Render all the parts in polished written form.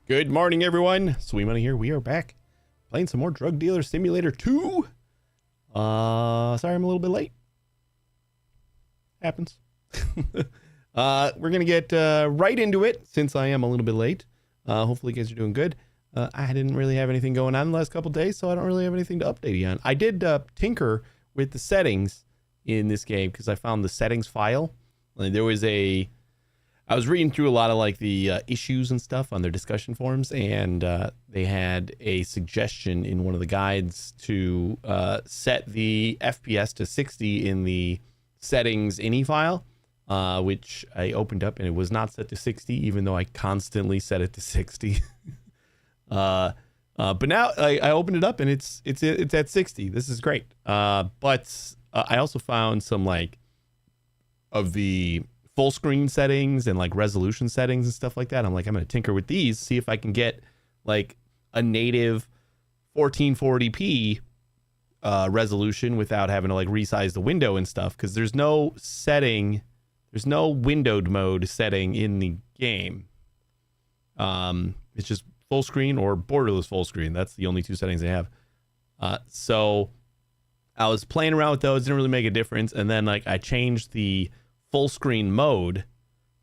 Good morning, everyone. Sweet Money here. We are back playing some more Drug Dealer Simulator 2. Sorry I'm a little bit late. Happens. We're going to get right into it since I am a little bit late. Hopefully you guys are doing good. I didn't really have anything going on the last couple days, so I don't really have anything to update you on. I did tinker with the settings in this game because I found the settings file. Like, I was reading through a lot of like the issues and stuff on their discussion forums, and they had a suggestion in one of the guides to set the FPS to 60 in the settings ini file, which I opened up and it was not set to 60, even though I constantly set it to 60. But now I opened it up and it's at 60. This is great. But I also found some like of the full screen settings and like resolution settings and stuff like that. I'm like, I'm going to tinker with these, see if I can get like a native 1440p resolution without having to like resize the window and stuff. Cause there's no windowed mode setting in the game. It's just full screen or borderless full screen. That's the only two settings they have. So I was playing around with those, didn't really make a difference. And then like I changed the full screen mode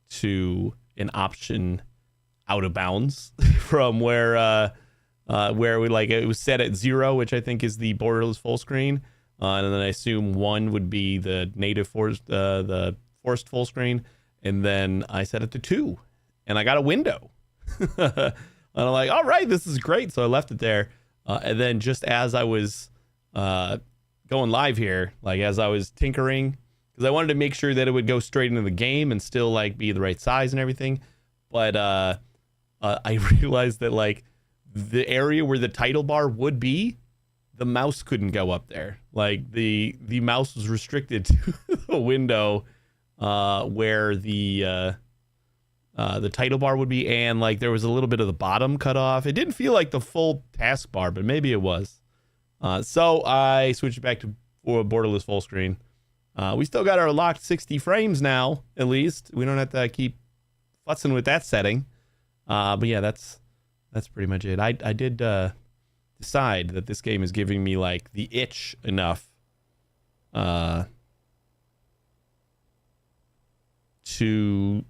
to an option out of bounds from where we like it was set at 0, which I think is the borderless full screen, and then I assume 1 would be the native the forced full screen, and then I set it to 2, and I got a window. And I'm like, all right, this is great. So I left it there, and then just as I was going live here, like as I was tinkering, because I wanted to make sure that it would go straight into the game and still like be the right size and everything. But I realized that like the area where the title bar would be, the mouse couldn't go up there. Like the mouse was restricted to the window where the title bar would be, and like there was a little bit of the bottom cut off. It didn't feel like the full taskbar, but maybe it was. So I switched back to borderless full screen. We still got our locked 60 frames now, at least. We don't have to keep futzing with that setting. But yeah, that's pretty much it. I did decide that this game is giving me like the itch enough to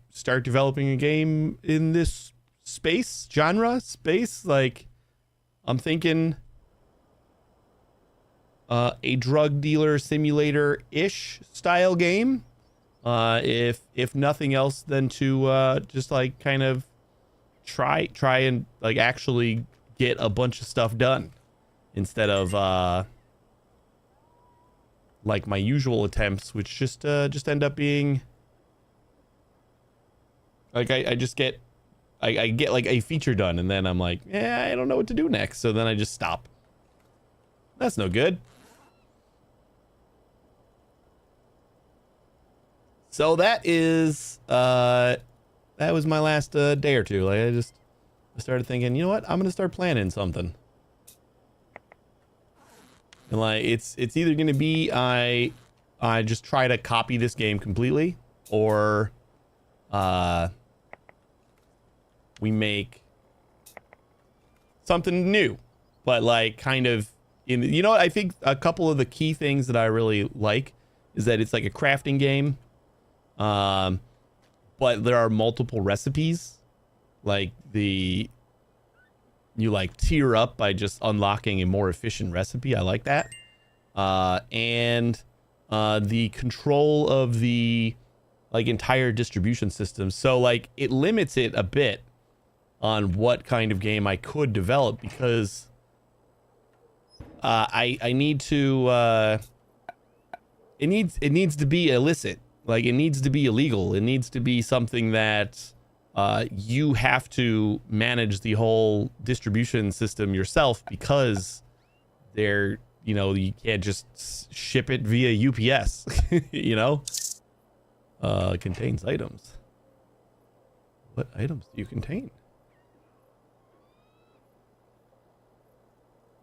start developing a game in this genre. Like, I'm thinking a drug dealer simulator-ish style game, if nothing else than to just like kind of try and like actually get a bunch of stuff done instead of like my usual attempts, which just end up being like I get like a feature done and then I'm like, yeah, I don't know what to do next, so then I just stop. That's no good. So that was my last day or two. Like I started thinking, you know what? I'm gonna start planning something. And like it's either gonna be I just try to copy this game completely, or we make something new, but like kind of you know what? I think a couple of the key things that I really like is that it's like a crafting game. But there are multiple recipes, like you like tier up by just unlocking a more efficient recipe. I like that. And the control of the like entire distribution system. So like it limits it a bit on what kind of game I could develop, because I need to it needs to be illicit. Like, it needs to be illegal. It needs to be something that you have to manage the whole distribution system yourself, because you can't just ship it via UPS, you know? Contains items. What items do you contain?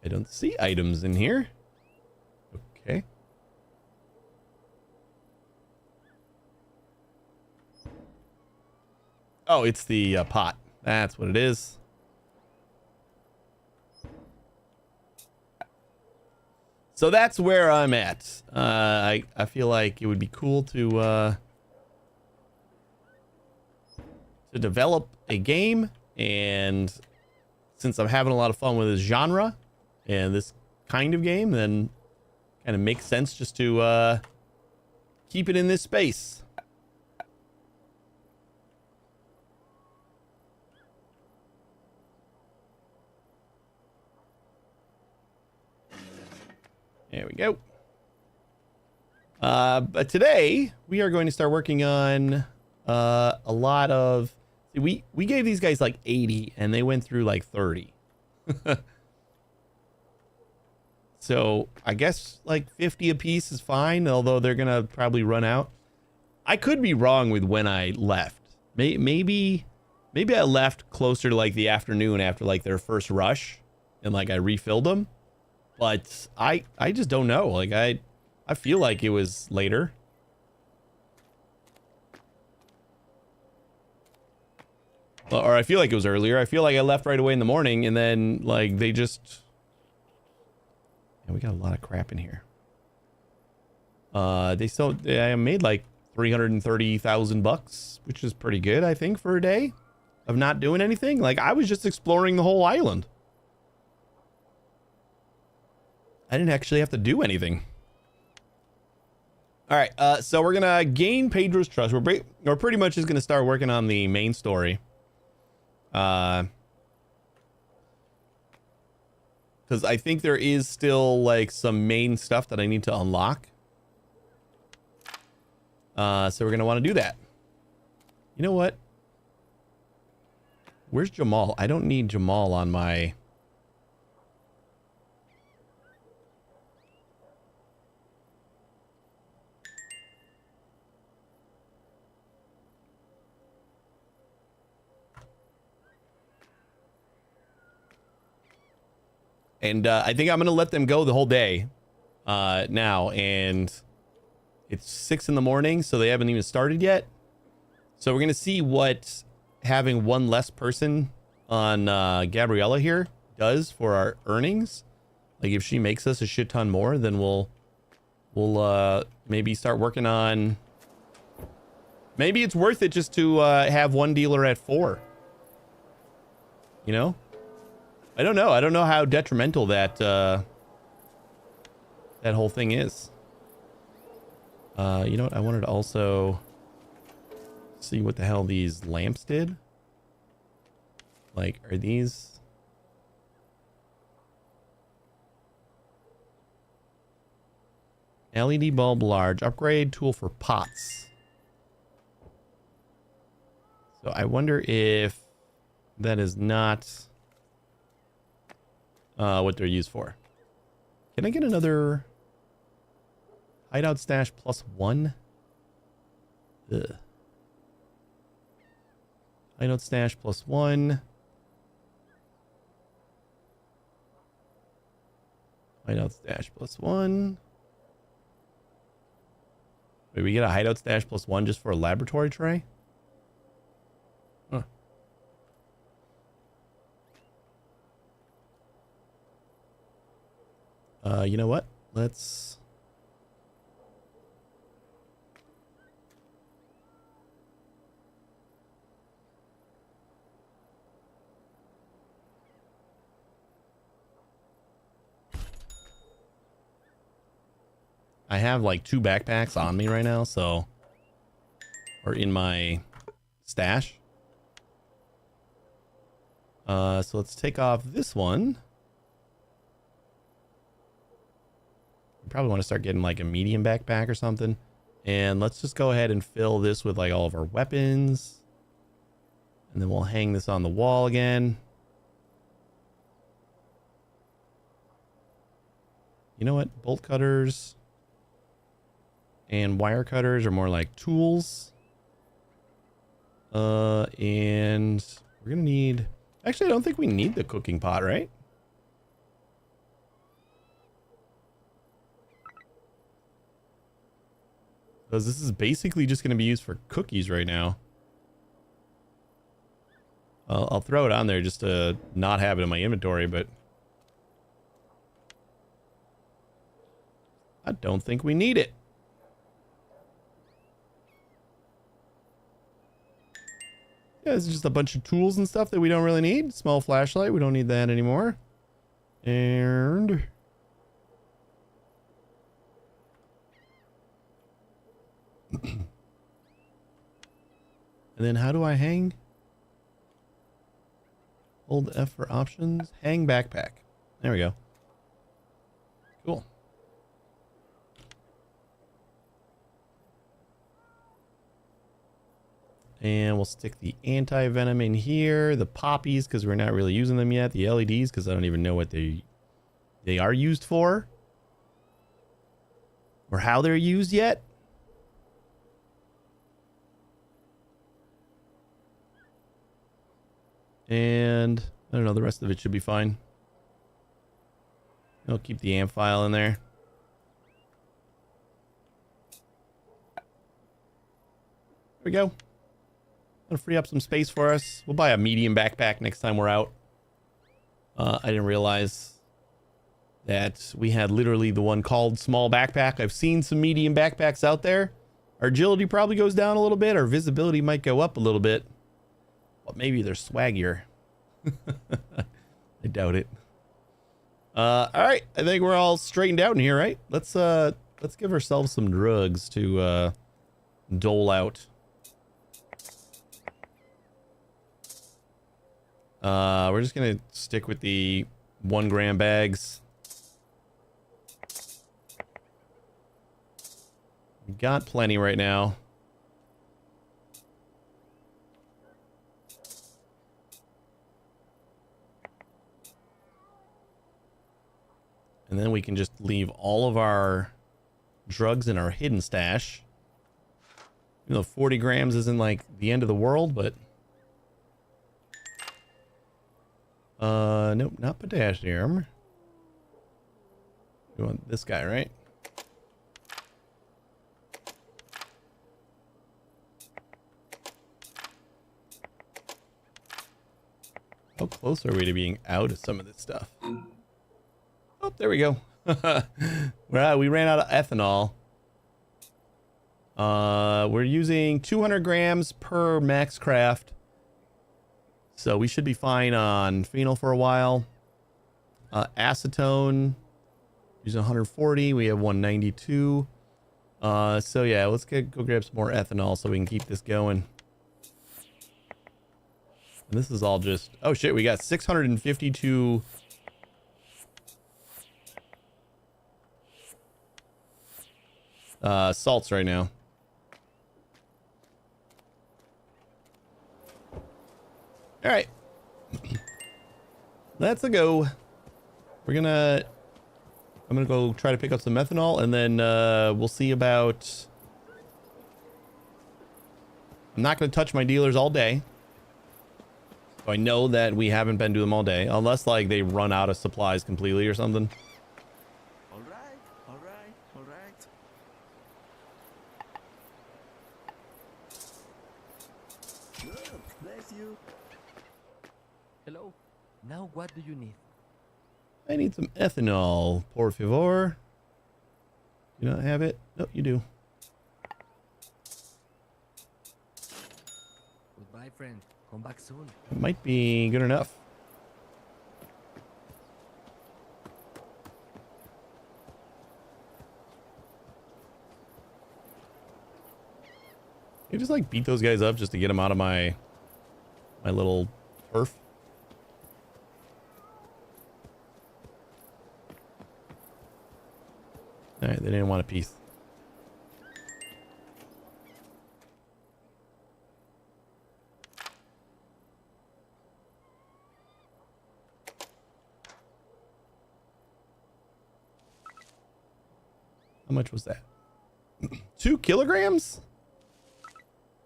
I don't see items in here. Okay. Oh, it's the pot. That's what it is. So that's where I'm at. I feel like it would be cool to develop a game, and since I'm having a lot of fun with this genre and this kind of game, then kind of makes sense just to keep it in this space. There we go. But today we are going to start working on a lot of. We gave these guys like 80 and they went through like 30. So I guess like 50 a piece is fine, although they're gonna probably run out. I could be wrong with when I left. Maybe I left closer to like the afternoon after like their first rush, and like I refilled them. But I just don't know. Like I feel like it was later. Or I feel like it was earlier. I feel like I left right away in the morning, and then like they just. Yeah, we got a lot of crap in here. I made like $330,000, which is pretty good, I think, for a day of not doing anything. Like I was just exploring the whole island. I didn't actually have to do anything. All right, so we're gonna gain Pedro's trust. We're pretty much just gonna start working on the main story. Because I think there is still like some main stuff that I need to unlock. So we're gonna want to do that. You know what? Where's Jamal? I don't need Jamal on my. And I think I'm going to let them go the whole day now. And it's 6 in the morning, so they haven't even started yet. So we're going to see what having one less person on Gabriella here does for our earnings. Like if she makes us a shit ton more, then we'll maybe start working on. Maybe it's worth it just to have one dealer at 4. You know? I don't know. I don't know how detrimental that that whole thing is. You know what? I wanted to also see what the hell these lamps did. Like, are these? LED bulb large. Upgrade tool for pots. So I wonder if that is not what they're used for. Can I get another hideout stash +1? Ugh. Hideout stash +1. Hideout stash +1. Wait, we get a hideout stash +1 just for a laboratory tray? Huh. You know what? Let's. I have like 2 backpacks on me right now, so. Or in my stash. So let's take off this one. Probably want to start getting like a medium backpack or something. And let's just go ahead and fill this with like all of our weapons. And then we'll hang this on the wall again. You know what? Bolt cutters and wire cutters are more like tools. And we're gonna need. Actually, I don't think we need the cooking pot, right? Because this is basically just going to be used for cookies right now. I'll throw it on there just to not have it in my inventory, but. I don't think we need it. Yeah, it's just a bunch of tools and stuff that we don't really need. Small flashlight, we don't need that anymore. And and then how do I hang? Hold F for options. Hang backpack. There we go. Cool. And we'll stick the anti-venom in here. The poppies, because we're not really using them yet. The LEDs, because I don't even know what they are used for. Or how they're used yet. And I don't know, the rest of it should be fine. I'll keep the amp file in there. There we go. Gonna free up some space for us. We'll buy a medium backpack next time we're out. I didn't realize that we had literally the one called small backpack. I've seen some medium backpacks out there. Our agility probably goes down a little bit. Our visibility might go up a little bit. But maybe they're swaggier. I doubt it. All right. I think we're all straightened out in here, right? Let's give ourselves some drugs to dole out. We're just gonna stick with the 1 gram bags. We got plenty right now. And then we can just leave all of our drugs in our hidden stash. You know, 40 grams isn't like the end of the world, but nope, not potassium. You want this guy, right? How close are we to being out of some of this stuff? Oh, there we go. We ran out of ethanol. We're using 200 grams per max craft. So we should be fine on phenol for a while. Acetone, using 140. We have 192. So yeah, let's go grab some more ethanol so we can keep this going. And this is all just... Oh shit, we got 652... salts right now. All right. Let's go. I'm gonna go try to pick up some methanol, and then we'll see about... I'm not gonna touch my dealers all day. So I know that we haven't been to them all day, unless like they run out of supplies completely or something. All right, all right, all right. Look, bless you. Hello. Now what do you need? I need some ethanol, por favor. You not have it? No, you do. Goodbye, friend. Come back soon. It might be good enough. You just like beat those guys up just to get them out of my little turf. All right, they didn't want a piece. How much was that? 2 kilograms?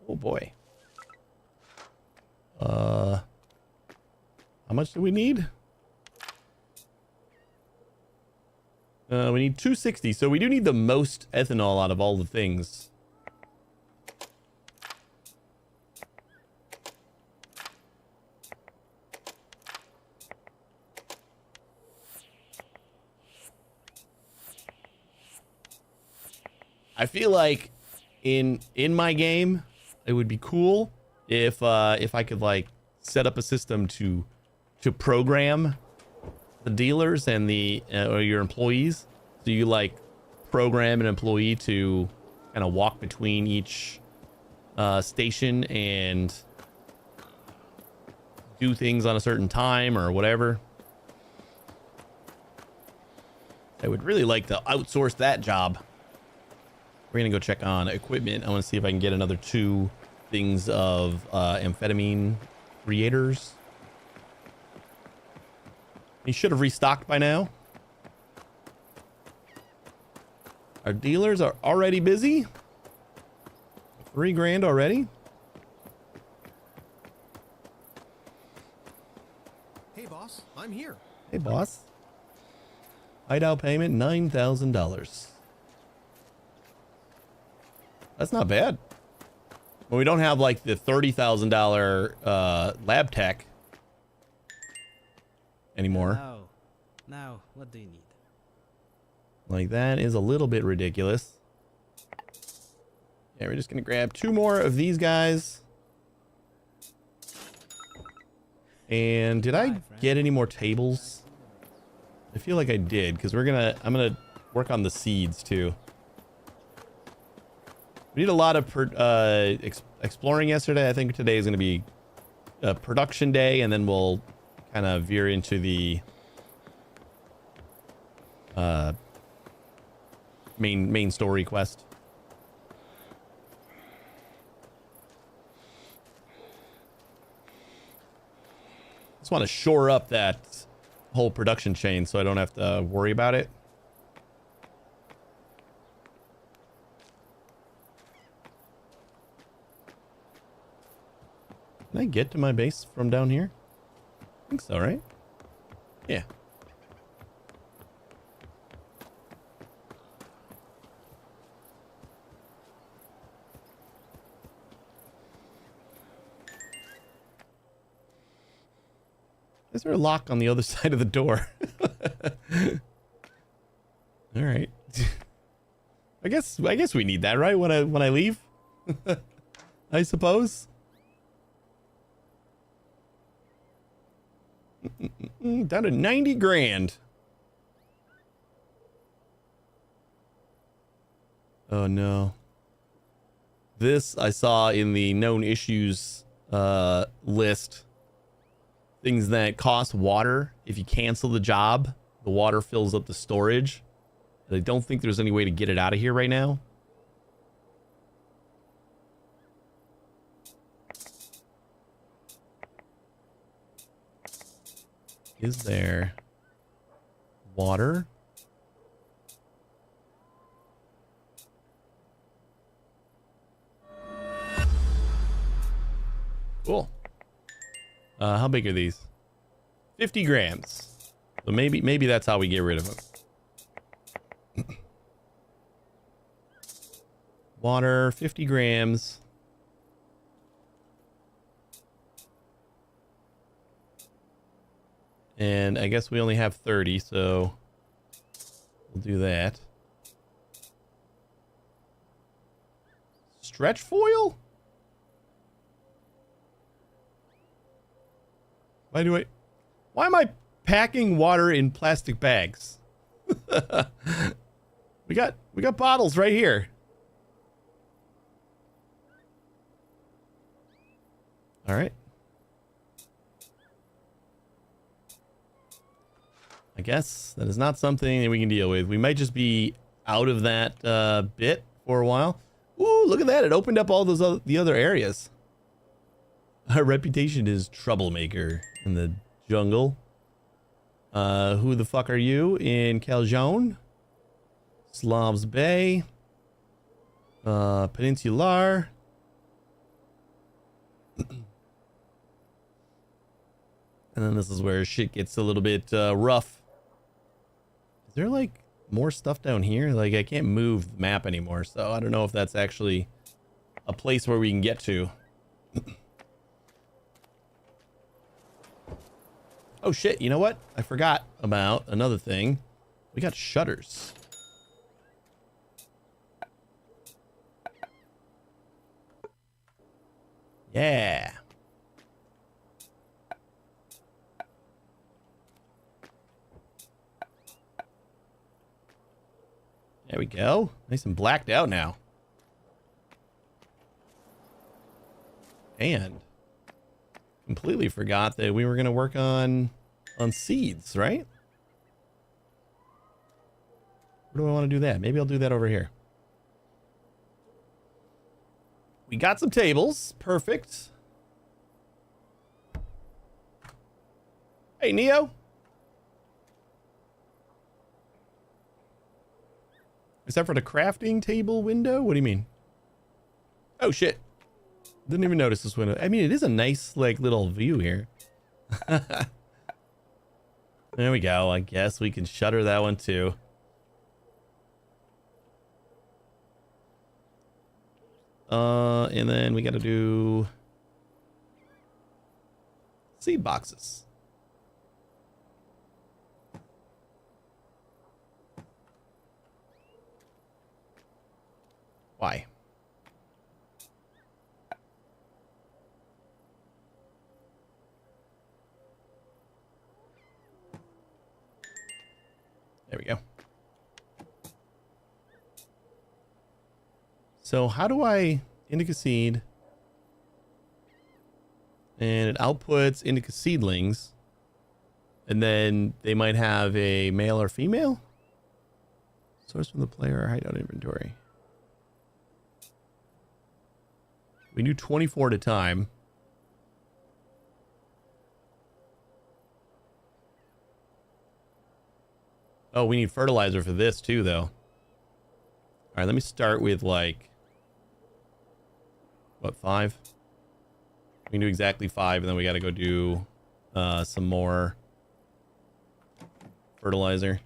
Oh boy. How much do we need? We need 260, so we do need the most ethanol out of all the things. I feel like in my game, it would be cool if I could like set up a system to program the dealers and the or your employees. So you like program an employee to kind of walk between each station and do things on a certain time or whatever. I would really like to outsource that job. We're gonna go check on equipment. I want to see if I can get another 2 things of amphetamine creators. He should have restocked by now. Our dealers are already busy. 3 grand already. Hey, boss, I'm here. Hey, boss. Hideout payment $9,000. That's not bad. Well, we don't have like the $30,000 lab tech anymore. Now, what do you need? Like that is a little bit ridiculous. Yeah, we're just gonna grab 2 more of these guys. And did I get any more tables? I feel like I did, because I'm gonna work on the seeds too. We did a lot of exploring yesterday. I think today is gonna be a production day, and then we'll kind of veer into the main story quest. Just want to shore up that whole production chain so I don't have to worry about it. Can I get to my base from down here? I think so, right? Yeah. Is there a lock on the other side of the door? All right. I guess we need that, right? When I leave, I suppose. Down to 90 grand. Oh no. This I saw in the known issues list. Things that cost water. If you cancel the job, the water fills up the storage. I don't think there's any way to get it out of here right now. Is there water? Cool. How big are these? 50 grams. So maybe that's how we get rid of them. Water, 50 grams. And I guess we only have 30, so we'll do that. Stretch foil? Why am I packing water in plastic bags? We got bottles right here. All right. I guess that is not something that we can deal with. We might just be out of that bit for a while. Ooh, look at that. It opened up all those the other areas. Our reputation is troublemaker in the jungle. Who the fuck are you in Calzone? Slavs Bay. Peninsular. And then this is where shit gets a little bit rough. Is there like more stuff down here? Like I can't move the map anymore, so I don't know if that's actually a place where we can get to. Oh shit, you know what? I forgot about another thing. We got shutters. Yeah. There we go. Nice and blacked out now. And completely forgot that we were going to work on seeds, right? Where do I want to do that? Maybe I'll do that over here. We got some tables. Perfect. Hey, Neo. Is that for the crafting table window? What do you mean? Oh, shit. Didn't even notice this window. I mean, it is a nice, like, little view here. There we go. I guess we can shutter that one, too. And then we got to do seed boxes. Why? There we go. So how do I indica seed? And it outputs indica seedlings. And then they might have a male or female. Source from the player or hideout inventory. We do 24 at a time. Oh, we need fertilizer for this too, though. All right, let me start with like, what, 5? We can do exactly 5, and then we got to go do some more fertilizer.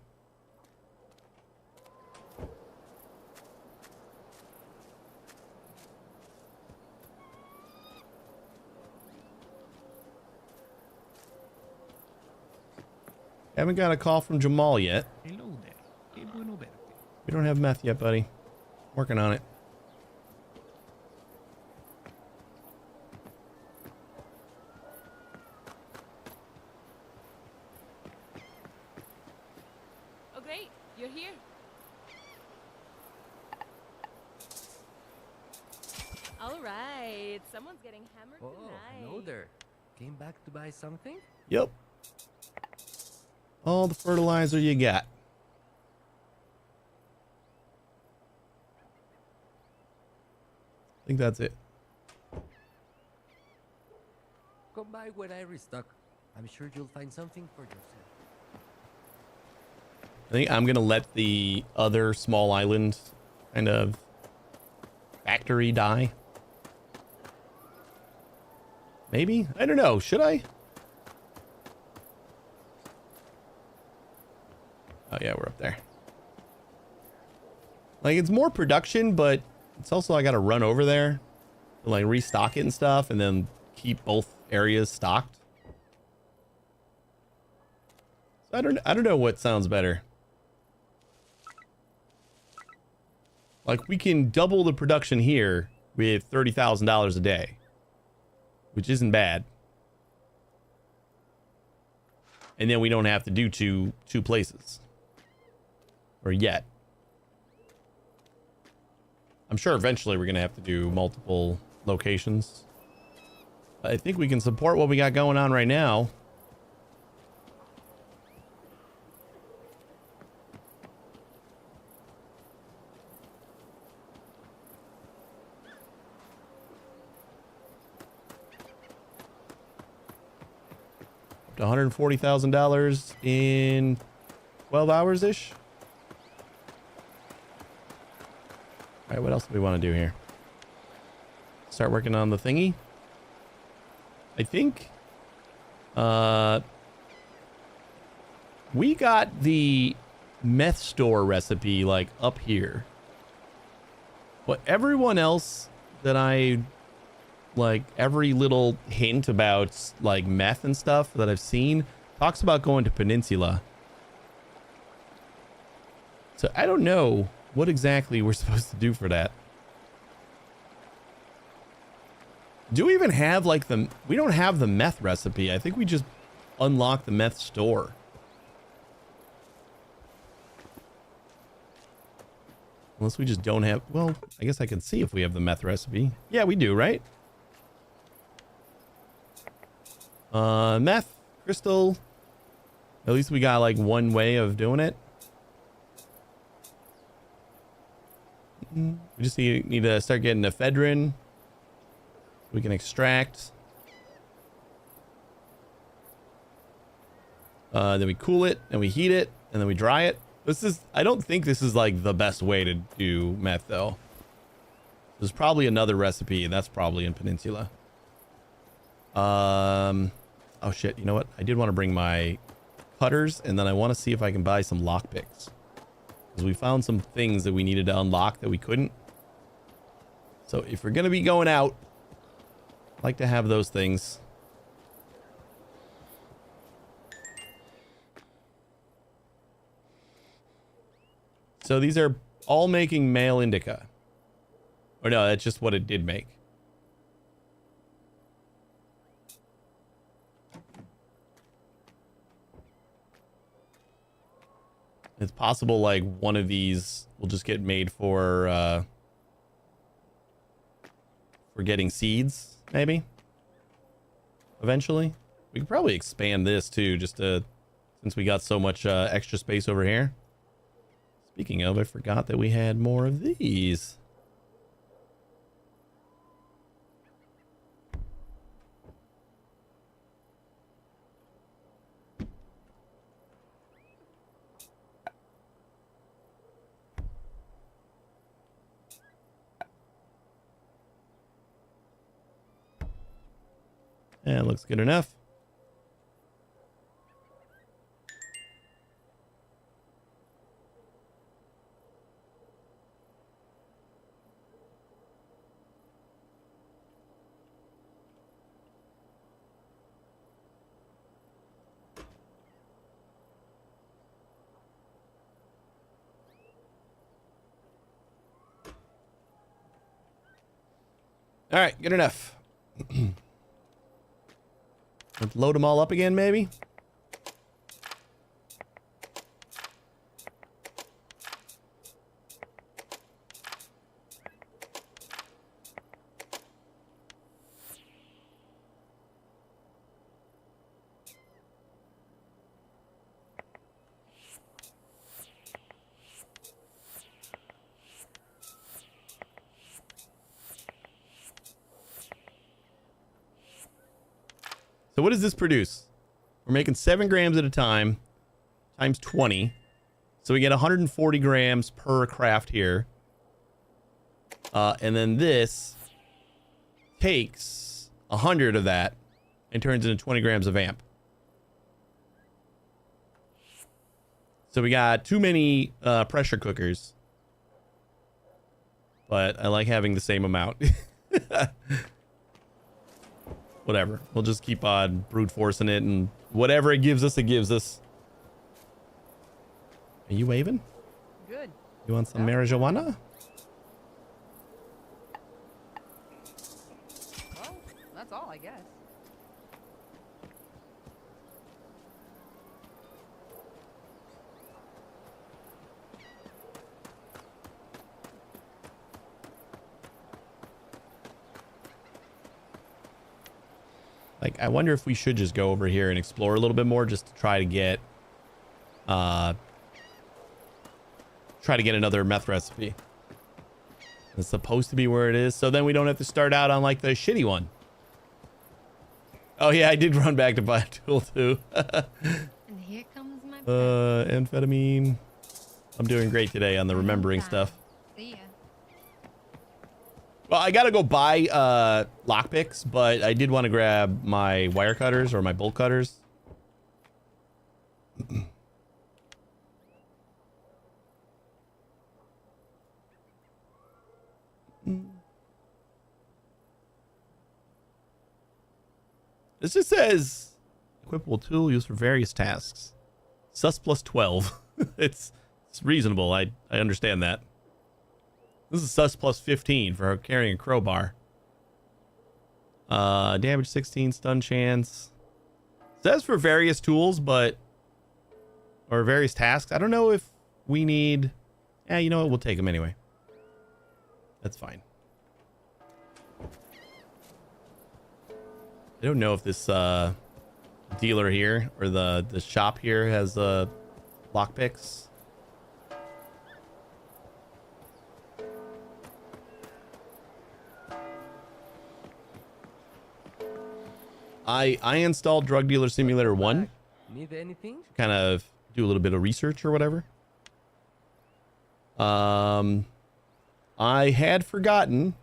Haven't got a call from Jamal yet. Hello there. Qué bueno verte. We don't have meth yet, buddy. Working on it. Oh, great. You're here. All right. Someone's getting hammered Oh, tonight. hello there. Came back to buy something? Yep. All the fertilizer you got. I think that's it. Come by when I restock. I'm sure you'll find something for yourself. I think I'm going to let the other small island kind of factory die. Maybe? I don't know. Should I? Oh, yeah, we're up there. Like, it's more production, but it's also I got to run over there to, like, restock it and stuff, and then keep both areas stocked. So I don't know what sounds better. Like, we can double the production here with $30,000 a day, which isn't bad. And then we don't have to do two places. Or yet. I'm sure eventually we're going to have to do multiple locations. I think we can support what we got going on right now. Up to $140,000 in 12 hours-ish. All right, what else do we want to do here? Start working on the thingy. I think we got the meth store recipe like up here. But everyone else that I like, every little hint about like meth and stuff that I've seen talks about going to Peninsula. So I don't know what exactly we're supposed to do for that. Do we even have like we don't have the meth recipe. I think we just unlocked the meth store. Unless we just don't have, well, I guess I can see if we have the meth recipe. Yeah, we do, right? Meth, crystal. At least we got like one way of doing it. We just need to start getting ephedrine. We can extract. Then we cool it, and we heat it, and then we dry it. I don't think this is like the best way to do meth though. There's probably another recipe, and that's probably in Peninsula. Oh shit, you know what? I did want to bring my cutters, and then I want to see if I can buy some lockpicks. Because we found some things that we needed to unlock that we couldn't. So if we're going to be going out, I'd like to have those things. So these are all making male indica. Or no, that's just what it did make. It's possible like one of these will just get made for getting seeds, maybe. Eventually. We could probably expand this too, just to, since we got so much extra space over here. Speaking of, I forgot that we had more of these. Yeah, looks good enough. All right, good enough. Let's load them all up again, maybe. So what does this produce? We're making 7 grams at a time, times 20. So we get 140 grams per craft here. And then this takes 100 of that and turns into 20 grams of amp. So we got too many pressure cookers. But I like having the same amount. Whatever. We'll just keep on brute forcing it, and whatever it gives us, it gives us. Are you waving? Good. You want some marijuana? Well, that's all, I guess. Like, I wonder if we should just go over here and explore a little bit more, just to try to get another meth recipe. It's supposed to be where it is, so then we don't have to start out on like the shitty one. Oh yeah, I did run back to buy a tool too. And here comes my Amphetamine. I'm doing great today on the remembering stuff. See ya. Well, I gotta go buy lockpicks, but I did want to grab my wire cutters or my bolt cutters. This just says equipable tool used for various tasks. Sus plus 12. It's reasonable. I understand that. This is sus plus 15 for carrying a crowbar. Damage 16, stun chance. Says for various tools, but or various tasks. I don't know if we need. Yeah, you know what? We'll take them anyway. That's fine. I don't know if this dealer here or the shop here has lockpicks. I installed Drug Dealer Simulator 1. Need anything? Kind of do a little bit of research or whatever. I had forgotten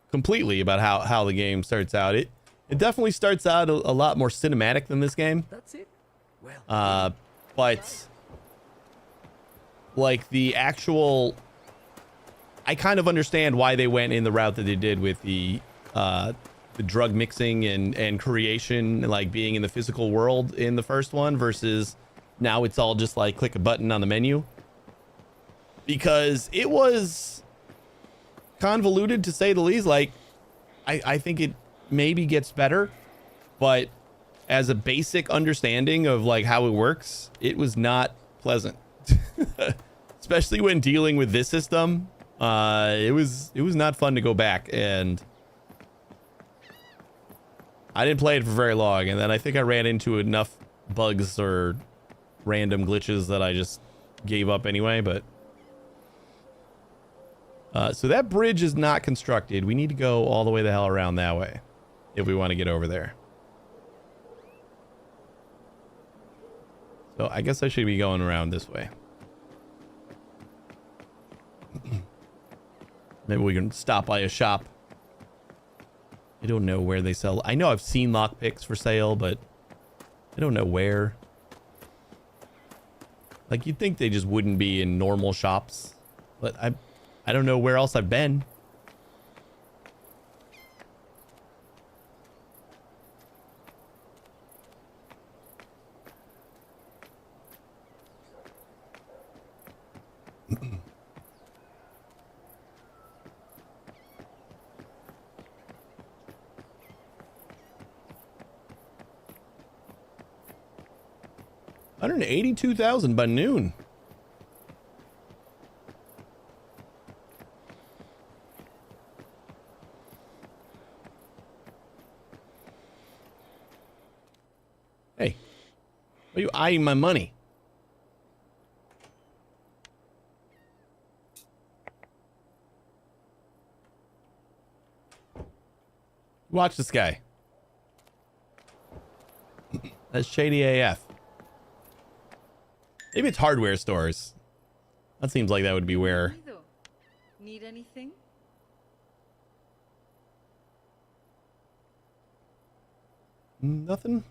completely about how the game starts out. It definitely starts out a lot more cinematic than this game. That's it. Well. But like the actual, I kind of understand why they went in the route that they did with the drug mixing and creation, like being in the physical world in the first one versus now it's all just like click a button on the menu. Because it was convoluted to say the least. Like, I think it maybe gets better, but as a basic understanding of like how it works, it was not pleasant. Especially when dealing with this system. It was not fun to go back, and I didn't play it for very long, and then I think I ran into enough bugs or random glitches that I just gave up anyway, but so that bridge is not constructed. We need to go all the way the hell around that way if we want to get over there. So I guess I should be going around this way. Maybe we can stop by a shop. I don't know where they sell. I know I've seen lockpicks for sale, but I don't know where. Like, you'd think they just wouldn't be in normal shops, but I don't know where else I've been. $182,000 by noon. Hey, why are you eyeing my money? Watch this guy. That's shady AF. Maybe it's hardware stores. That seems like that would be where. Need anything? Nothing.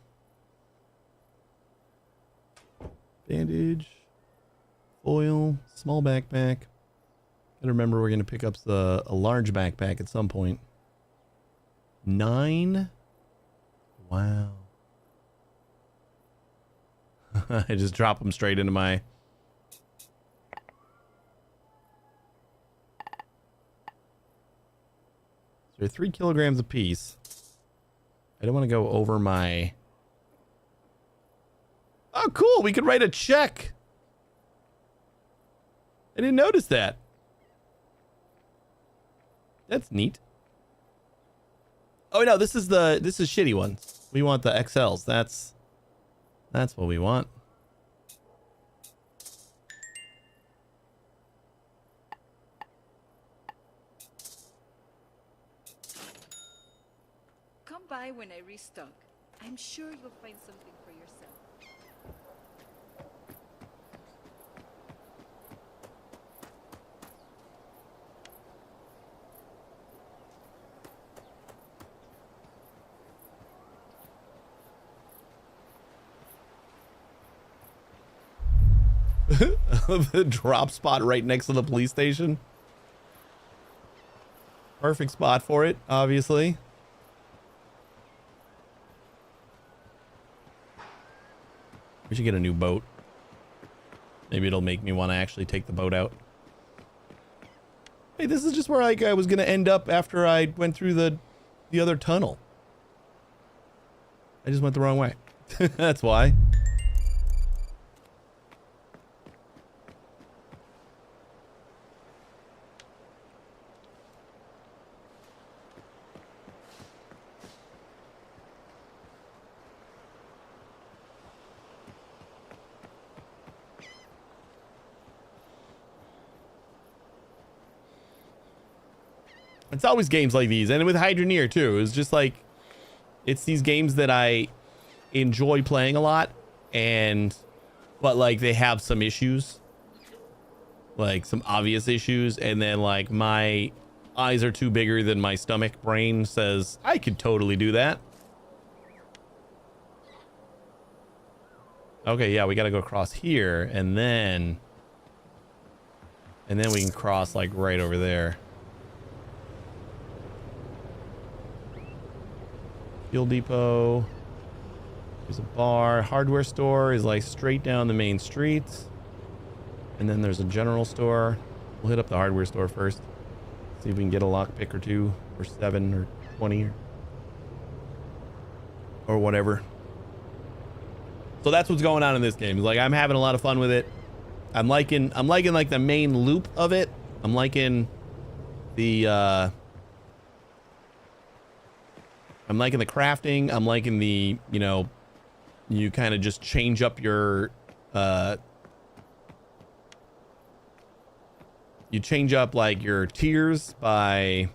Bandage. Foil. Small backpack. Gotta remember we're gonna pick up a large backpack at some point. 9. Wow. I just drop them straight into my. So they're 3 kilograms a piece. I don't want to go over my. Oh, cool. We could write a check. I didn't notice that. That's neat. Oh no, this is shitty ones. We want the XLs. That's what we want. Come by when I restock. I'm sure you'll find something for yourself. The drop spot right next to the police station. Perfect spot for it, obviously. We should get a new boat. Maybe it'll make me want to actually take the boat out. Hey, this is just where I was going to end up after I went through the the other tunnel. I just went the wrong way. That's why. It's always games like these, and with Hydroneer too. It's just like, it's these games that I enjoy playing a lot, but like they have some issues, like some obvious issues, and then like my eyes are too bigger than my stomach. Brain says I could totally do that. Okay, yeah, we got to go across here, and then we can cross like right over there. Fuel depot. There's a bar. Hardware store is like straight down the main street. And then there's a general store. We'll hit up the hardware store first. See if we can get a lockpick or two, or 7 or 20 or whatever. So that's what's going on in this game. Like, I'm having a lot of fun with it. I'm liking like the main loop of it. I'm liking the crafting. I'm liking the, you know, you kind of just change up your you change up like your tiers by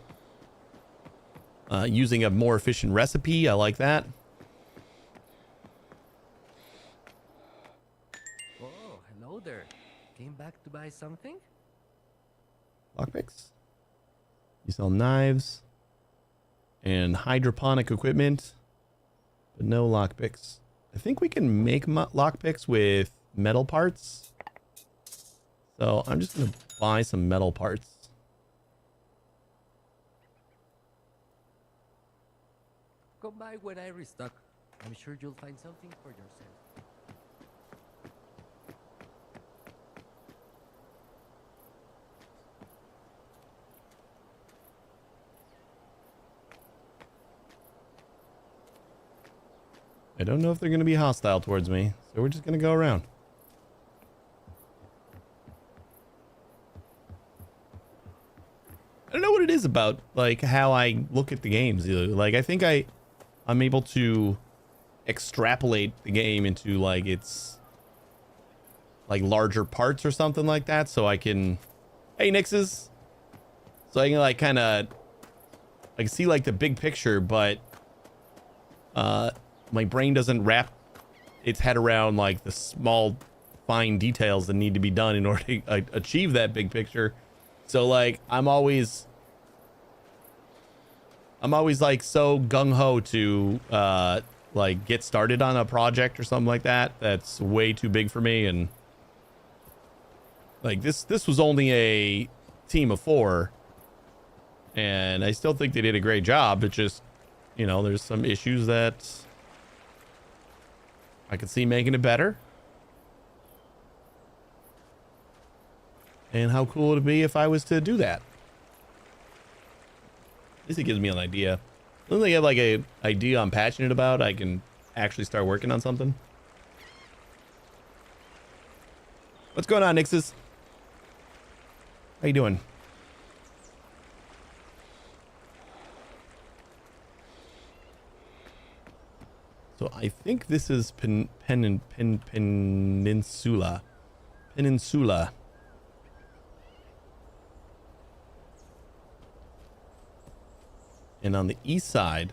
using a more efficient recipe. I like that. Oh, hello there. Came back to buy something? Lockpicks. You sell knives and hydroponic equipment, but no lockpicks. I think we can make lockpicks with metal parts. So I'm just going to buy some metal parts. Come by when I restock. I'm sure you'll find something for yourself. I don't know if they're going to be hostile towards me, so we're just going to go around. I don't know what it is about, like, how I look at the games. Like, I think I'm able to extrapolate the game into, like, its, like, larger parts or something like that, so I can... Hey, Nixes! So I can, like, kind of... I can see, like, the big picture, but... my brain doesn't wrap its head around, like, the small, fine details that need to be done in order to achieve that big picture. So, like, I'm always like so gung-ho to like get started on a project or something like that that's way too big for me. And like this was only a team of 4, and I still think they did a great job. It just, you know, there's some issues that I could see making it better. And how cool would it be if I was to do that? At least it gives me an idea. As long as I have like a idea I'm passionate about, I can actually start working on something. What's going on, Nixes? How you doing? So I think this is Peninsula. Peninsula. And on the east side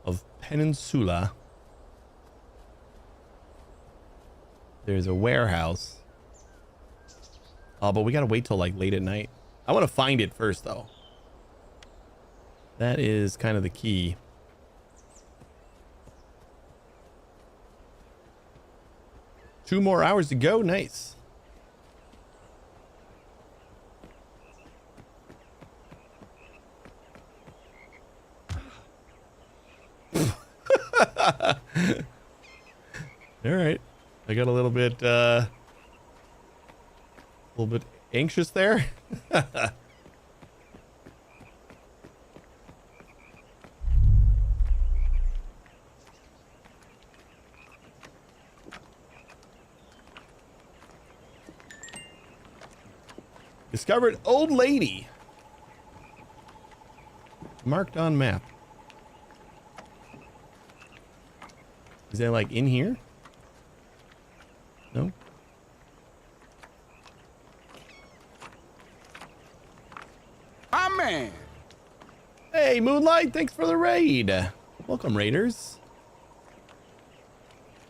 of Peninsula, there's a warehouse. Oh, but we gotta wait till like late at night. I want to find it first, though. That is kind of the key. Two more hours to go. Nice. All right. I got a little bit anxious there. Discovered old lady. Marked on map. Is that like in here? No? My man. Hey, Moonlight, thanks for the raid. Welcome, raiders.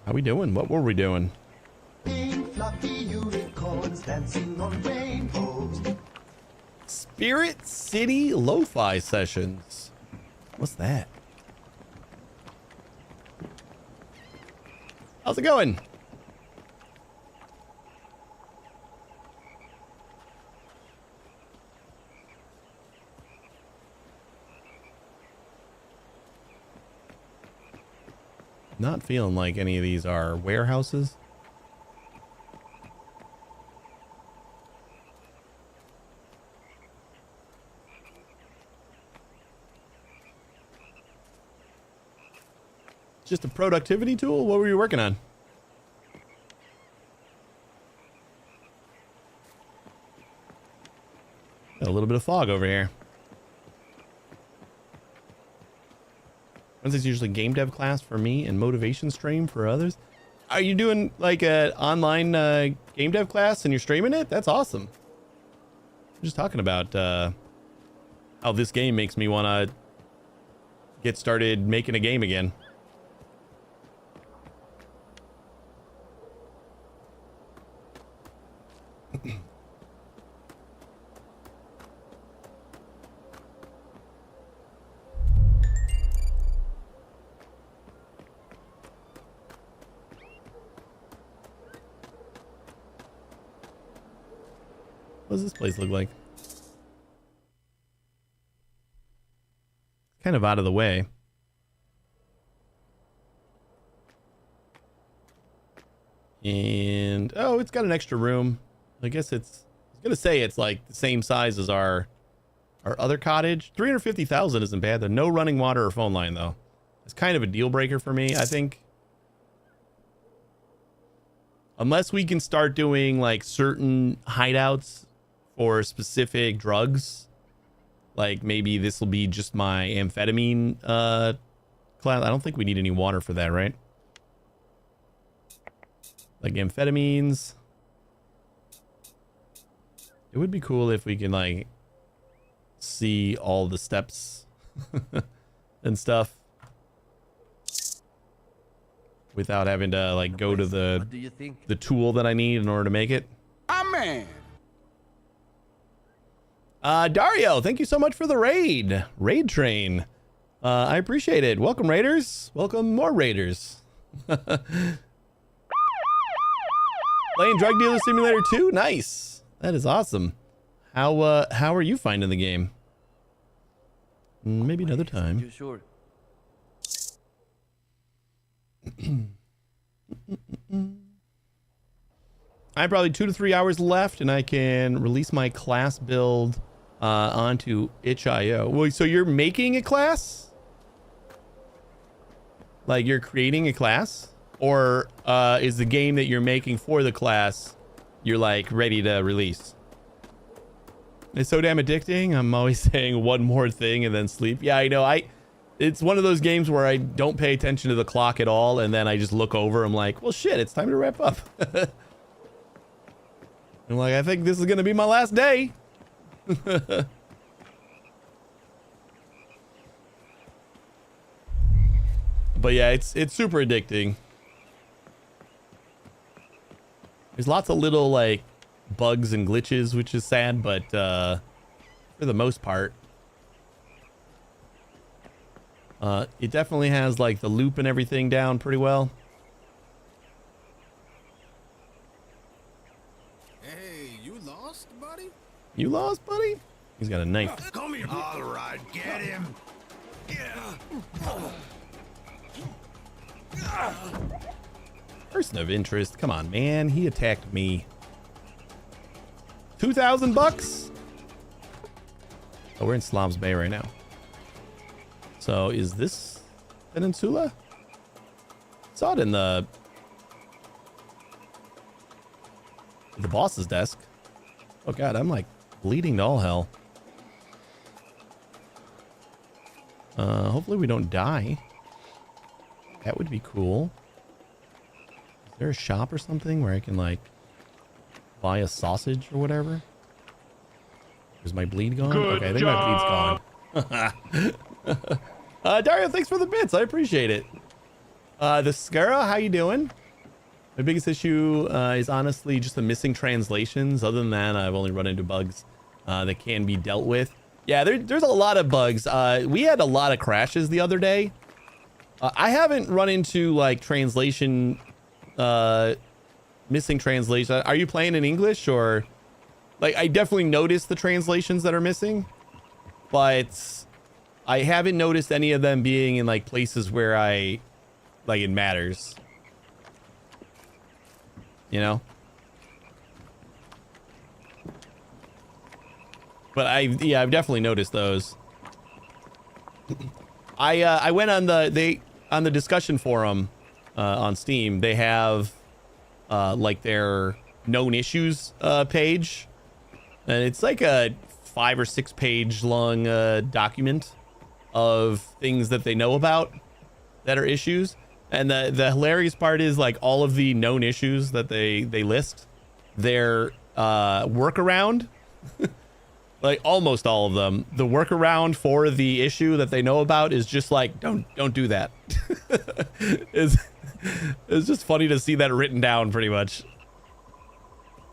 How we doing? What were we doing? Pink fluffy unicorns dancing on rainbows. Spirit City Lo-Fi Sessions. What's that? How's it going? Not feeling like any of these are warehouses. Just a productivity tool? What were you working on? Got a little bit of fog over here. When's this usually game dev class for me and motivation stream for others? Are you doing like an online game dev class and you're streaming it? That's awesome. I'm just talking about how this game makes me want to get started making a game again. What does this place look like? Kind of out of the way. And oh, it's got an extra room. I guess it's, I was gonna say it's like the same size as our other cottage. 350,000 isn't bad. There's no running water or phone line though. It's kind of a deal breaker for me, I think. Unless we can start doing like certain hideouts for specific drugs, like maybe this will be just my amphetamine class. I don't think we need any water for that, right? Like amphetamines. It would be cool if we can like see all the steps and stuff without having to like go to What do you think? the tool that I need in order to make it. My man. Dario, thank you so much for the raid train. I appreciate it. Welcome, raiders. Welcome more raiders. Playing Drug Dealer Simulator 2. Nice. That is awesome. How are you finding the game? Maybe another time. You sure? I have probably 2 to 3 hours left, and I can release my class build onto itch.io. Well, so you're making a class? Like you're creating a class? Or is the game that you're making for the class, you're like ready to release? It's so damn addicting. I'm always saying one more thing and then sleep. Yeah, I know. It's one of those games where I don't pay attention to the clock at all, and then I just look over. I'm like, well, shit, it's time to wrap up. I'm like, I think this is gonna be my last day. But yeah, it's super addicting. There's lots of little like bugs and glitches, which is sad, but for the most part, it definitely has like the loop and everything down pretty well. Hey, you lost, buddy? You lost, buddy? He's got a knife. Come here. All right, get him. Person of interest. Come on, man. He attacked me. $2,000. Oh, we're in Slav's Bay right now. So is this Peninsula? Saw it in the boss's desk. Oh god, I'm like bleeding to all hell. Hopefully we don't die. That would be cool. Is there a shop or something where I can like buy a sausage or whatever? Is my bleed gone? Good okay, I think my bleed's gone. Dario, thanks for the bits. I appreciate it. The Scara, how you doing? My biggest issue is honestly just the missing translations. Other than that, I've only run into bugs that can be dealt with. Yeah, there's a lot of bugs. We had a lot of crashes the other day. I haven't run into like translation, missing translation. Are you playing in English or like I definitely noticed the translations that are missing, but I haven't noticed any of them being in like places where it matters. You know? But I've definitely noticed those. I went on the discussion forum on Steam. They have like their known issues page, and it's like a 5 or 6 page long document of things that they know about that are issues. And the hilarious part is like all of the known issues that they list, their workaround. Like almost all of them, the workaround for the issue that they know about is just like don't do that. it's just funny to see that written down pretty much.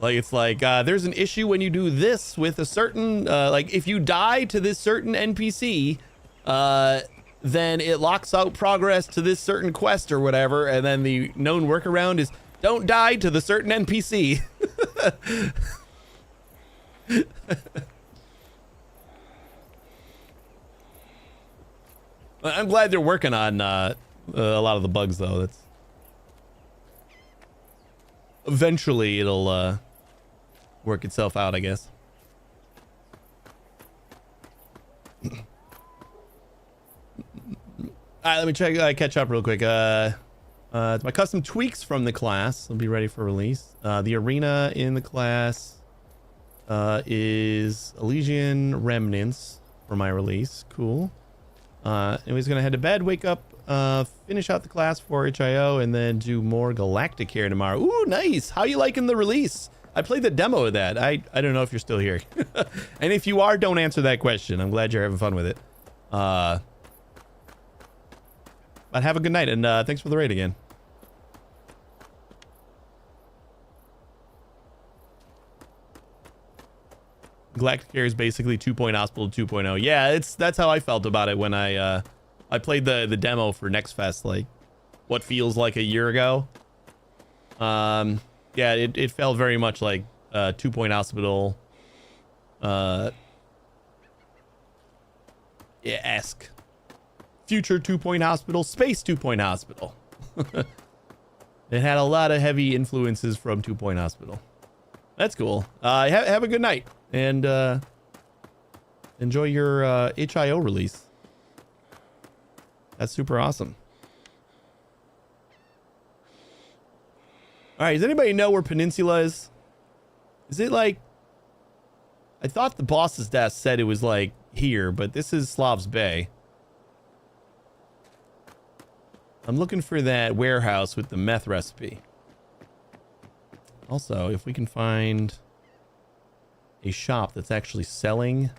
Like it's like there's an issue when you do this with a certain like if you die to this certain NPC, then it locks out progress to this certain quest or whatever, and then the known workaround is don't die to the certain NPC. I'm glad they're working on a lot of the bugs, though. That's eventually it'll work itself out, I guess. All right, let me catch up real quick. It's my custom tweaks from the class. I'll be ready for release. The arena in the class is Elysian Remnants for my release. Cool. Anyways, gonna head to bed, wake up, finish out the class for HIO, and then do more Galactic here tomorrow. Ooh, nice. How you liking the release? I played the demo of that. I don't know if you're still here. And if you are, don't answer that question. I'm glad you're having fun with it. But have a good night, and thanks for the raid again. Galactic Air is basically 2 Hospital 2.0. Yeah, that's how I felt about it when I played the demo for Next Fest, like what feels like a year ago. Yeah, it felt very much like 2 Hospital esque. Future 2 Hospital, Space 2 Hospital. It had a lot of heavy influences from 2 Hospital. That's cool. Have a good night. And enjoy your HIO release. That's super awesome. All right, does anybody know where Peninsula is? Is it like... I thought the boss's desk said it was like here, but this is Slav's Bay. I'm looking for that warehouse with the meth recipe. Also, if we can find a shop that's actually selling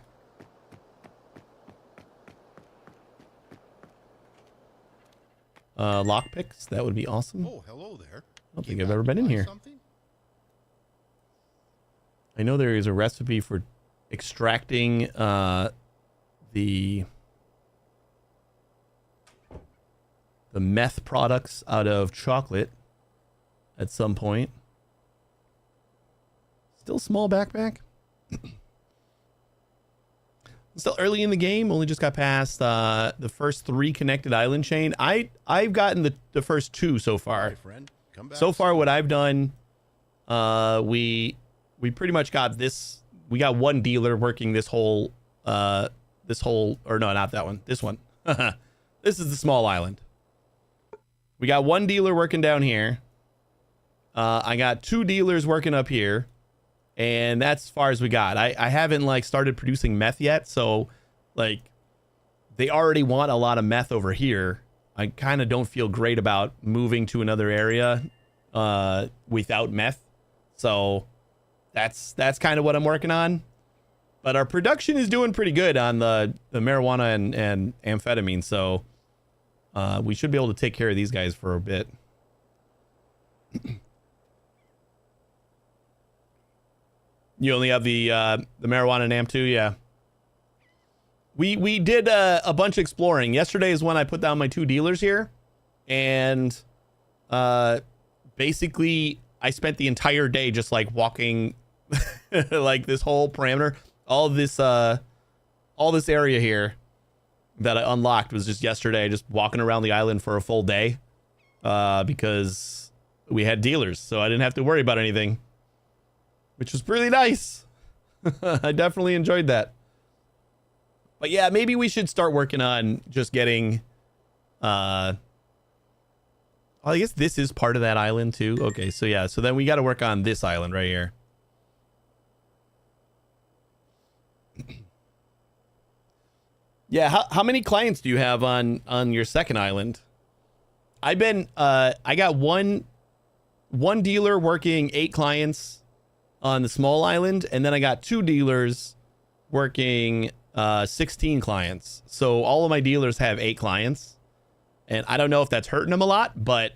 lockpicks, that would be awesome. Oh, hello there. I don't think I've ever been in here. I know there is a recipe for extracting the meth products out of chocolate at some point. Still small backpack. Still early in the game. Only just got past the first 3 connected island chain. I've gotten the first 2 so far. Hi, friend. Come back So far, what I've done, we we pretty much got this. We got one dealer working this whole, or no, not that one. This one. This is the small island. We got one dealer working down here. I got 2 dealers working up here. And that's as far as we got. I haven't like started producing meth yet. So like they already want a lot of meth over here. I kind of don't feel great about moving to another area without meth. So that's kind of what I'm working on. But our production is doing pretty good on the marijuana and amphetamine. So we should be able to take care of these guys for a bit. You only have the marijuana and amp too, yeah. We did a bunch of exploring. Yesterday is when I put down my 2 dealers here, and basically I spent the entire day just like walking like this whole parameter. All this area here that I unlocked was just yesterday, just walking around the island for a full day because we had dealers, so I didn't have to worry about anything, which was really nice. I definitely enjoyed that. But yeah, maybe we should start working on just getting I guess this is part of that island too. Okay, so yeah, so then we got to work on this island right here. Yeah, how many clients do you have on your second island? I've been I got one dealer working 8 clients on the small island, and then I got 2 dealers working 16 clients. So all of my dealers have 8 clients, and I don't know if that's hurting them a lot, but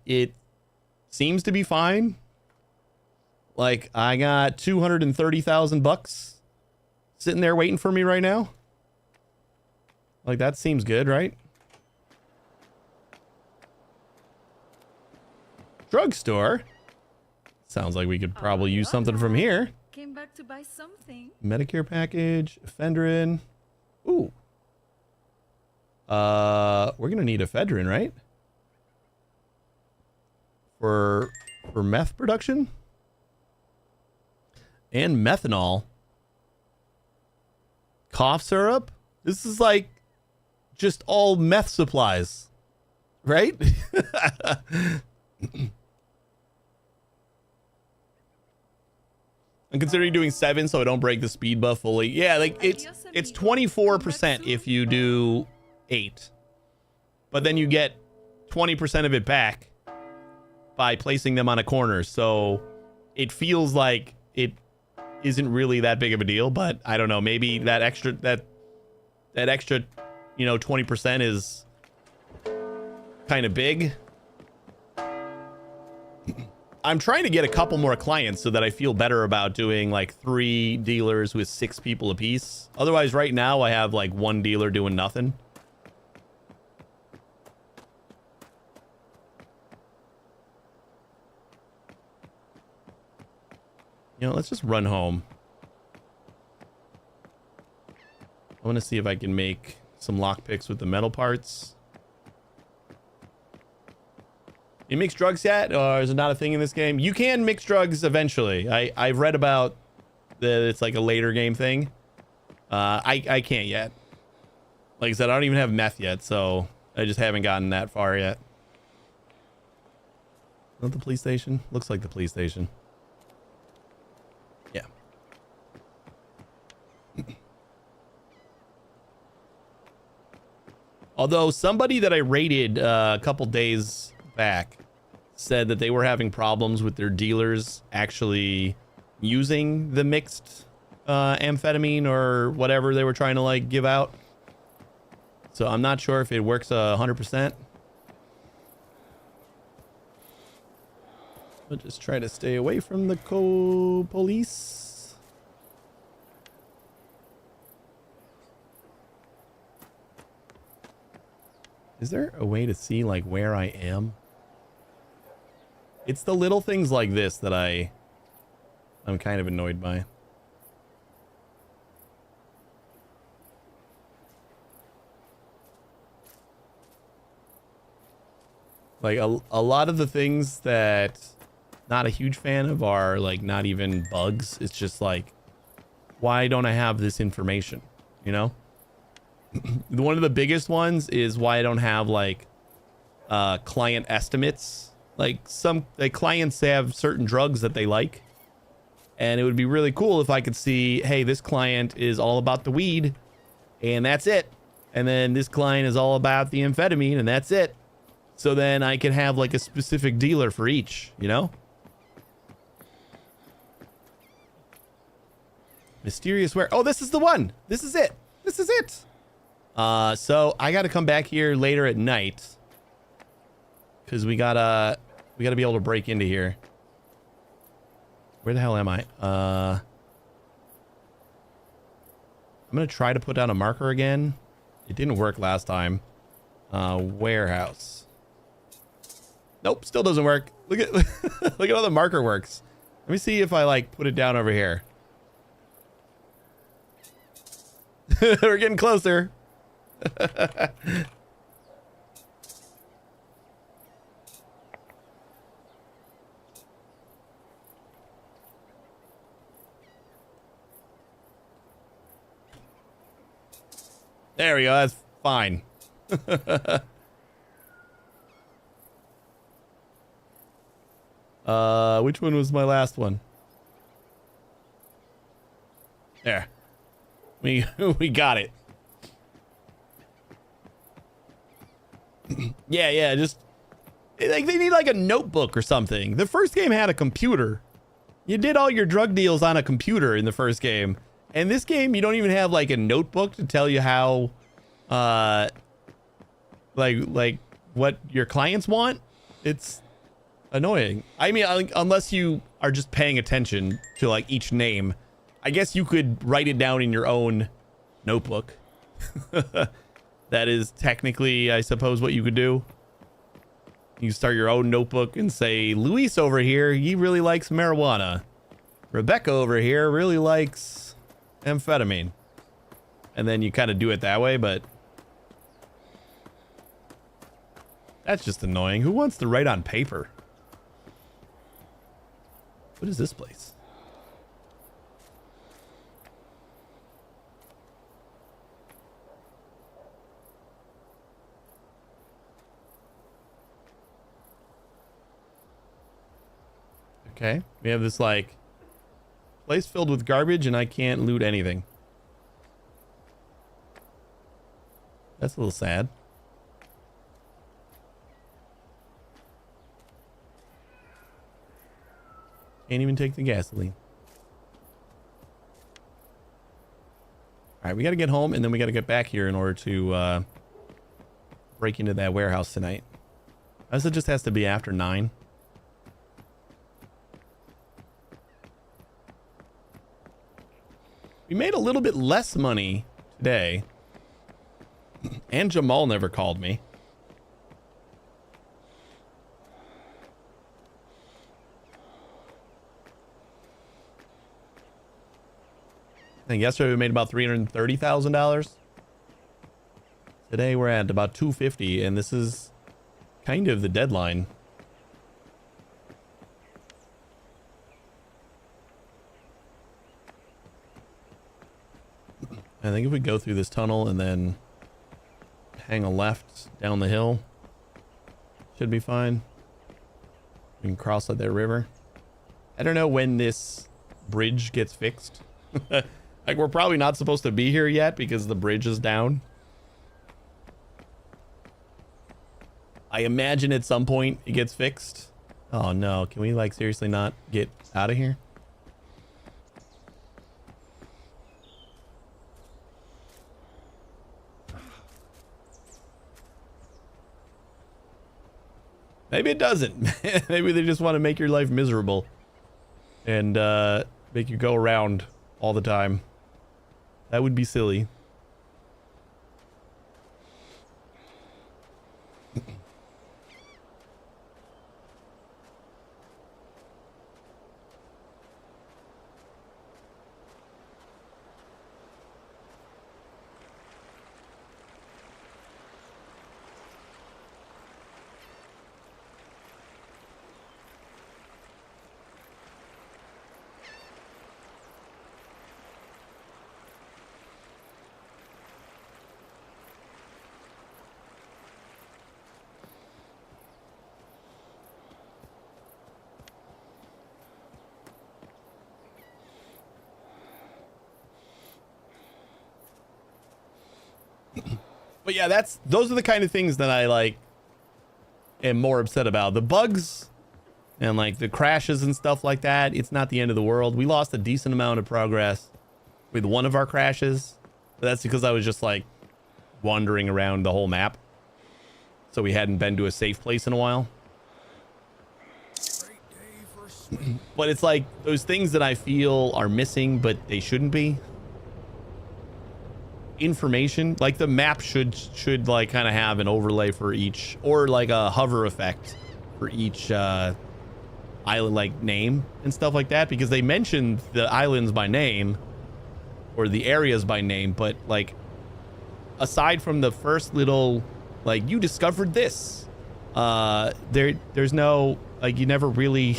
it seems to be fine. Like I got $230,000 sitting there waiting for me right now. Like that seems good, right? Drugstore. Sounds like we could probably use something from here. Came back to buy something. Medicare package, ephedrine. Ooh. We're gonna need ephedrine, right? For meth production? And methanol. Cough syrup? This is like just all meth supplies, right? I'm considering doing 7 so I don't break the speed buff fully. Yeah, like it's 24% if you do 8. But then you get 20% of it back by placing them on a corner. So it feels like it isn't really that big of a deal, but I don't know, maybe that extra 20% is kind of big. I'm trying to get a couple more clients so that I feel better about doing like 3 dealers with 6 people apiece. Otherwise, right now I have like 1 dealer doing nothing. You know, let's just run home. I want to see if I can make some lockpicks with the metal parts. You mix drugs yet, or is it not a thing in this game? You can mix drugs eventually. I've read about that it's like a later game thing. I can't yet. Like I said, I don't even have meth yet, so I just haven't gotten that far yet. Not the police station? Looks like the police station. Yeah. Although somebody that I raided a couple days back said that they were having problems with their dealers actually using the mixed amphetamine or whatever they were trying to like give out. So I'm not sure if it works 100%. I'll just try to stay away from the police. Is there a way to see like where I am? It's the little things like this that I'm kind of annoyed by. Like a lot of the things that not a huge fan of are like not even bugs. It's just like, why don't I have this information? You know? One of the biggest ones is why I don't have like client estimates. Like some clients have certain drugs that they like. And it would be really cool if I could see, hey, this client is all about the weed and that's it. And then this client is all about the amphetamine and that's it. So then I can have like a specific dealer for each, you know? Mysterious where? Oh, this is the one. This is it. This is it. So I got to come back here later at night because we gotta be able to break into here. Where the hell am I? I'm gonna try to put down a marker again. It didn't work last time. Warehouse. Nope, still doesn't work. Look at look at how the marker works. Let me see if I like put it down over here. We're getting closer. There we go. That's fine. Which one was my last one? There. We got it. yeah, just like they need like a notebook or something. The first game had a computer. You did all your drug deals on a computer in the first game. And this game, you don't even have like a notebook to tell you how, like what your clients want. It's annoying. I mean, unless you are just paying attention to like each name, I guess you could write it down in your own notebook. That is technically, I suppose, what you could do. You start your own notebook and say, Luis over here, he really likes marijuana. Rebecca over here really likes amphetamine. And then you kind of do it that way, but that's just annoying. Who wants to write on paper? What is this place? Okay, we have this like place filled with garbage and I can't loot anything. That's a little sad. Can't even take the gasoline. All right, we got to get home and then we got to get back here in order to break into that warehouse tonight. I guess it just has to be after 9. We made a little bit less money today. And Jamal never called me. I think yesterday we made about $330,000. Today we're at about 250, and this is kind of the deadline. I think if we go through this tunnel and then hang a left down the hill, should be fine. We can cross that river. I don't know when this bridge gets fixed. Like, we're probably not supposed to be here yet because the bridge is down. I imagine at some point it gets fixed. Oh no, can we like seriously not get out of here? Maybe it doesn't. Maybe they just want to make your life miserable and make you go around all the time. That would be silly. But yeah, those are the kind of things that I like am more upset about. The bugs and like the crashes and stuff like that, it's not the end of the world. We lost a decent amount of progress with one of our crashes. But that's because I was just like wandering around the whole map. So we hadn't been to a safe place in a while. But it's like those things that I feel are missing, but they shouldn't be. Information, like the map should like kind of have an overlay for each, or like a hover effect for each island like name and stuff like that, because they mentioned the islands by name or the areas by name, but like aside from the first little like you discovered this, there's no like you never really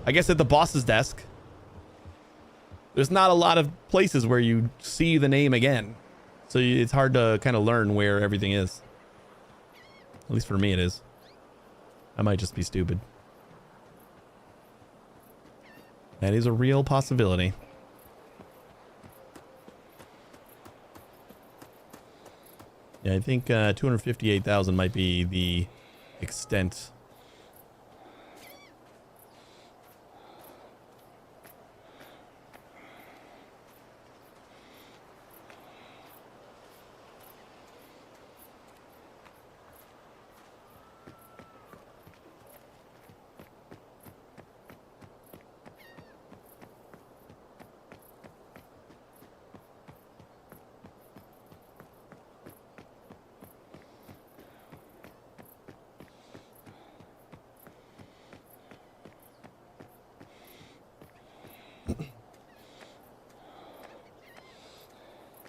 I guess at the boss's desk there's not a lot of places where you see the name again. So it's hard to kind of learn where everything is. At least for me it is. I might just be stupid. That is a real possibility. Yeah, I think 258,000 might be the extent.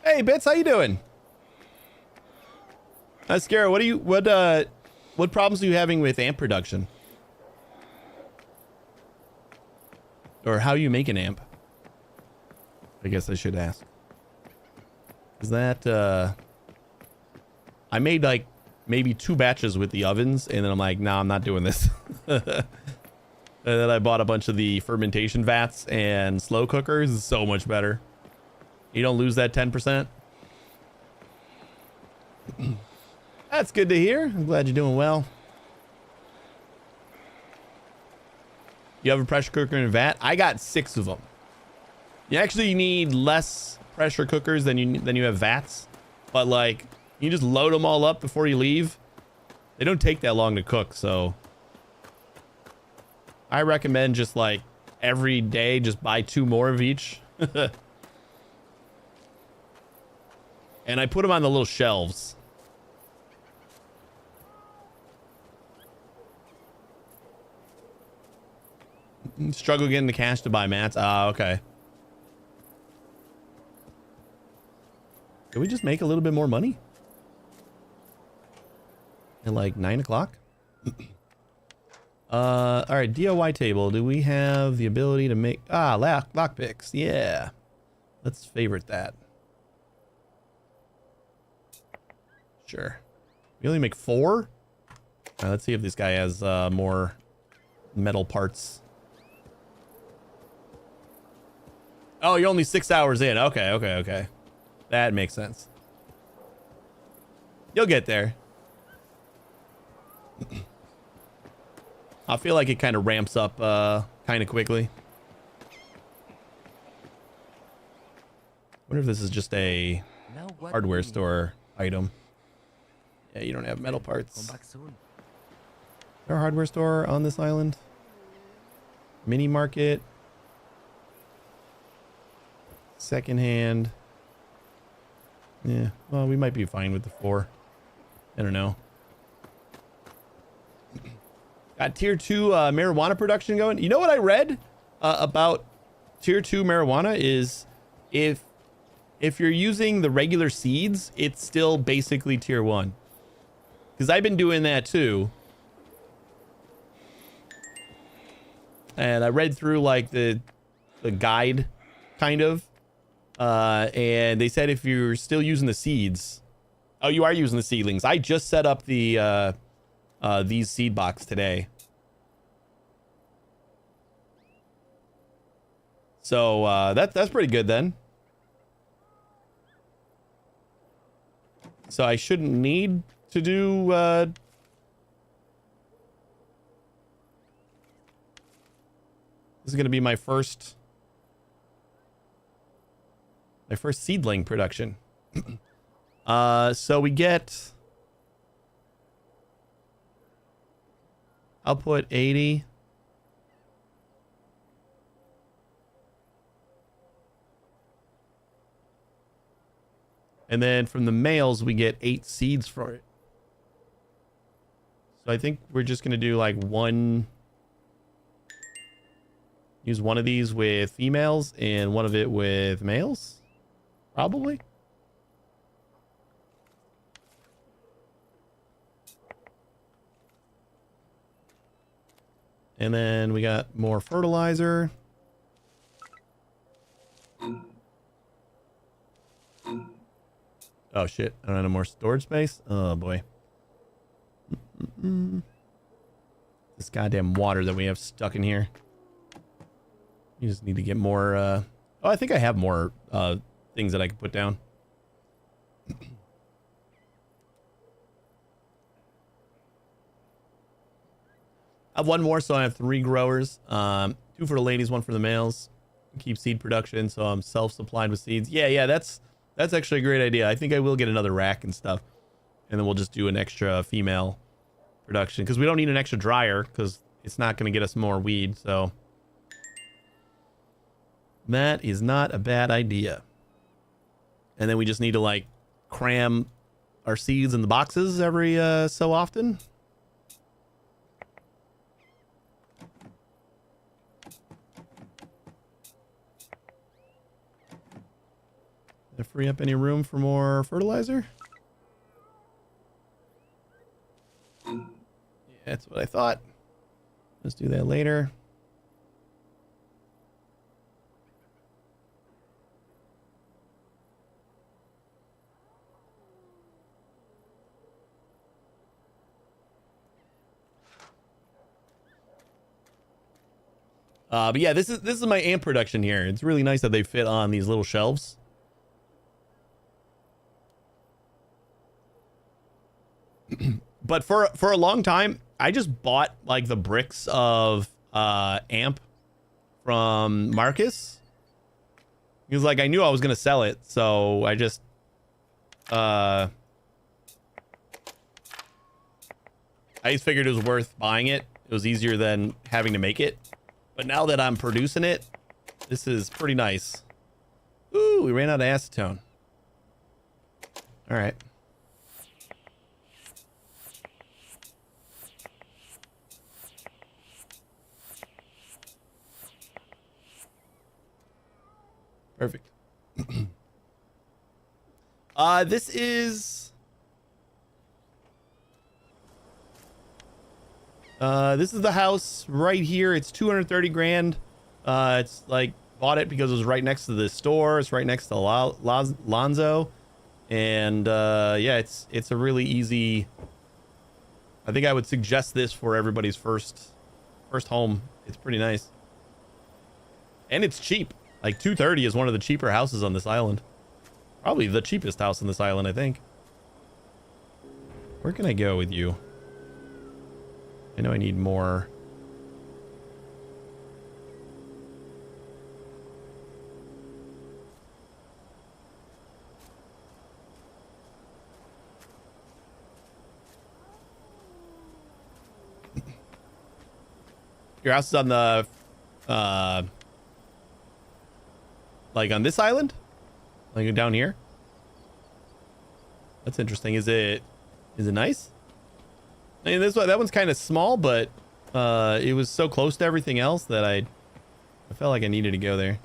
Hey Bits, how you doing? Scara, what problems are you having with amp production? Or how you make an amp? I guess I should ask. Is that I made like maybe 2 batches with the ovens and then I'm like, nah, I'm not doing this. And then I bought a bunch of the fermentation vats and slow cookers. It's so much better. You don't lose that 10%. That's good to hear. I'm glad you're doing well. You have a pressure cooker and a vat? I got 6 of them. You actually need less pressure cookers than you have vats, but like you just load them all up before you leave. They don't take that long to cook, so I recommend just like every day just buy 2 more of each. And I put them on the little shelves. Struggle getting the cash to buy mats. Ah, okay. Can we just make a little bit more money? At like 9 o'clock? All right, DIY table. Do we have the ability to make... Ah, lock picks. Yeah. Let's favorite that. Sure. We only make 4? Let's see if this guy has more metal parts. Oh, you're only 6 hours in. Okay. That makes sense. You'll get there. I feel like it kind of ramps up kind of quickly. Wonder if this is just a hardware store item. Yeah, you don't have metal parts. Come back soon. Is there a hardware store on this island? Mini market. Secondhand. Yeah, well, we might be fine with the 4. I don't know. Got tier 2 marijuana production going. You know what I read about tier 2 marijuana is if you're using the regular seeds, it's still basically tier 1. Because I've been doing that too. And I read through like the guide kind of. And they said if you're still using the seeds. Oh, you are using the seedlings. I just set up the these seed box today. So that's pretty good then. So I shouldn't need to do this is going to be my first seedling production. So we get output 80. And then from the males, we get 8 seeds for it. So I think we're just going to do like use one of these with females and one of it with males. Probably. And then we got more fertilizer. Oh shit, I don't have any more storage space. Oh boy. This goddamn water that we have stuck in here. You just need to get more oh, I think I have more things that I can put down. I have one more, so I have 3 growers. 2 for the ladies, 1 for the males. Keep seed production, so I'm self-supplied with seeds. Yeah, that's actually a great idea. I think I will get another rack and stuff. And then we'll just do an extra female production. Because we don't need an extra dryer. Because it's not going to get us more weed. So that is not a bad idea. And then we just need to like cram our seeds in the boxes every so often. To free up any room for more fertilizer? Yeah, that's what I thought. Let's do that later. But yeah, this is my amp production here. It's really nice that they fit on these little shelves. But for a long time, I just bought like the bricks of amp from Marcus. He was like, I knew I was gonna sell it, so I just I just figured it was worth buying it. It was easier than having to make it. But now that I'm producing it, this is pretty nice. Ooh, we ran out of acetone. All right. Perfect. This is the house right here. It's 230 grand. It's like bought it because it was right next to the store. It's right next to Lonzo. And yeah, it's a really easy. I think I would suggest this for everybody's first home. It's pretty nice. And it's cheap. Like 230 is one of the cheaper houses on this island. Probably the cheapest house on this island, I think. Where can I go with you? I know I need more. Your house is on the like on this island? Like down here? That's interesting. Is it nice? I mean, that one's kind of small, but it was so close to everything else that I felt like I needed to go there.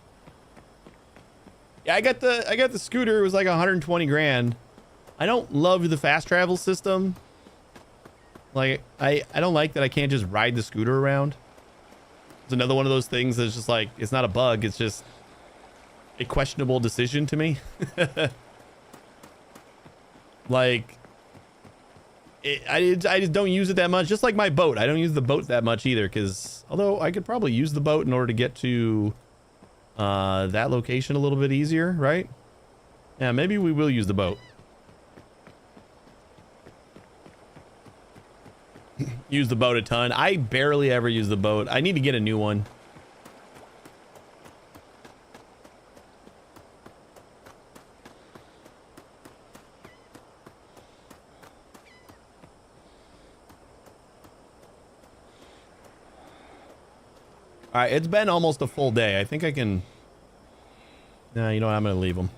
Yeah, I got the scooter. It was like 120 grand. I don't love the fast travel system. Like I don't like that I can't just ride the scooter around. It's another one of those things that's just like, it's not a bug, it's just a questionable decision to me. Like I just don't use it that much. Just like my boat, I don't use the boat that much either, because although I could probably use the boat in order to get to that location a little bit easier, right? Yeah, maybe we will use the boat. use the boat a ton. I barely ever use the boat. I need to get a new one. All right, it's been almost a full day. I think I can... Nah, you know what? I'm going to leave them.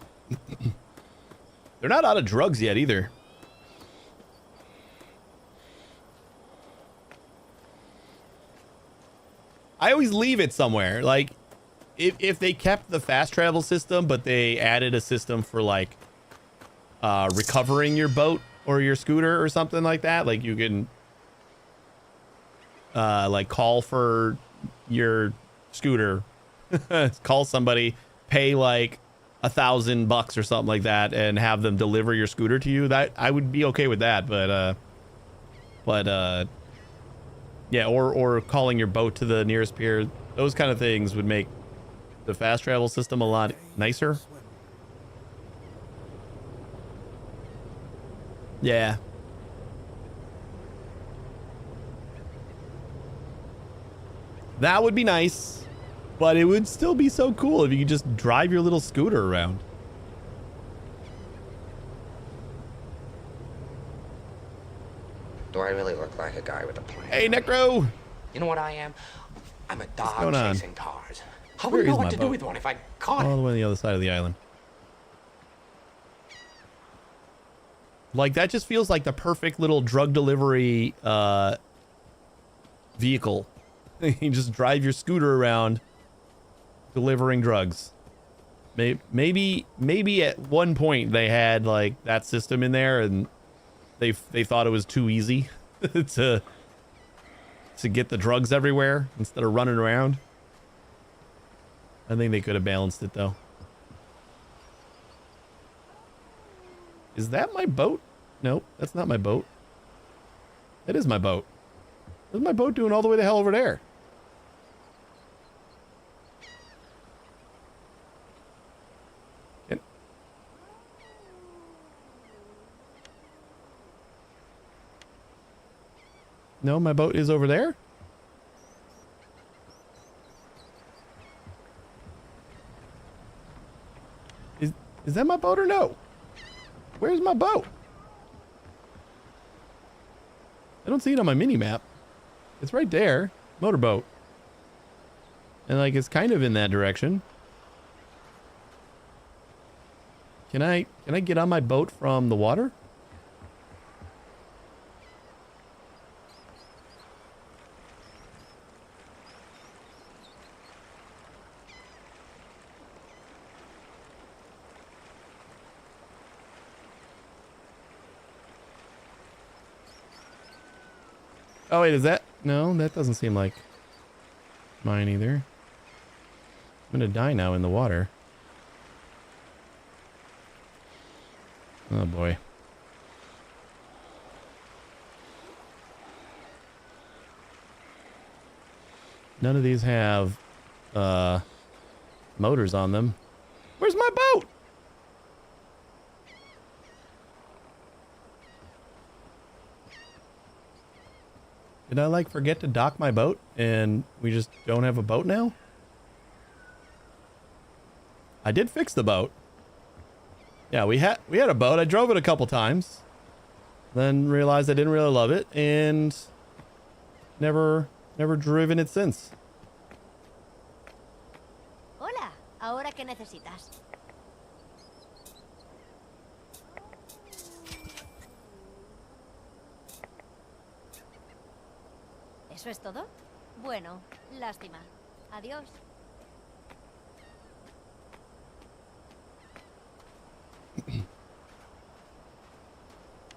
They're not out of drugs yet either. I always leave it somewhere. Like, if they kept the fast travel system, but they added a system for, like, recovering your boat or your scooter or something like that, like you can, like, call for your scooter, call somebody, pay, like, $1,000 or something like that, and have them deliver your scooter to you. That I would be okay with that, but yeah, or calling your boat to the nearest pier. Those kind of things would make the fast travel system a lot nicer. Yeah. That would be nice, but it would still be so cool if you could just drive your little scooter around. Do I really look like a guy with a plan? Hey, Necro! You know what I am? I'm a dog going on? chasing cars. How Where would I know is what my to boat? do with one if I caught All it? the way on the other side of the island. Like, that just feels like the perfect little drug delivery vehicle. You just drive your scooter around delivering drugs. Maybe at one point they had, like, that system in there and they thought it was too easy to get the drugs everywhere instead of running around. I think they could have balanced it, though. Is that my boat? Nope, that's not my boat. That is my boat. What's my boat doing all the way the hell over there? No, my boat is over there. Is that my boat or no? Where's my boat? I don't see it on my mini map. It's right there. Motorboat. And like it's kind of in that direction. Can I get on my boat from the water? Oh wait, is that? No, that doesn't seem like mine either. I'm gonna die now in the water. Oh boy. None of these have motors on them. Where's my boat? Did I like forget to dock my boat and we just don't have a boat now? I did fix the boat. Yeah, we had a boat. I drove it a couple times. Then realized I didn't really love it and never driven it since. Hola, ¿ahora qué necesitas? ¿Eso es todo? Bueno, lástima. Adiós.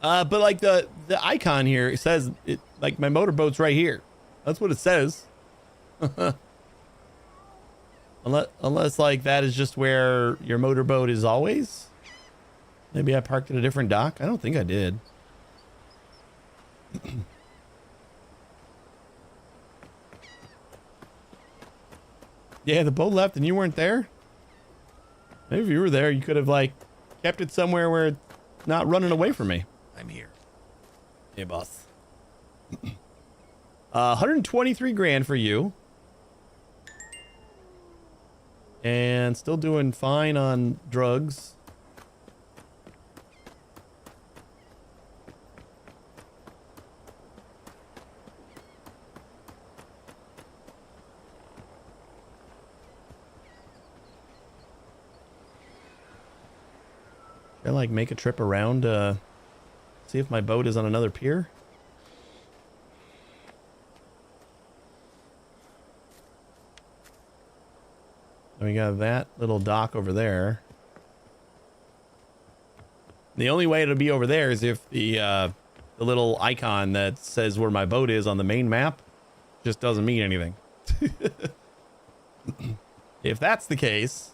But like the icon here, it says it like my motorboat's right here. That's what it says. unless like that is just where your motorboat is always. Maybe I parked at a different dock. I don't think I did. Yeah, the boat left and you weren't there. Maybe if you were there, you could have like kept it somewhere where it's not running away from me. I'm here. Hey, boss. 123 grand for you. And still doing fine on drugs. Should I like make a trip around, see if my boat is on another pier? And we got that little dock over there. The only way to be over there is if the little icon that says where my boat is on the main map just doesn't mean anything. If that's the case,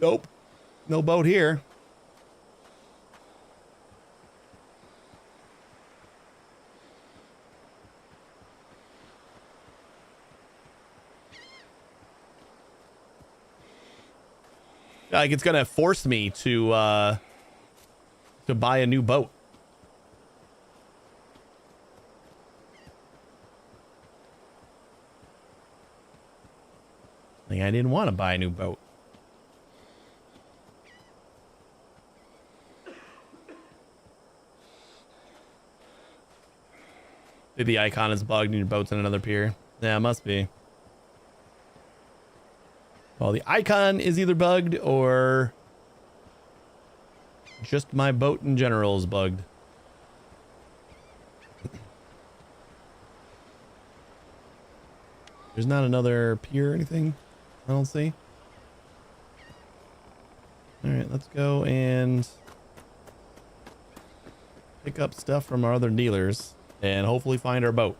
nope, no boat here. Like it's gonna force me to buy a new boat. Like I didn't want to buy a new boat. Maybe the icon is bugged and your boat's in another pier. Yeah, it must be. Well, the icon is either bugged or just my boat in general is bugged. There's not another pier or anything I don't see. All right, let's go and pick up stuff from our other dealers and hopefully find our boat.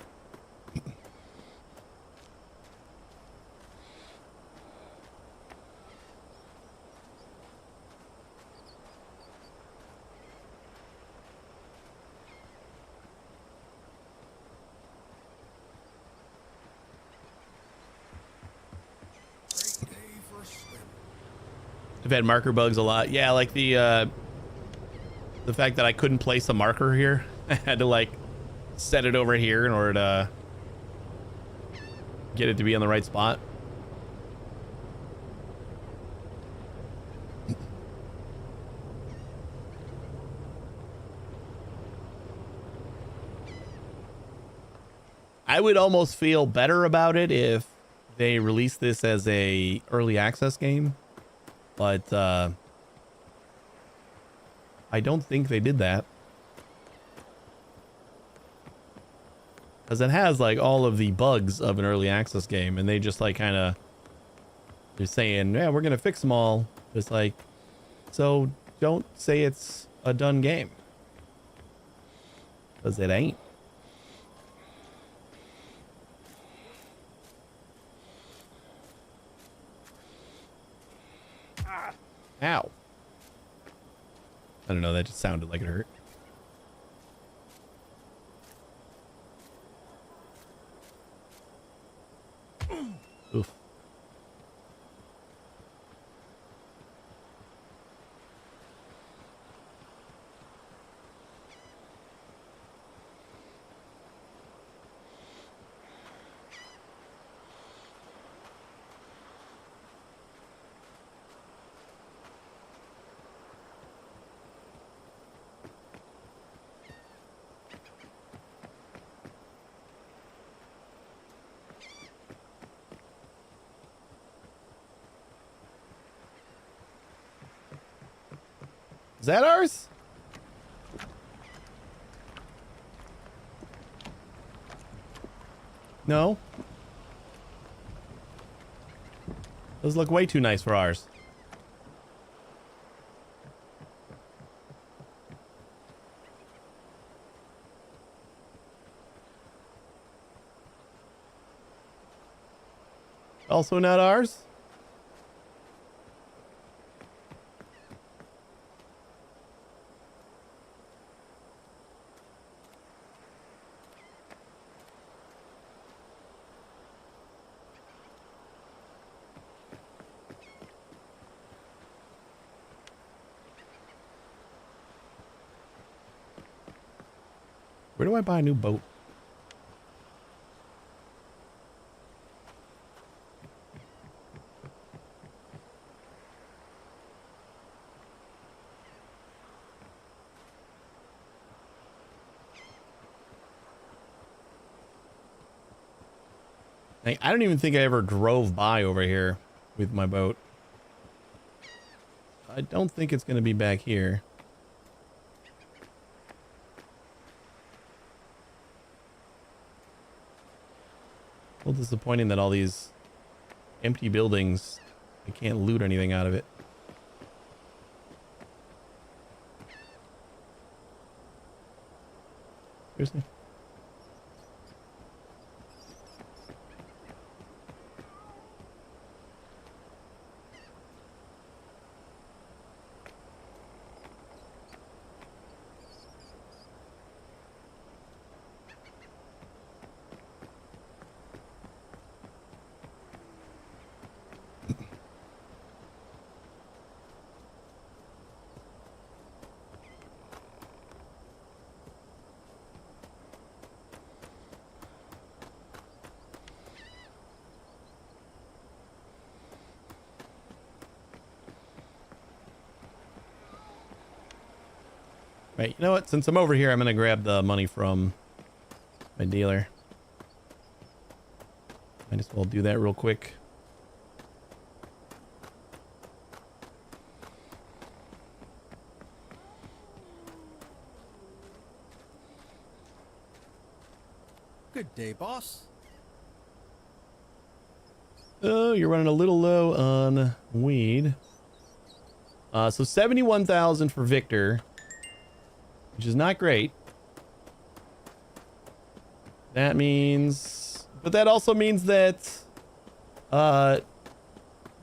I've had marker bugs a lot. Yeah, like the fact that I couldn't place a marker here. I had to like set it over here in order to get it to be on the right spot. I would almost feel better about it if they released this as a early access game. But I don't think they did that. Because it has like all of the bugs of an early access game. And they just like kind of... They're saying, yeah, we're going to fix them all. It's like, so don't say it's a done game. Because it ain't. Ow. I don't know, that just sounded like it hurt. Oof. Is that ours? No. Those look way too nice for ours. Also not ours? Where do I buy a new boat? Like, I don't even think I ever drove by over here with my boat. I don't think it's going to be back here. A little disappointing that all these empty buildings, I can't loot anything out of it. Seriously? Right, you know what? Since I'm over here, I'm going to grab the money from my dealer. Might as well do that real quick. Good day, boss. Oh, you're running a little low on weed. So 71,000 for Victor, which is not great. That means, but that also means that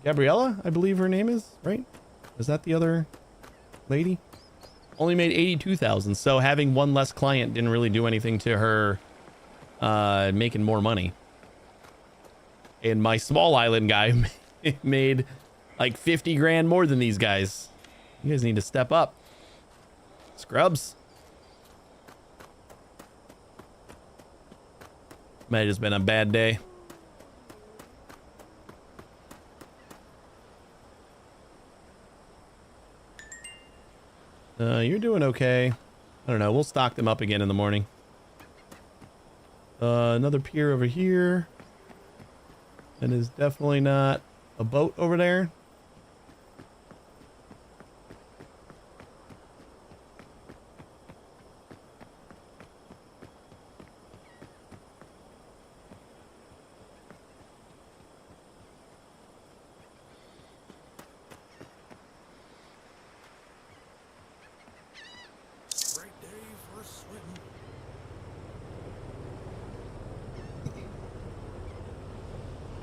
Gabriella, I believe her name is, right? Is that the other lady? Only made 82,000. So having one less client didn't really do anything to her making more money. And my small island guy made like 50 grand more than these guys. You guys need to step up. Scrubs. Might have just been a bad day. You're doing okay. I don't know. We'll stock them up again in the morning. Another pier over here. That is definitely not a boat over there. Great day for swimming.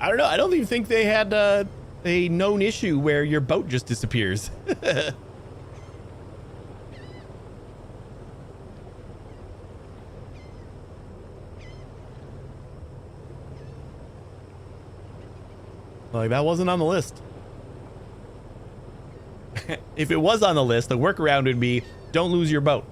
I don't know. I don't even think they had a known issue where your boat just disappears. Like, that wasn't on the list. If it was on the list, the workaround would be don't lose your boat.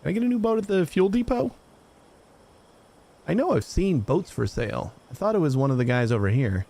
Can I get a new boat at the fuel depot? I know I've seen boats for sale. I thought it was one of the guys over here.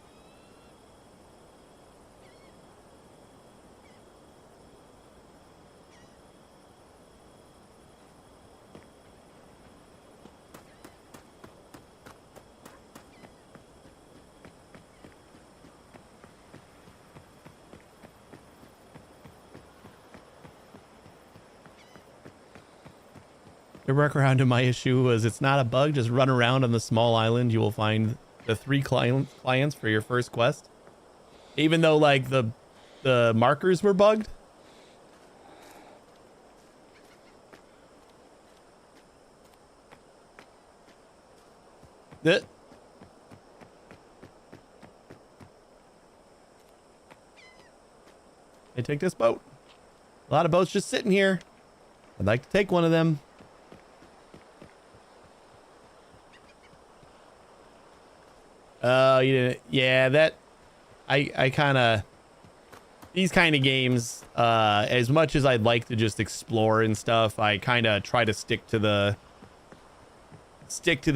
The workaround to my issue was it's not a bug. Just run around on the small island. You will find the 3 clients for your first quest. Even though like the markers were bugged. Hey, take this boat. A lot of boats just sitting here. I'd like to take one of them. Oh, you didn't. Yeah, that I kind of these kind of games, as much as I'd like to just explore and stuff, I kind of try to stick to the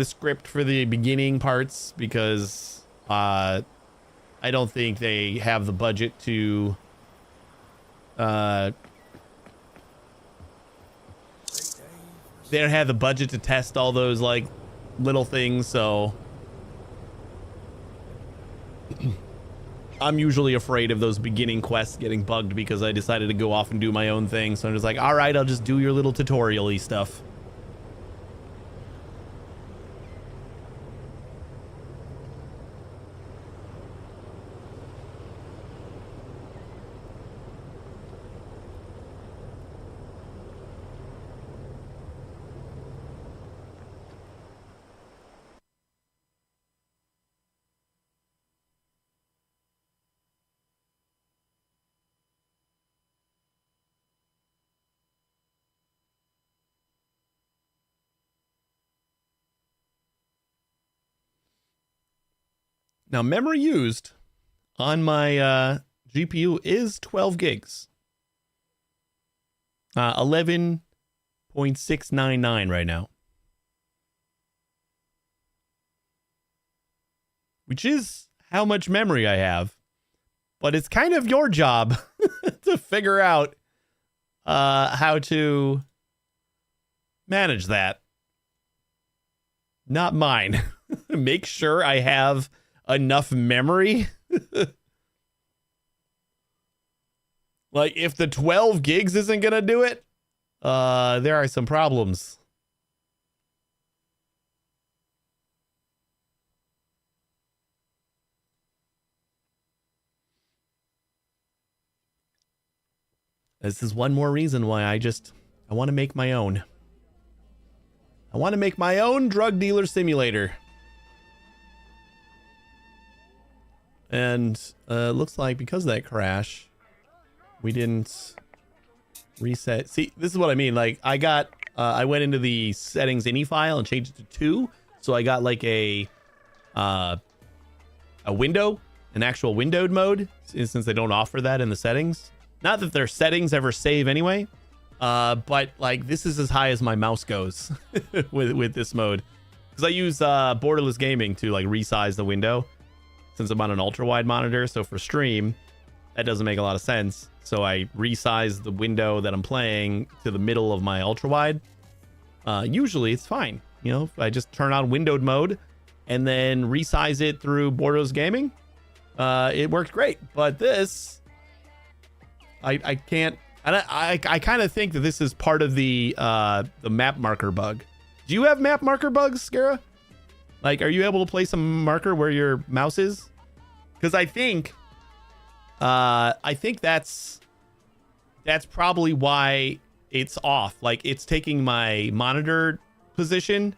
script for the beginning parts because I don't think they have the budget to they don't have the budget to test all those like little things, so I'm usually afraid of those beginning quests getting bugged because I decided to go off and do my own thing. So I'm just like, all right, I'll just do your little tutorial-y stuff. Now, memory used on my GPU is 12 gigs. 11.699 right now. Which is how much memory I have. But it's kind of your job to figure out how to manage that. Not mine. Make sure I have enough memory. Like if the 12 gigs isn't gonna do it, there are some problems. This is one more reason why I want to make my own. I want to make my own drug dealer simulator. And looks like because of that crash, we didn't reset. See, this is what I mean. Like I went into the settings ini file and changed it to 2. So I got like a window, an actual windowed mode, since they don't offer that in the settings. Not that their settings ever save anyway, but like this is as high as my mouse goes with this mode. Because I use borderless gaming to like resize the window. Since I'm on an ultra wide monitor, so for stream, that doesn't make a lot of sense. So I resize the window that I'm playing to the middle of my ultra wide. Usually it's fine. You know, if I just turn on windowed mode and then resize it through borderless gaming, it worked great. But this, I can't. And I kind of think that this is part of the map marker bug. Do you have map marker bugs, Scara? Like, are you able to place a marker where your mouse is? Because I think that's probably why it's off. Like, it's taking my monitor position.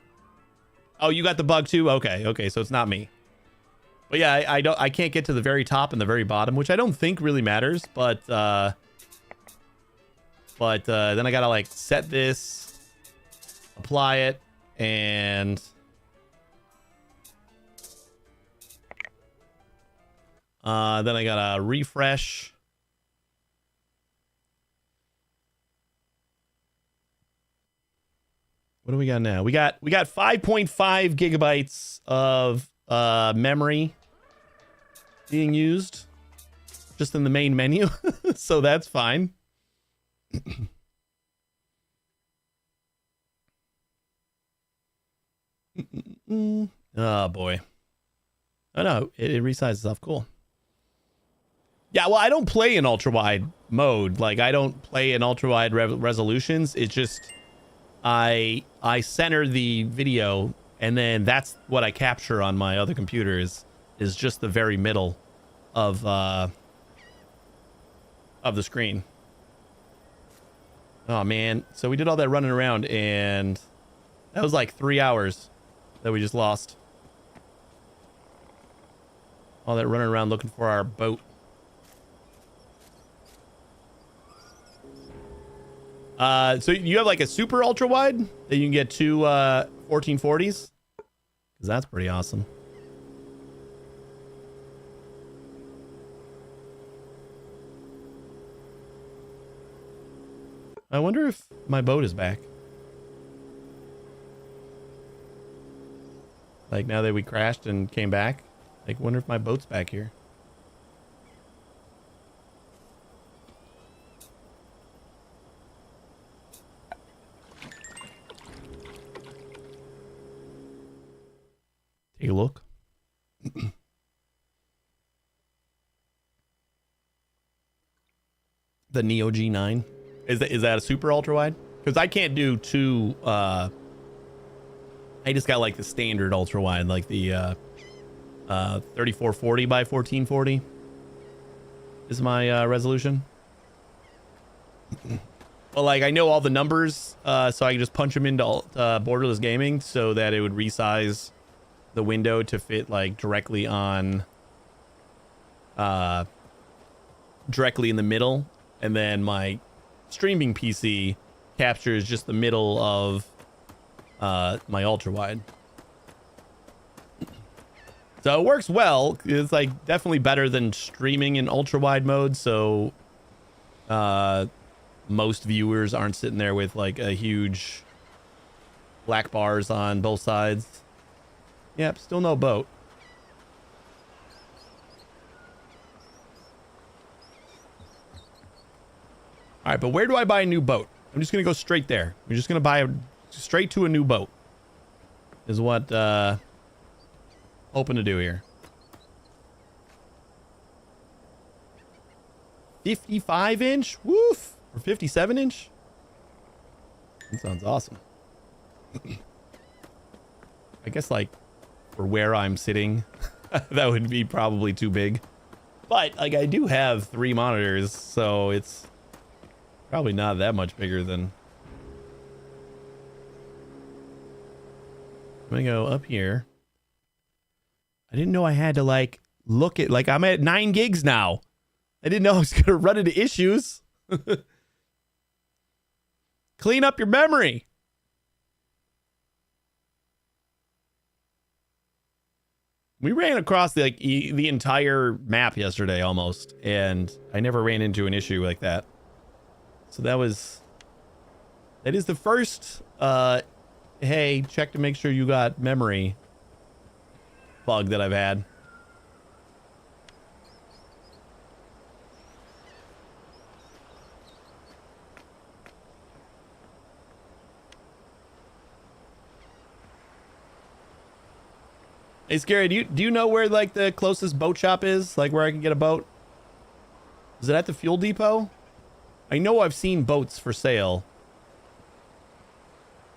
Oh, you got the bug too? Okay, so it's not me. But yeah, I can't get to the very top and the very bottom, which I don't think really matters. But then I gotta like set this, apply it, and then I gotta refresh. What do we got now? We got 5.5 gigabytes of memory being used just in the main menu. So that's fine. Oh boy. Oh no, it resizes stuff. Cool. Yeah, well, I don't play in ultra wide mode. Like, I don't play in ultra wide resolutions. It's just I center the video, and then that's what I capture on my other computers is just the very middle of the screen. Oh man, so we did all that running around, and that was like 3 hours that we just lost. All that running around looking for our boat. So you have like a super ultra wide that you can get two 1440s? Because that's pretty awesome. I wonder if my boat is back. Like now that we crashed and came back, like wonder if my boat's back here. Take a look. The Neo G9. Is that a super ultra wide? Because I can't do two. I just got like the standard ultra wide, like the 3440 by 1440 is my resolution. Well, like I know all the numbers, so I can just punch them into borderless gaming so that it would resize the window to fit like directly on, directly in the middle, and then my streaming PC captures just the middle of my ultra wide. So it works well. It's like definitely better than streaming in ultra wide mode. So most viewers aren't sitting there with like a huge black bars on both sides. Yep, still no boat. All right, but where do I buy a new boat? I'm just going to go straight there. I'm just going to buy straight to a new boat. Is what hoping to do here. 55 inch? Woof! Or 57 inch? That sounds awesome. I guess like for where I'm sitting, that would be probably too big. But like I do have 3 monitors, so it's probably not that much bigger than. I'm gonna go up here. I didn't know I had to like look at, like I'm at 9 gigs now. I didn't know I was gonna run into issues. Clean up your memory. We ran across the, like the entire map yesterday almost, and I never ran into an issue like that. So that is the first hey, check to make sure you got memory bug that I've had. Hey, Scary, do you know where like the closest boat shop is? Like where I can get a boat? Is it at the fuel depot? I know I've seen boats for sale.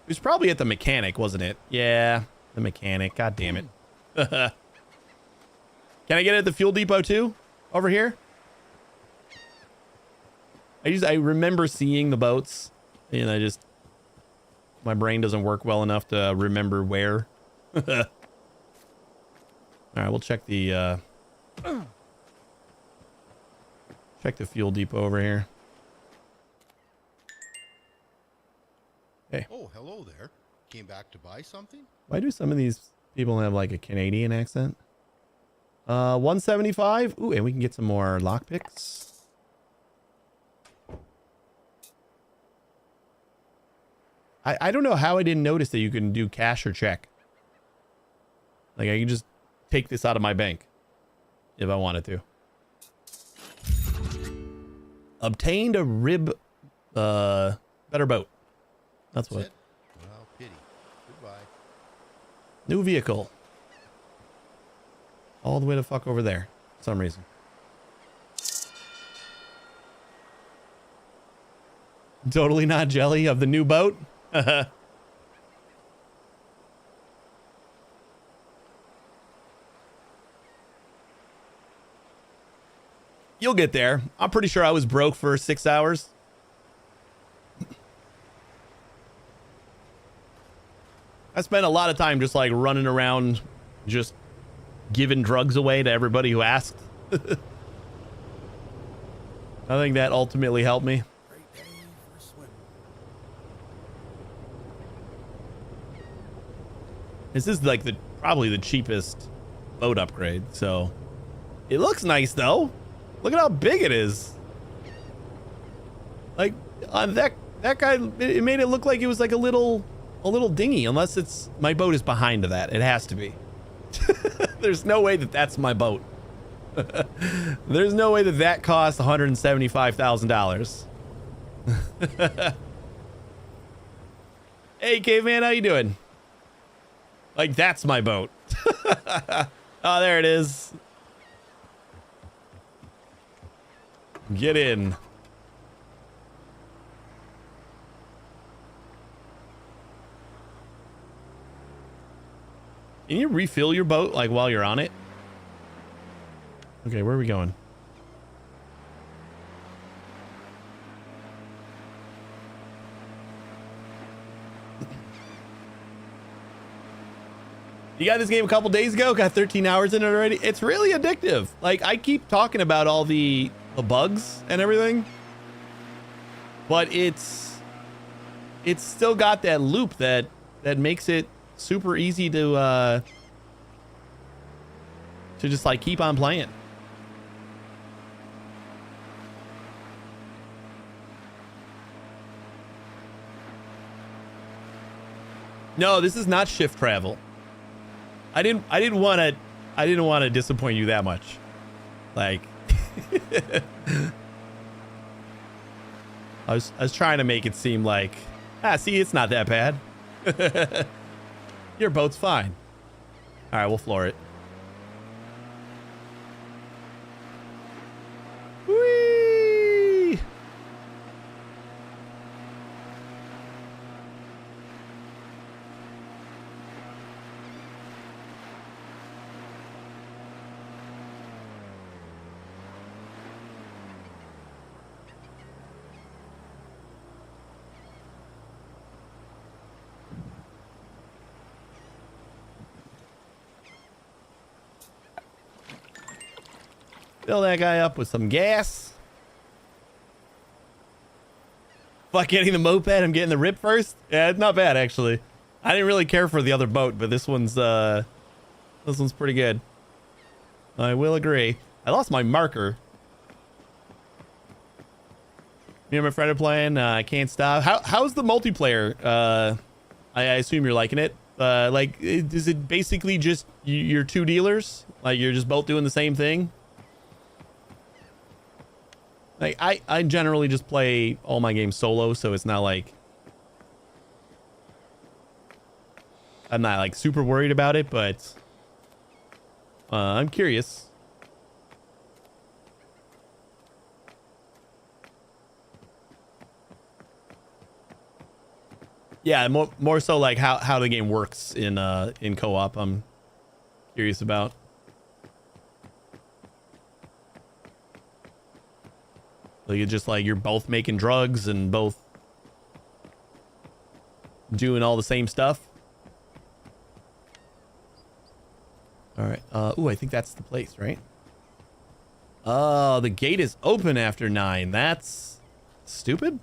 It was probably at the mechanic, wasn't it? Yeah, the mechanic. God damn it. Can I get it at the fuel depot too? Over here? I remember seeing the boats, and my brain doesn't work well enough to remember where. All right, we'll check the fuel depot over here. Hey. Oh, hello there. Came back to buy something? Why do some of these people have like a Canadian accent? 175. Ooh, and we can get some more lockpicks. I don't know how I didn't notice that you can do cash or check. Like I can just take this out of my bank if I wanted to. Obtained a rib better boat. That's what. Well, pity. Goodbye. New vehicle. All the way to fuck over there for some reason. Totally not jelly of the new boat. You'll get there. I'm pretty sure I was broke for 6 hours. I spent a lot of time just like running around, just giving drugs away to everybody who asked. I think that ultimately helped me. Great day for a swim. This is like probably the cheapest boat upgrade, so it looks nice though. Look at how big it is. Like on that That guy, it made it look like it was like a little dinghy, unless it's my boat is behind that. It has to be. There's no way that that's my boat. There's no way that that cost $175,000. Hey, caveman, how you doing? Like, that's my boat. Oh, there it is. Get in. Can you refill your boat, like, while you're on it? Okay, where are we going? You got this game a couple days ago, got 13 hours in it already. It's really addictive. Like, I keep talking about all the bugs and everything, but it's still got that loop that makes it super easy to just like keep on playing. No, this is not shift travel. I didn't want to disappoint you that much. Like, I was trying to make it seem like, see, it's not that bad. Your boat's fine. All right, we'll floor it. Whee! Fill that guy up with some gas. Fuck, getting the moped, I'm getting the rip first. Yeah, it's not bad actually. I didn't really care for the other boat, but this one's pretty good. I will agree. I lost my marker. Me and my friend are playing. I can't stop. How's the multiplayer? I assume you're liking it. Like, is it basically just you're two dealers? Like, you're just both doing the same thing? Like, I generally just play all my games solo, so it's not like I'm not like super worried about it, but I'm curious. Yeah, more so like how the game works in co-op. I'm curious about. Like, it's just like you're both making drugs and both doing all the same stuff. All right. Ooh, I think that's the place, right? Oh, the gate is open after 9. That's stupid.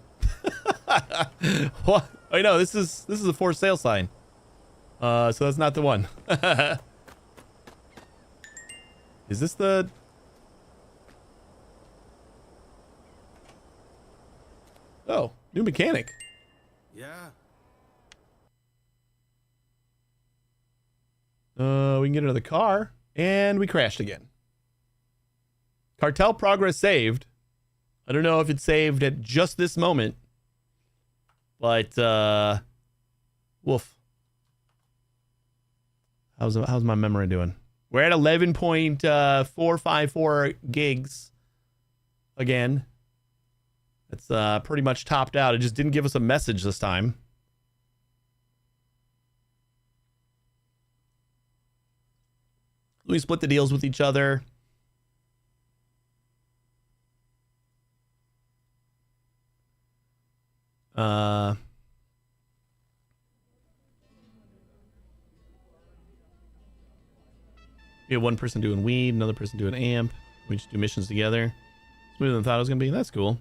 What? Oh no, this is a for sale sign. So that's not the one. Is this the? Oh, new mechanic. Yeah. We can get another car, and we crashed again. Cartel progress saved. I don't know if it saved at just this moment, but woof. How's my memory doing? We're at 11.454 gigs again. It's pretty much topped out. It just didn't give us a message this time. We split the deals with each other. We have one person doing weed, another person doing amp. We just do missions together. Smoother than I thought it was gonna be. That's cool.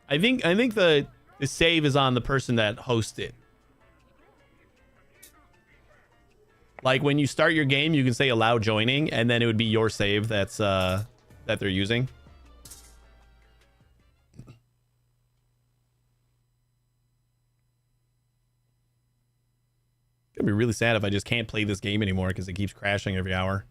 I think the save is on the person that hosts it. Like, when you start your game, you can say allow joining, and then it would be your save that's that they're using. gonna be really sad if I just can't play this game anymore because it keeps crashing every hour.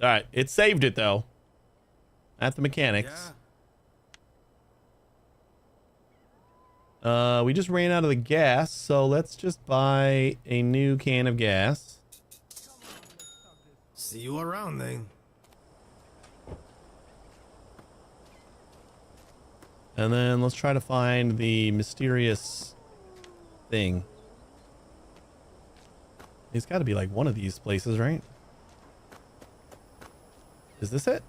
All right, it saved it though. At the mechanics. We just ran out of the gas, so let's just buy a new can of gas. See you around then. And then let's try to find the mysterious thing. It's got to be like one of these places, right? Is this it?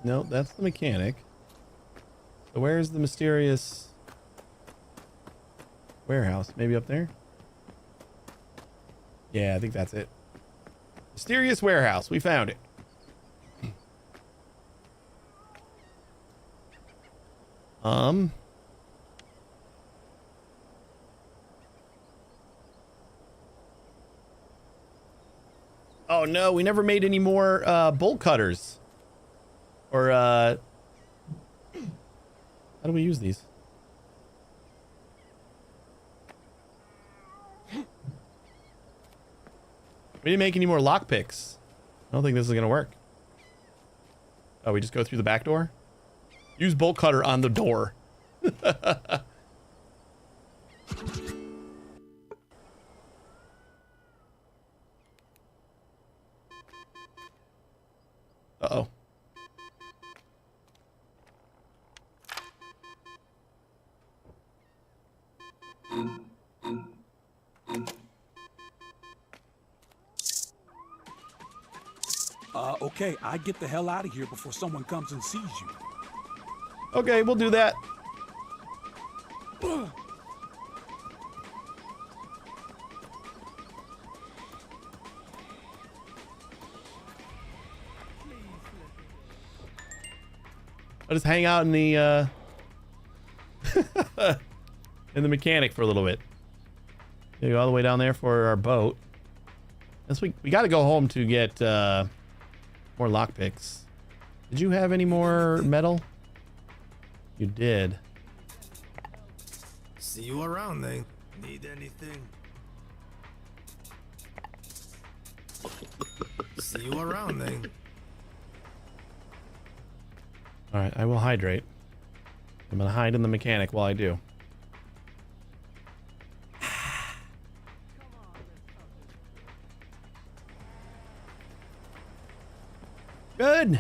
No, that's the mechanic. So where's the mysterious warehouse? Maybe up there? Yeah, I think that's it. Mysterious warehouse. We found it. Oh no, we never made any more bolt cutters. Or how do we use these? We didn't make any more lockpicks. I don't think this is gonna work. Oh, we just go through the back door? Use bolt cutter on the door. Uh-oh. Okay, I get the hell out of here before someone comes and sees you. Okay, we'll do that. I'll just hang out in the in the mechanic for a little bit. Go all the way down there for our boat. We got to go home to get more lockpicks. Did you have any more metal? You did. See you around then. Need anything? See you around then. All right, I will hydrate. I'm gonna hide in the mechanic while I do. Run!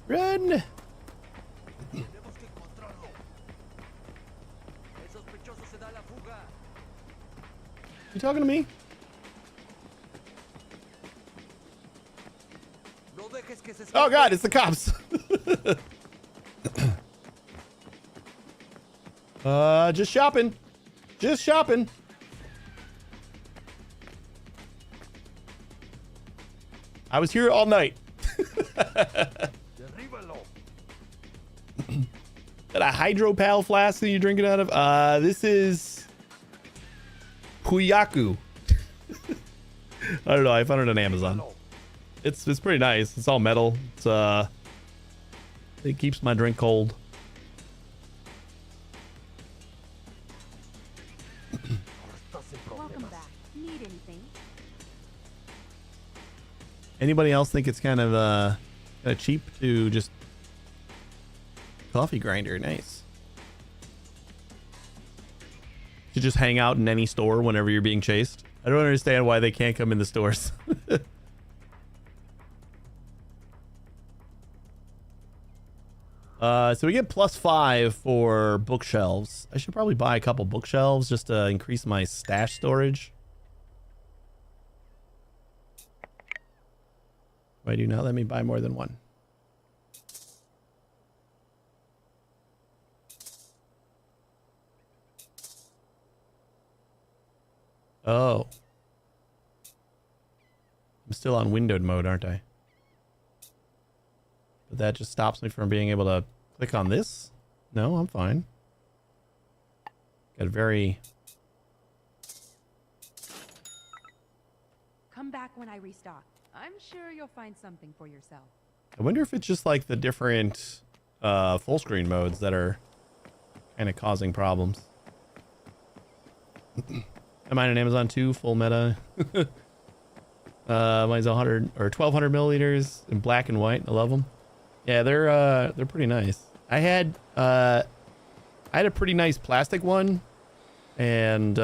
Run! You talking to me? Oh God, it's the cops. Just shopping. Just shopping. I was here all night. That a hydropal flask that you're drinking out of? This is Puyaku. I don't know. I found it on Amazon. It's pretty nice. It's all metal. It's it keeps my drink cold. Welcome back. Need anything? Anybody else think it's kind of cheap to just coffee grinder? Nice. To just hang out in any store whenever you're being chased. I don't understand why they can't come in the stores. So we get +5 for bookshelves. I should probably buy a couple bookshelves just to increase my stash storage. Why do you not let me buy more than one? Oh. I'm still on windowed mode, aren't I? But that just stops me from being able to click on this. No, I'm fine. Got a very... Come back when I restock. I'm sure you'll find something for yourself. I wonder if it's just like the different full screen modes that are kind of causing problems. I mine on Amazon too, full meta. Mine's 100 or 1200 milliliters in black and white. I love them. Yeah, they're pretty nice. I had a pretty nice plastic one, and you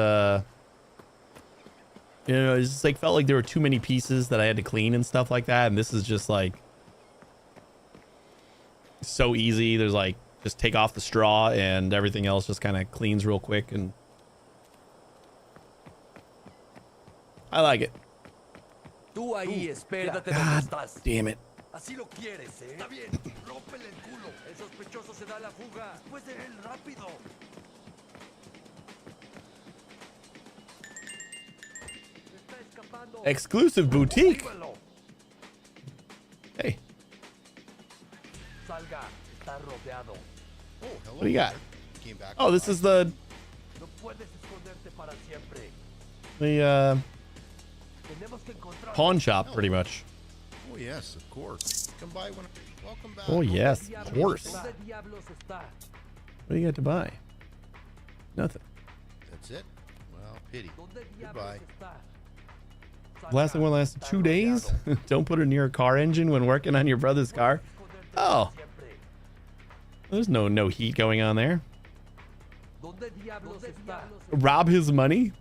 know, it just like felt like there were too many pieces that I had to clean and stuff like that. And this is just like so easy. There's like just take off the straw and everything else just kind of cleans real quick, and I like it. Tú ahí, espérate God donde estás. damn it. Así lo quieres, ¿eh? Está bien, rómpele el culo. El sospechoso se da la fuga. Después de él, rápido. Está escapando. Exclusive boutique. Hey. Salga, está rodeado. Oh, hello. What do you got? Came back Oh, to this buy is the No puedes esconderte para siempre. Tenemos que encontrar. pawn shop, pretty much. Oh, yes, of course. Come by when... Welcome back. Oh yes, of course. ¿Dónde diablos está? What do you got to buy? Nothing. That's it? Well, pity. ¿Dónde diablos Goodbye. está? Lasting one lasted 2 days. Don't put it near a car engine when working on your brother's car. Oh, there's no heat going on there. ¿Dónde diablos está? Rob his money?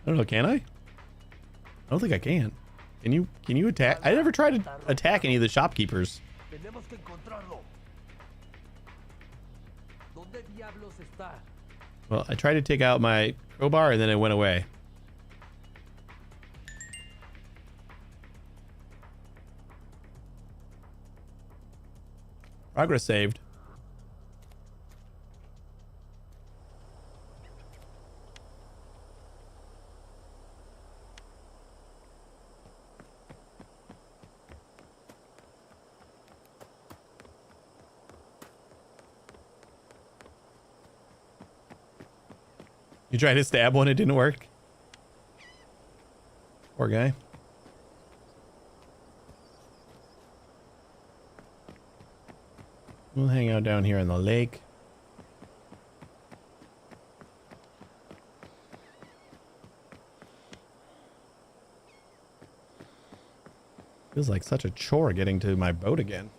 I don't know. Can I? I don't think I can. Can you attack? I never tried to attack any of the shopkeepers. Tenemos que encontrarlo. ¿Dónde diablos está? Well, I tried to take out my crowbar and then it went away. Progress saved. You tried to stab one, it didn't work. Poor guy. We'll hang out down here in the lake. Feels like such a chore getting to my boat again.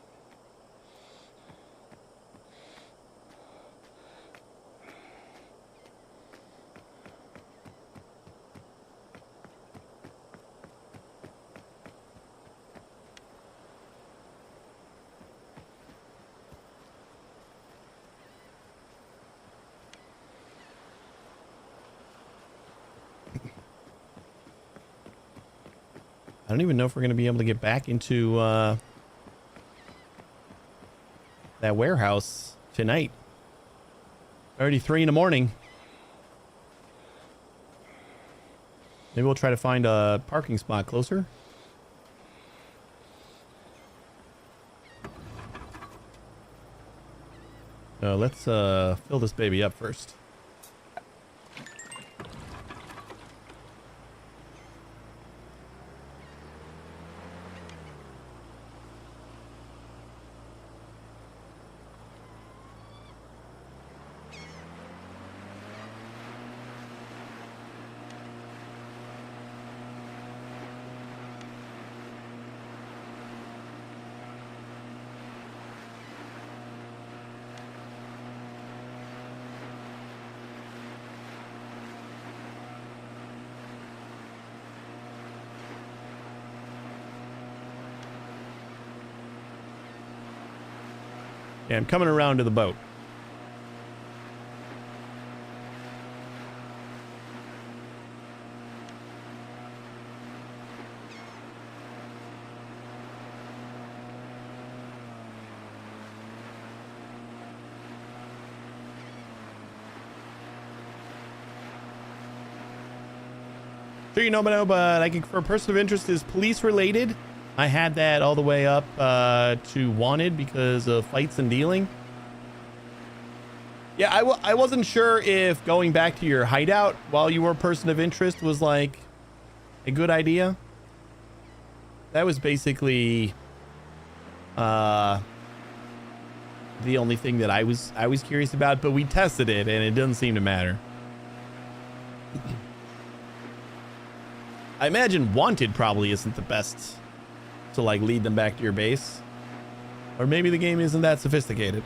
I don't even know if we're going to be able to get back into that warehouse tonight. Already 3 in the morning. Maybe we'll try to find a parking spot closer. Let's fill this baby up first. Okay, I'm coming around to the boat. Sure you know, but I can, for a person of interest is police related. I had that all the way up to wanted because of fights and dealing. Yeah, I wasn't sure if going back to your hideout while you were a person of interest was like a good idea. That was basically the only thing that I was curious about, but we tested it and it doesn't seem to matter. I imagine wanted probably isn't the best to like lead them back to your base, or maybe the game isn't that sophisticated.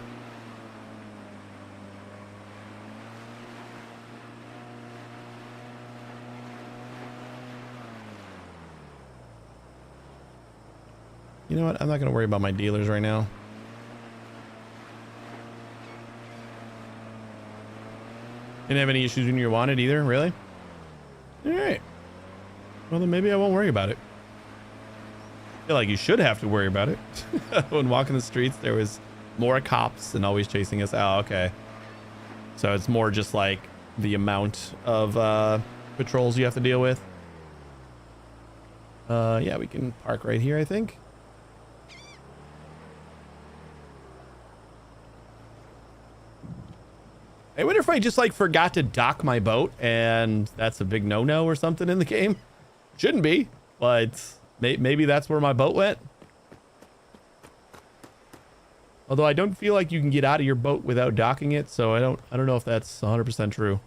You know what? I'm not going to worry about my dealers right now. Didn't have any issues when you wanted either, really? All right. Well, then maybe I won't worry about it. I feel like you should have to worry about it. When walking the streets, there was more cops and always chasing us. Oh, okay. So it's more just like the amount of patrols you have to deal with. Yeah, we can park right here, I think. I wonder if I just like forgot to dock my boat and that's a big no-no or something in the game. Shouldn't be, but maybe that's where my boat went. Although I don't feel like you can get out of your boat without docking it, so I don't know if that's 100% true.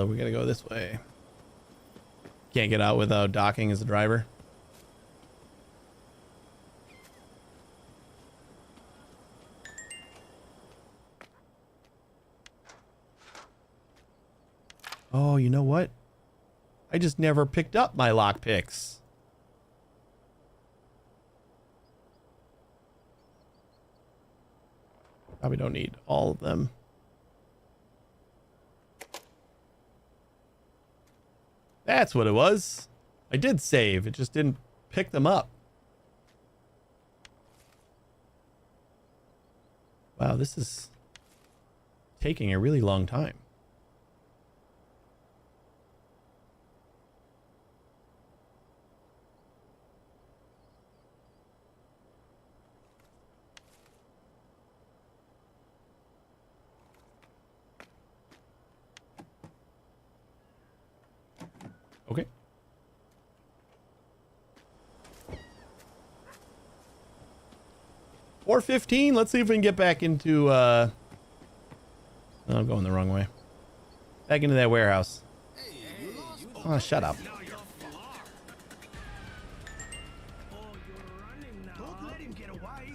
We gotta go this way. Can't get out without docking as a driver. Oh, you know what? I just never picked up my lockpicks. Probably don't need all of them. That's what it was. I did save. It just didn't pick them up. Wow, this is taking a really long time. Okay. Or 15. Let's see if we can get back into oh, I'm going the wrong way. Back into that warehouse. Oh, shut up. Don't let him get away.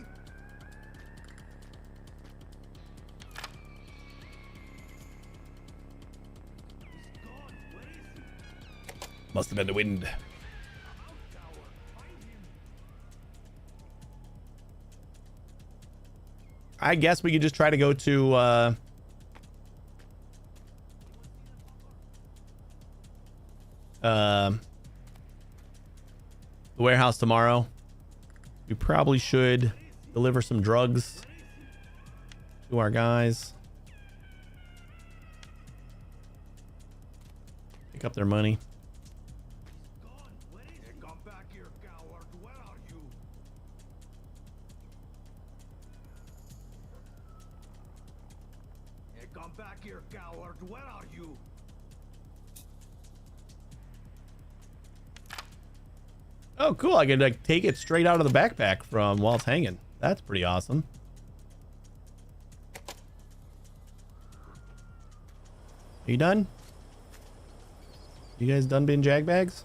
Must have been the wind. I guess we could just try to go to the warehouse tomorrow. We probably should deliver some drugs to our guys. Pick up their money. Come back here, coward. Where are you? Come back here, coward. Where are you? Oh, cool. I can like take it straight out of the backpack from while it's hanging. That's pretty awesome. Are you done? You guys done being jag bags?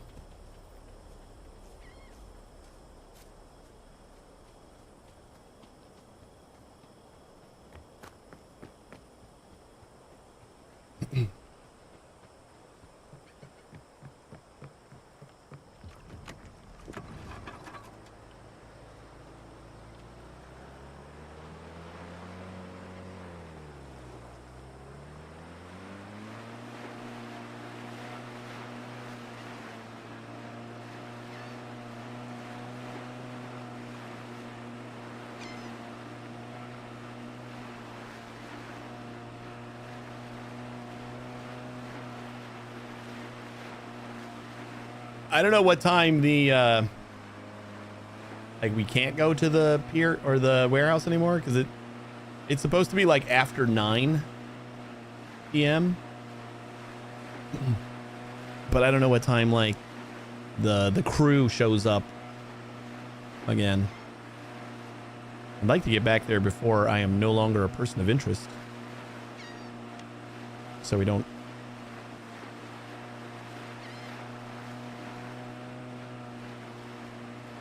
I don't know what time the like we can't go to the pier or the warehouse anymore because it's supposed to be like after 9 p.m. But I don't know what time like the crew shows up again. I'd like to get back there before I am no longer a person of interest. So we don't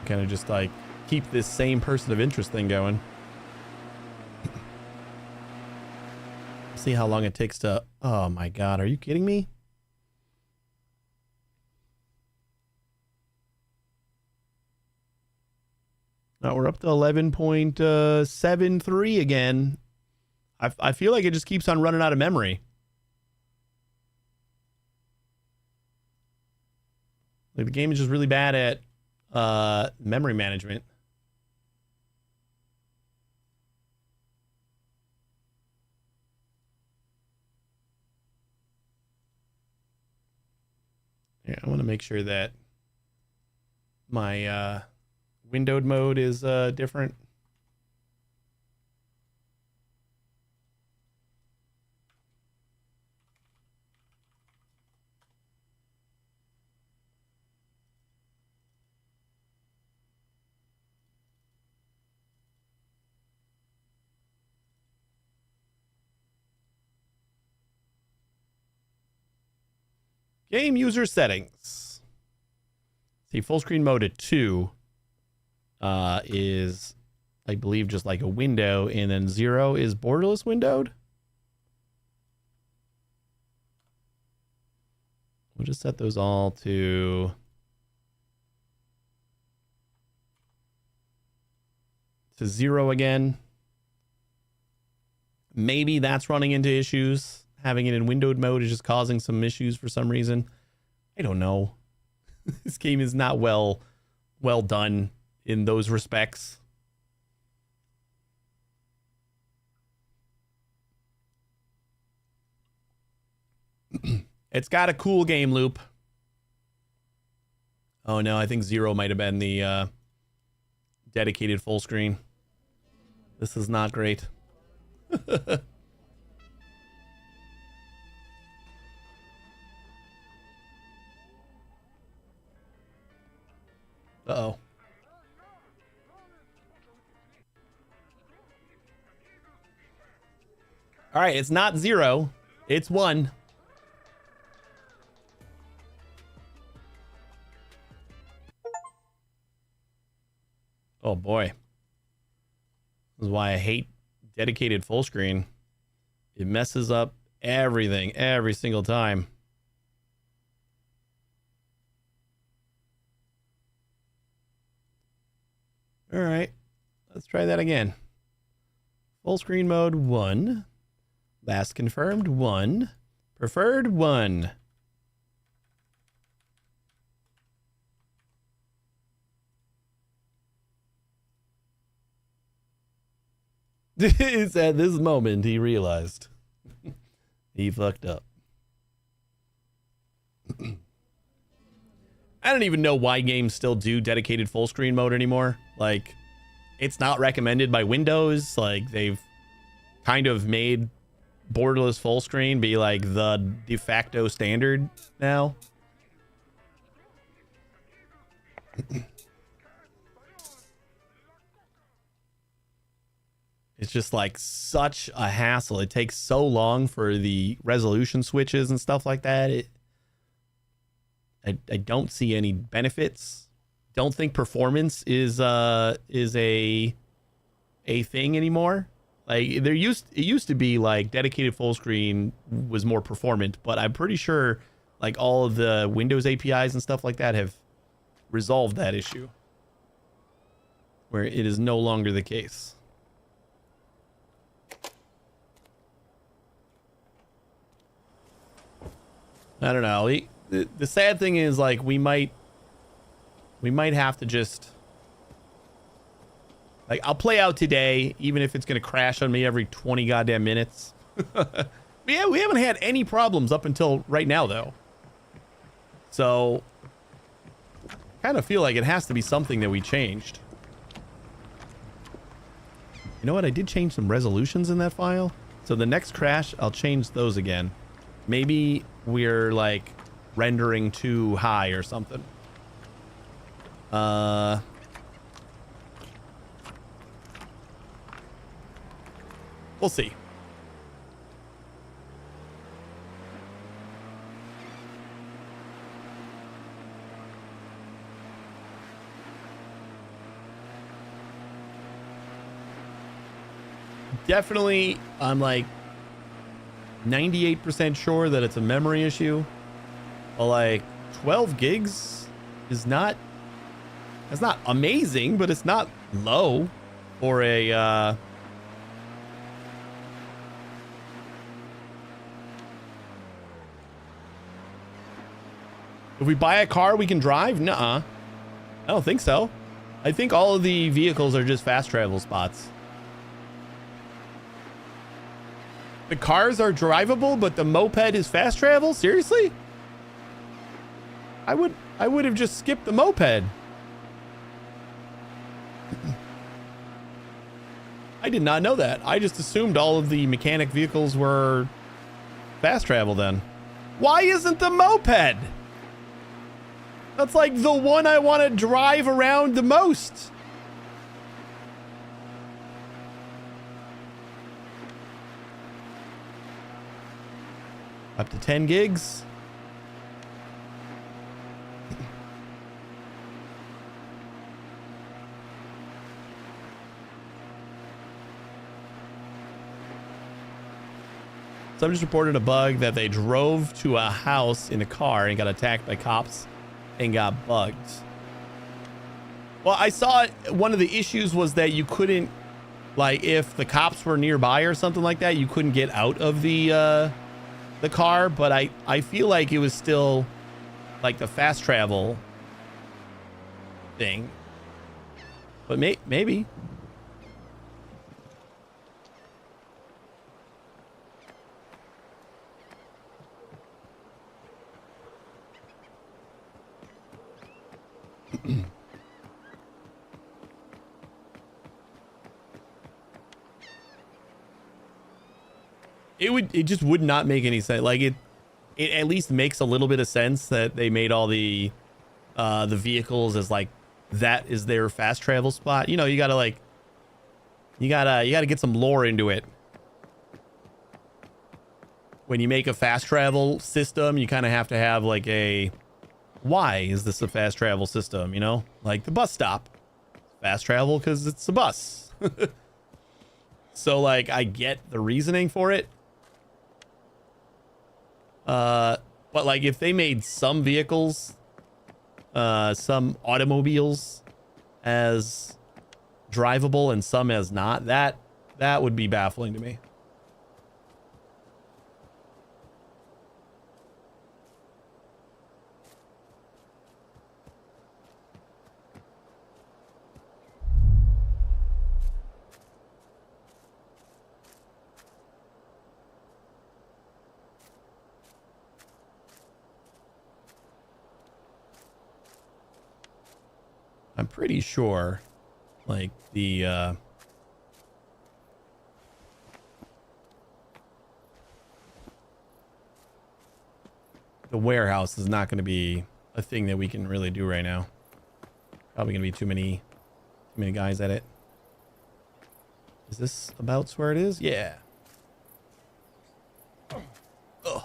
kind of just like keep this same person of interest thing going. See how long it takes to... Oh my God, are you kidding me? Now we're up to 11.73 again. I feel like it just keeps on running out of memory. Like the game is just really bad at memory management. Yeah, I want to make sure that my windowed mode is different. Game user settings. See, full screen mode at 2 is, I believe, just like a window, and then 0 is borderless windowed. We'll just set those all to to 0 again. Maybe that's running into issues. Having it in windowed mode is just causing some issues for some reason. I don't know. This game is not well done in those respects. It's got a cool game loop. Oh no, I think 0 might have been the dedicated full screen. This is not great. Uh-oh. All right, it's not 0. It's 1. Oh boy. This is why I hate dedicated full screen. It messes up everything every single time. All right, let's try that again. Full screen mode 1. Last confirmed 1. Preferred 1. It's at this moment he realized he fucked up. I don't even know why games still do dedicated full screen mode anymore. Like, it's not recommended by Windows. Like, they've kind of made borderless full screen be like the de facto standard now. It's just like such a hassle. It takes so long for the resolution switches and stuff like that. I don't see any benefits. Don't think performance is a thing anymore. Like it used to be like dedicated full screen was more performant, but I'm pretty sure like all of the Windows APIs and stuff like that have resolved that issue, where it is no longer the case. I don't know. The sad thing is, like, we might have to just, like, I'll play out today, even if it's going to crash on me every 20 goddamn minutes. Yeah, we haven't had any problems up until right now, though. So kind of feel like it has to be something that we changed. You know what? I did change some resolutions in that file. So the next crash, I'll change those again. Maybe we're like rendering too high or something. We'll see. Definitely, I'm like 98% sure that it's a memory issue. But like 12 gigs is not, it's not amazing, but it's not low for a if we buy a car we can drive? Nuh-uh. I don't think so. I think all of the vehicles are just fast travel spots. The cars are drivable, but the moped is fast travel? Seriously? I would have just skipped the moped. I did not know that. I just assumed all of the mechanic vehicles were fast travel then. Why isn't the moped? That's like the one I want to drive around the most. Up to 10 gigs. Someone just reported a bug that they drove to a house in a car and got attacked by cops and got bugged. Well, I saw one of the issues was that you couldn't, like, if the cops were nearby or something like that, you couldn't get out of the car, but I feel like it was still like the fast travel thing. But maybe. It just would not make any sense. Like it at least makes a little bit of sense that they made all the vehicles as like that is their fast travel spot. You know, you gotta like you gotta get some lore into it. When you make a fast travel system, you kind of have to have like a why is this a fast travel system? You know, like the bus stop, fast travel because it's a bus. So like I get the reasoning for it. But like if they made some vehicles, some automobiles as drivable and some as not, that would be baffling to me. I'm pretty sure like the warehouse is not going to be a thing that we can really do right now. Probably going to be too many guys at it. Is this about where it is? Yeah. Ugh.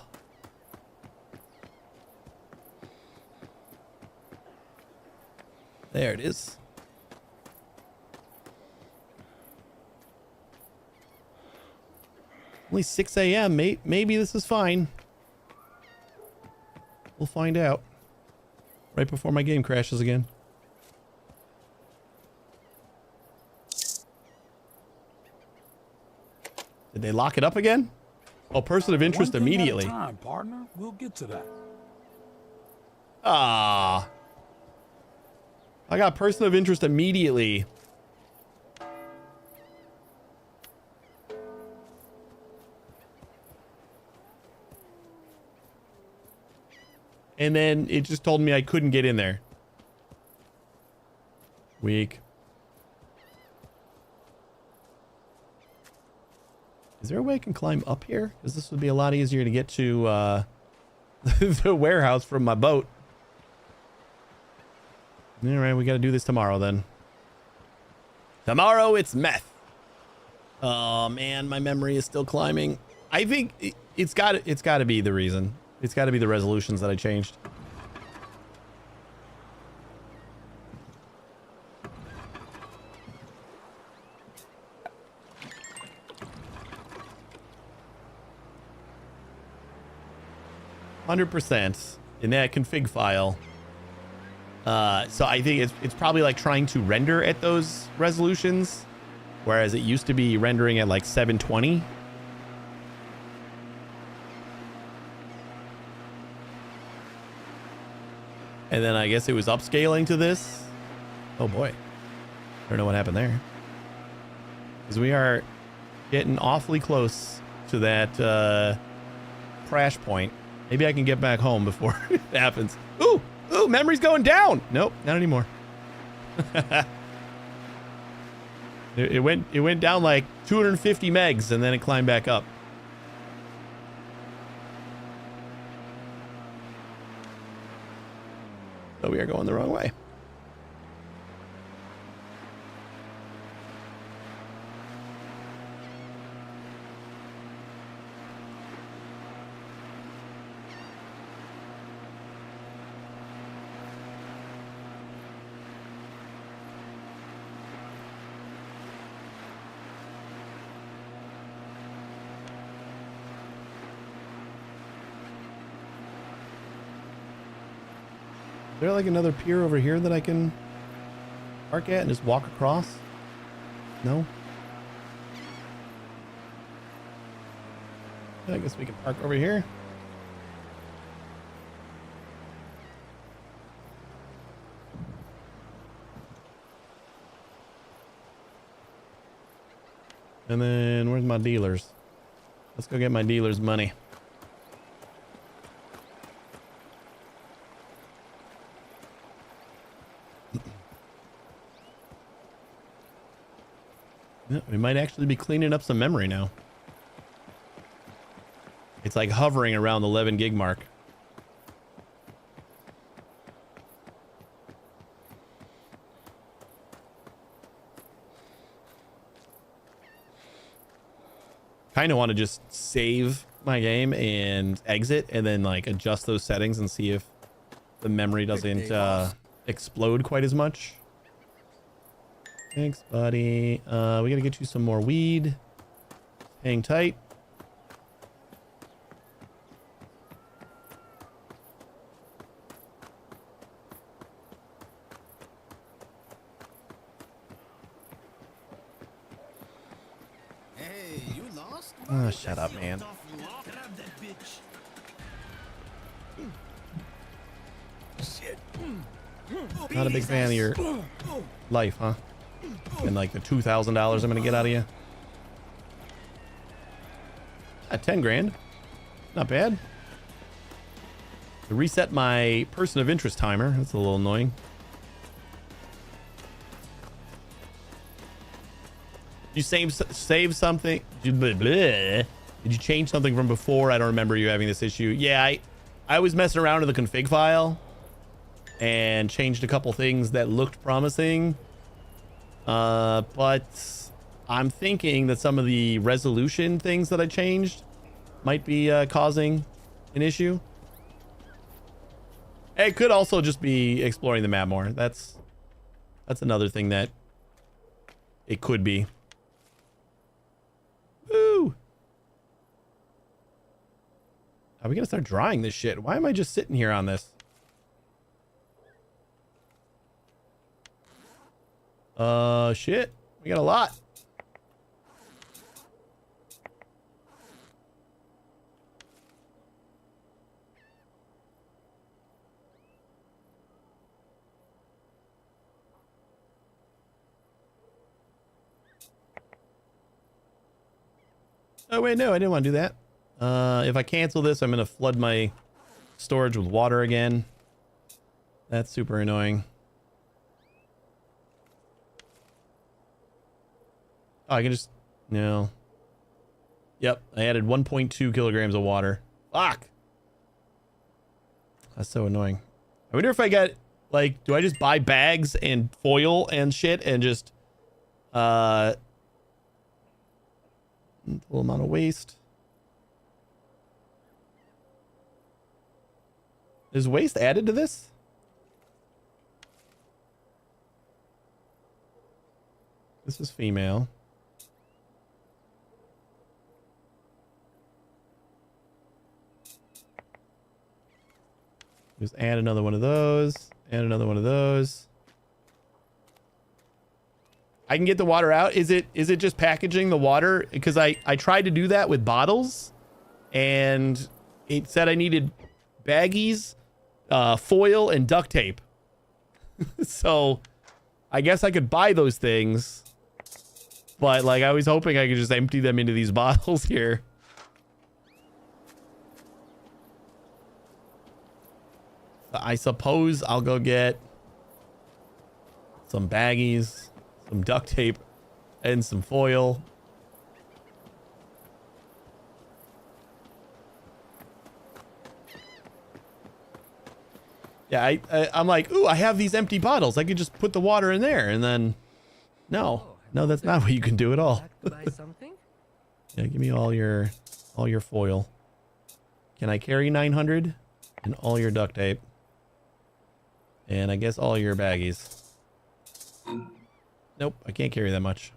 There it is. Only 6 a.m. Maybe this is fine. We'll find out. Right before my game crashes again. Did they lock it up again? Oh, person of interest One thing immediately. at a time, partner. We'll get to that. Ah. I got person of interest immediately. And then it just told me I couldn't get in there. Weak. Is there a way I can climb up here? Because this would be a lot easier to get to the warehouse from my boat. All right, we got to do this tomorrow then. Tomorrow it's meth. Oh man, my memory is still climbing. I think it's got to be the reason. It's got to be the resolutions that I changed. %, in that config file. So I think it's probably like trying to render at those resolutions, whereas it used to be rendering at like 720. And then I guess it was upscaling to this. Oh boy. I don't know what happened there. Because we are getting awfully close to that crash point. Maybe I can get back home before it happens. Ooh, memory's going down. Nope, not anymore. it went down like 250 megs and then it climbed back up. So we are going the wrong way. Is there like another pier over here that I can park at and just walk across? No? I guess we can park over here. And then where's my dealers? Let's go get my dealer's money. Yeah, we might actually be cleaning up some memory now. It's like hovering around the 11 gig mark. Kind of want to just save my game and exit and then like adjust those settings and see if the memory doesn't explode quite as much. Thanks, buddy. We gotta get you some more weed. Hang tight. Hey, you lost? Oh, shut up, man. Grab that bitch. Not a big fan of your life, huh? And like the $2,000 I'm gonna get out of you. 10 grand. Not bad. To reset my person of interest timer. That's a little annoying. You save something? Did you change something from before? I don't remember you having this issue. Yeah, I was messing around in the config file and changed a couple things that looked promising. But I'm thinking that some of the resolution things that I changed might be causing an issue. It could also just be exploring the map more. That's another thing that it could be. Woo! Are we gonna start drying this shit? Why am I just sitting here on this? Shit. We got a lot. Oh, wait, no, I didn't want to do that. If I cancel this, I'm going to flood my storage with water again. That's super annoying. Oh, I can just... No. Yep, I added 1.2 kilograms of water. Fuck! That's so annoying. I wonder if I got... Like, do I just buy bags and foil and shit and just... a little amount of waste. Is waste added to this? This is female. Just add another one of those. Add another one of those. I can get the water out. Is it just packaging the water? Because I tried to do that with bottles, and it said I needed baggies, foil, and duct tape. So I guess I could buy those things, but like I was hoping I could just empty them into these bottles here. I suppose I'll go get some baggies, some duct tape, and some foil. Yeah, I'm like, ooh, I have these empty bottles. I could just put the water in there, and then, no, that's not what you can do at all. Yeah, give me all your foil. Can I carry 900 and all your duct tape? And I guess all your baggies. Nope, I can't carry that much.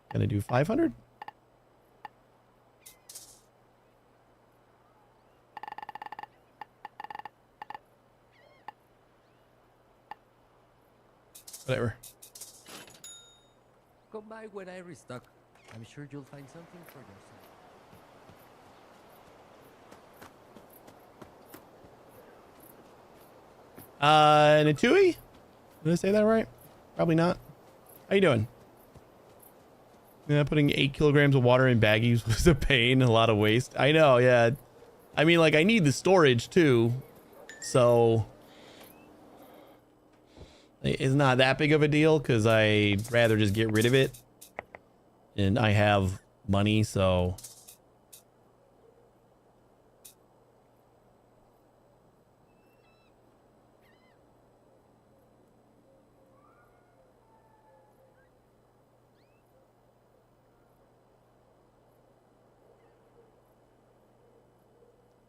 Can I do 500? Whatever. Come by when I restock. I'm sure you'll find something for yourself. Natui? Did I say that right? Probably not. How you doing? Yeah, putting 8 kilograms of water in baggies was a pain, a lot of waste. I know, yeah. I mean, like, I need the storage too, so it's not that big of a deal because I'd rather just get rid of it, and I have money, so.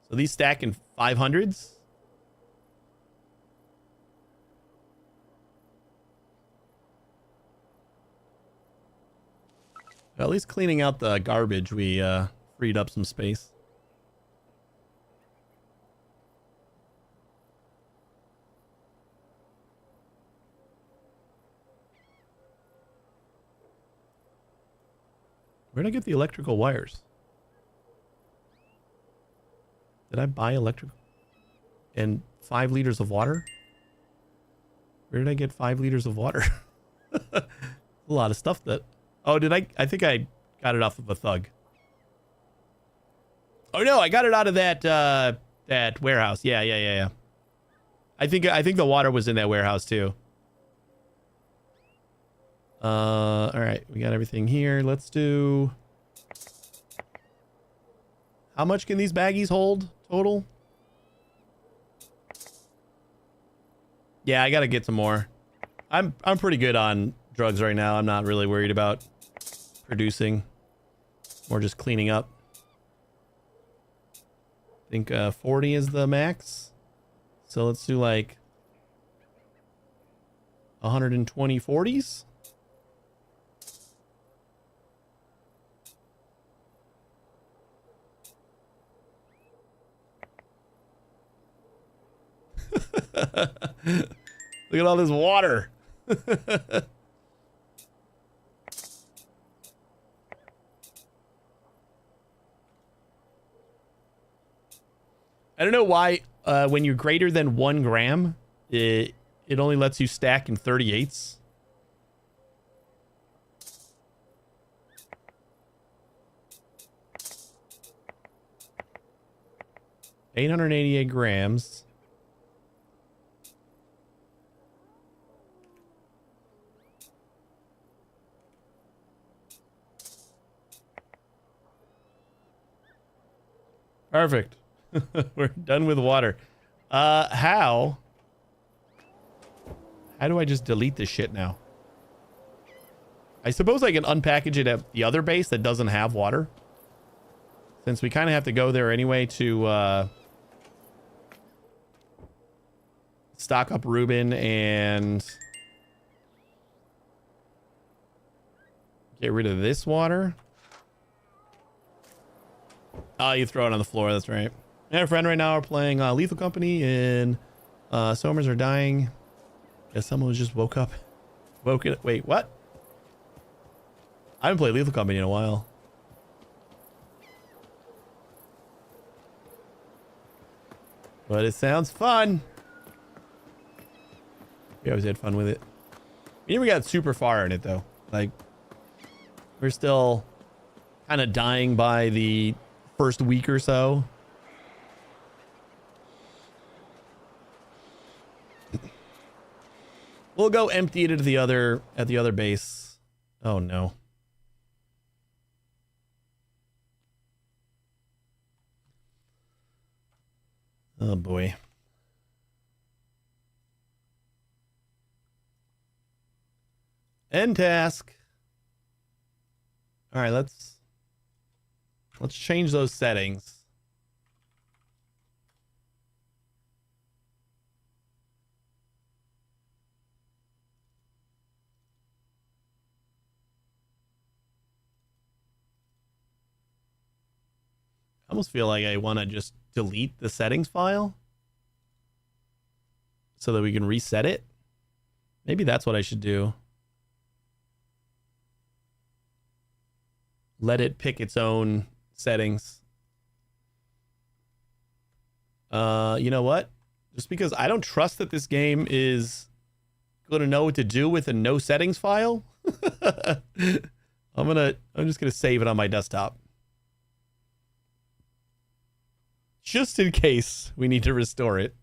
So these stack in 500s? At least cleaning out the garbage, we freed up some space. Where'd I get the electrical wires? Did I buy electric and 5 liters of water? Where did I get 5 liters of water? A lot of stuff that... Oh, did I think I got it off of a thug. Oh no, I got it out of that warehouse. Yeah. I think the water was in that warehouse too. All right, we got everything here. Let's do... How much can these baggies hold total? Yeah, I gotta get some more. I'm pretty good on drugs right now. I'm not really worried about producing, more just cleaning up. I think 40 is the max. So let's do like 120 40s. Look at all this water. I don't know why when you're greater than 1 gram, it only lets you stack in 38s. $888 grams. Perfect. We're done with water. How do I just delete this shit now? I suppose I can unpackage it at the other base that doesn't have water. Since we kind of have to go there anyway to stock up Reuben and get rid of this water. Oh, you throw it on the floor. That's right. Me and a friend right now are playing Lethal Company and Somers are dying. Guess someone just woke up. Wait, what? I haven't played Lethal Company in a while. But it sounds fun. We always had fun with it. We never got super far in it though. Like, we're still kind of dying by the first week or so. We'll go empty it at the other base. Oh no. Oh boy. End task. All right, let's change those settings. I almost feel like I want to just delete the settings file so that we can reset it. Maybe that's what I should do. Let it pick its own settings. You know what? Just because I don't trust that this game is going to know what to do with a no settings file. I'm just going to save it on my desktop. Just in case we need to restore it.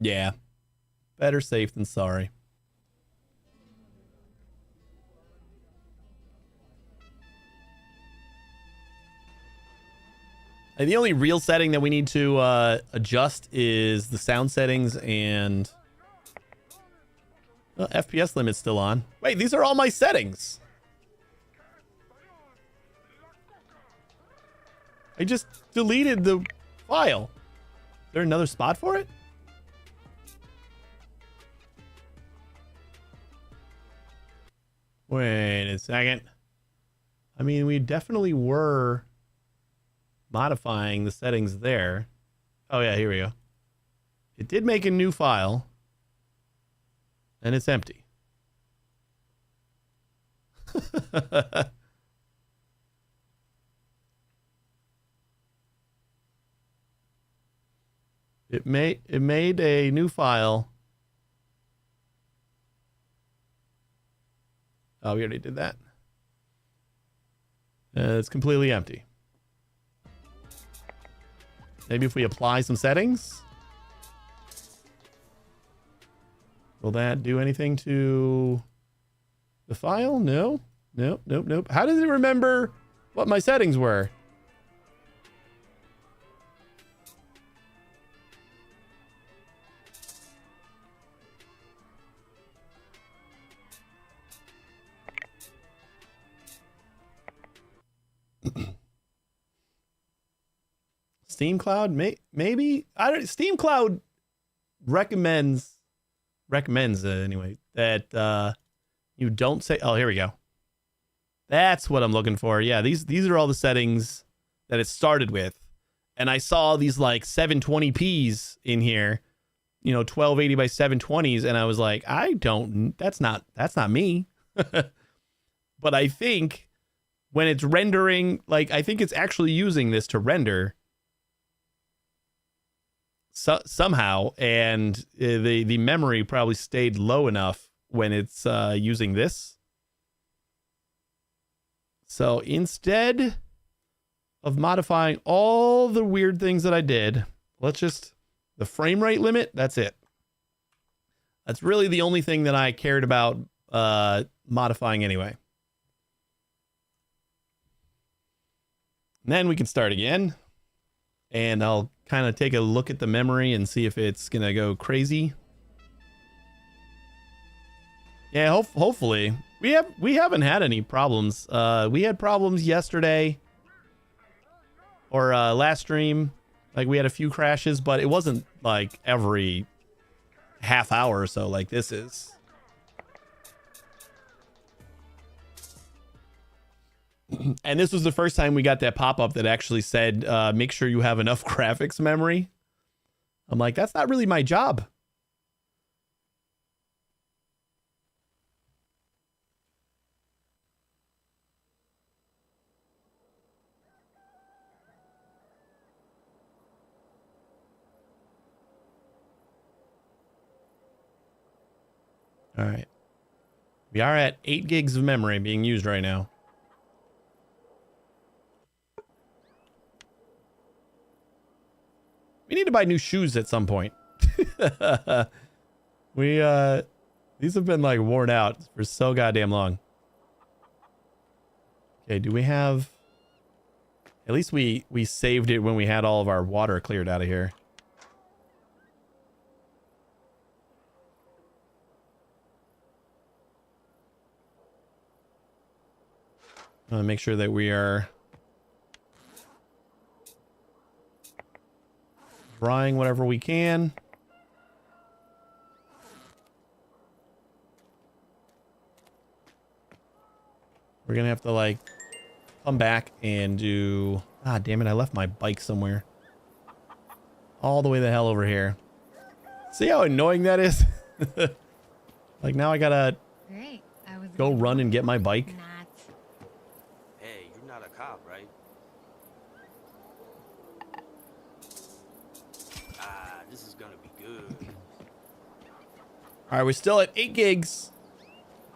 Yeah. Better safe than sorry. And the only real setting that we need to adjust is the sound settings and FPS limit's still on. Wait, these are all my settings. I just deleted the file. Is there another spot for it? Wait a second. I mean, we definitely were modifying the settings there. Oh yeah, here we go. It did make a new file. And it's empty. It made a new file. Oh, we already did that. It's completely empty. Maybe if we apply some settings. Will that do anything to the file? No. Nope, nope, nope. How does it remember what my settings were? Steam Cloud? Maybe? I don't. Steam Cloud recommends anyway that you don't say. Oh, here we go. That's what I'm looking for. Yeah, these are all the settings that it started with, and I saw these like 720p's in here, you know, 1280 by 720s, and I was like, that's not me. But I think when it's rendering, like, I think it's actually using this to render somehow, and the memory probably stayed low enough when it's using this. So instead of modifying all the weird things that I did, let's just, the frame rate limit, that's it. That's really the only thing that I cared about modifying anyway. And then we can start again. And I'll kind of take a look at the memory and see if it's going to go crazy. Yeah, hopefully. We haven't had any problems. We had problems yesterday or last stream. Like we had a few crashes, but it wasn't like every half hour or so like this is. And this was the first time we got that pop-up that actually said, make sure you have enough graphics memory. I'm like, that's not really my job. All right. We are at 8 gigs of memory being used right now. We need to buy new shoes at some point. These have been like worn out for so goddamn long. Okay, do we have... At least we saved it when we had all of our water cleared out of here. I want to make sure that we are drying whatever we can. We're gonna have to like come back and do... Ah, damn it, I left my bike somewhere. All the way the hell over here. See how annoying that is? Like now I gotta go run and get my bike. Hey, you're not a cop, right? Ah, this is gonna be good. All right, we're still at 8 gigs.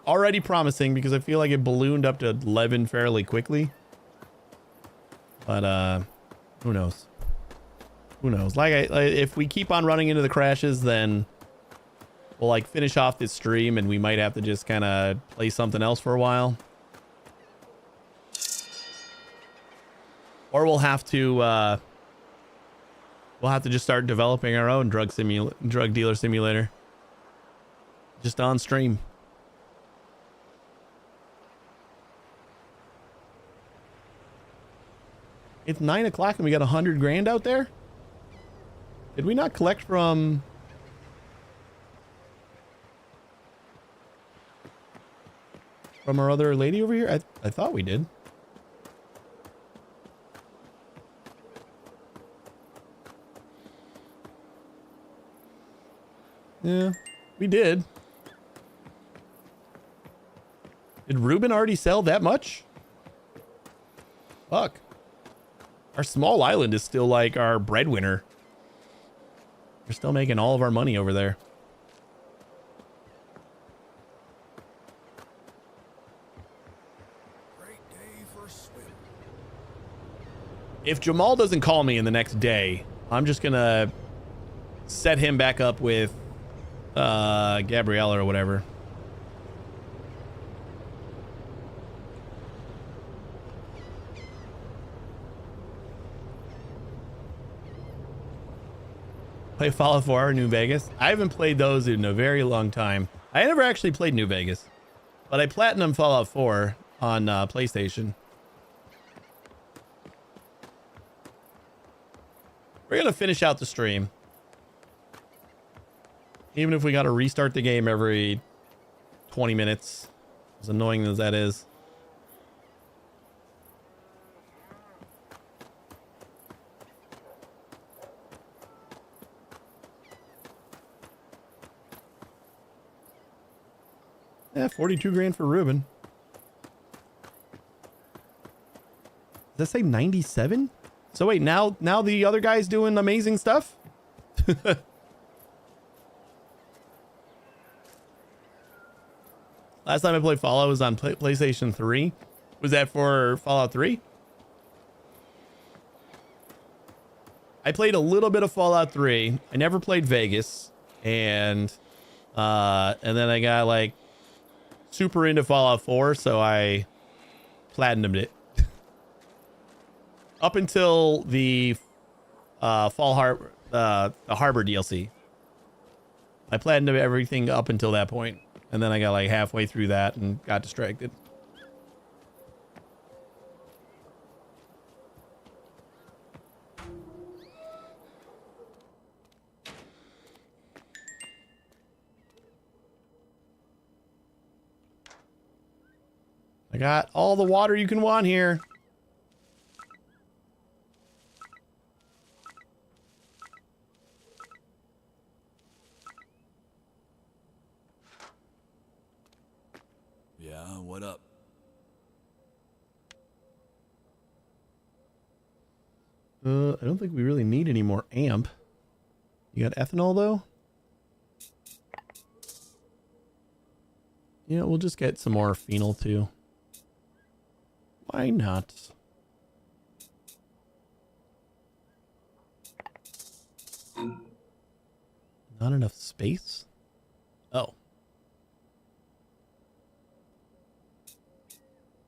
Already promising because I feel like it ballooned up to 11 fairly quickly. But who knows? Who knows? Like if we keep on running into the crashes, then we'll like finish off this stream and we might have to just kind of play something else for a while. Or we'll have to just start developing our own drug dealer simulator. Just on stream. It's 9 o'clock and we got 100 grand out there. Did we not collect from... From our other lady over here? I thought we did. Yeah, we did. Did Ruben already sell that much? Fuck. Our small island is still like our breadwinner. We're still making all of our money over there. Great day for a swim. If Jamal doesn't call me in the next day, I'm just gonna set him back up with Gabriella or whatever. Play Fallout 4 or New Vegas. I haven't played those in a very long time. I never actually played New Vegas, but I platinum Fallout 4 on PlayStation. We're gonna finish out the stream, even if we got to restart the game every 20 minutes, as annoying as that is. Yeah, 42 grand for Ruben. Does that say 97? So wait, now the other guy's doing amazing stuff? Last time I played Fallout was on PlayStation 3. Was that for Fallout 3? I played a little bit of Fallout 3. I never played Vegas. And And then I got like super into Fallout 4, so I platinumed it. Up until the the Harbor DLC. I platinumed everything up until that point, and then I got like halfway through that and got distracted. I got all the water you can want here. Yeah, what up? I don't think we really need any more amp. You got ethanol though? Yeah, we'll just get some more phenol too. Why not? Not enough space? Oh.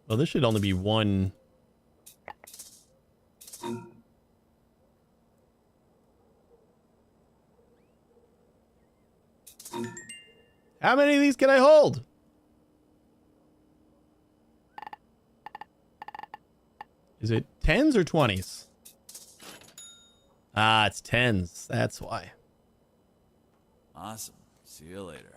Well, this should only be one. How many of these can I hold? Is it 10s or 20s? Ah, it's 10s. That's why. Awesome. See you later.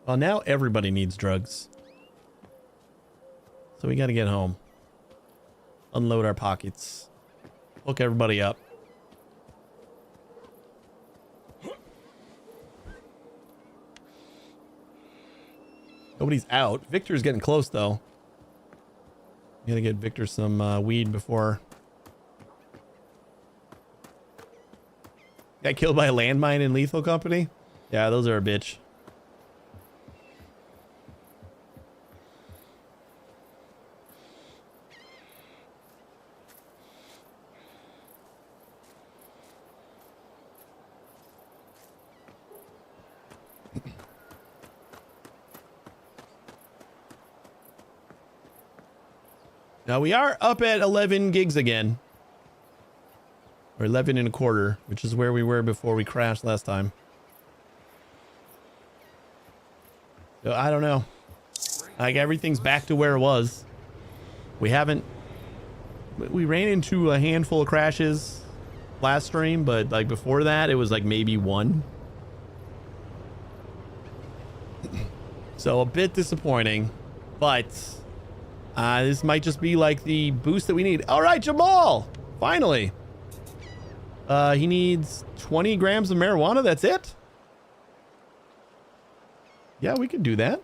Well, now everybody needs drugs. So we got to get home. Unload our pockets. Hook everybody up. Nobody's out. Victor's getting close, though. We gotta get Victor some weed before... Got killed by a landmine in Lethal Company? Yeah, those are a bitch. Now we are up at 11 gigs again. Or 11 and a quarter, which is where we were before we crashed last time. So I don't know. Like everything's back to where it was. We ran into a handful of crashes last stream, but like before that it was like maybe one. So a bit disappointing, but this might just be like the boost that we need. All right, Jamal, finally. He needs 20 grams of marijuana. That's it. Yeah, we can do that.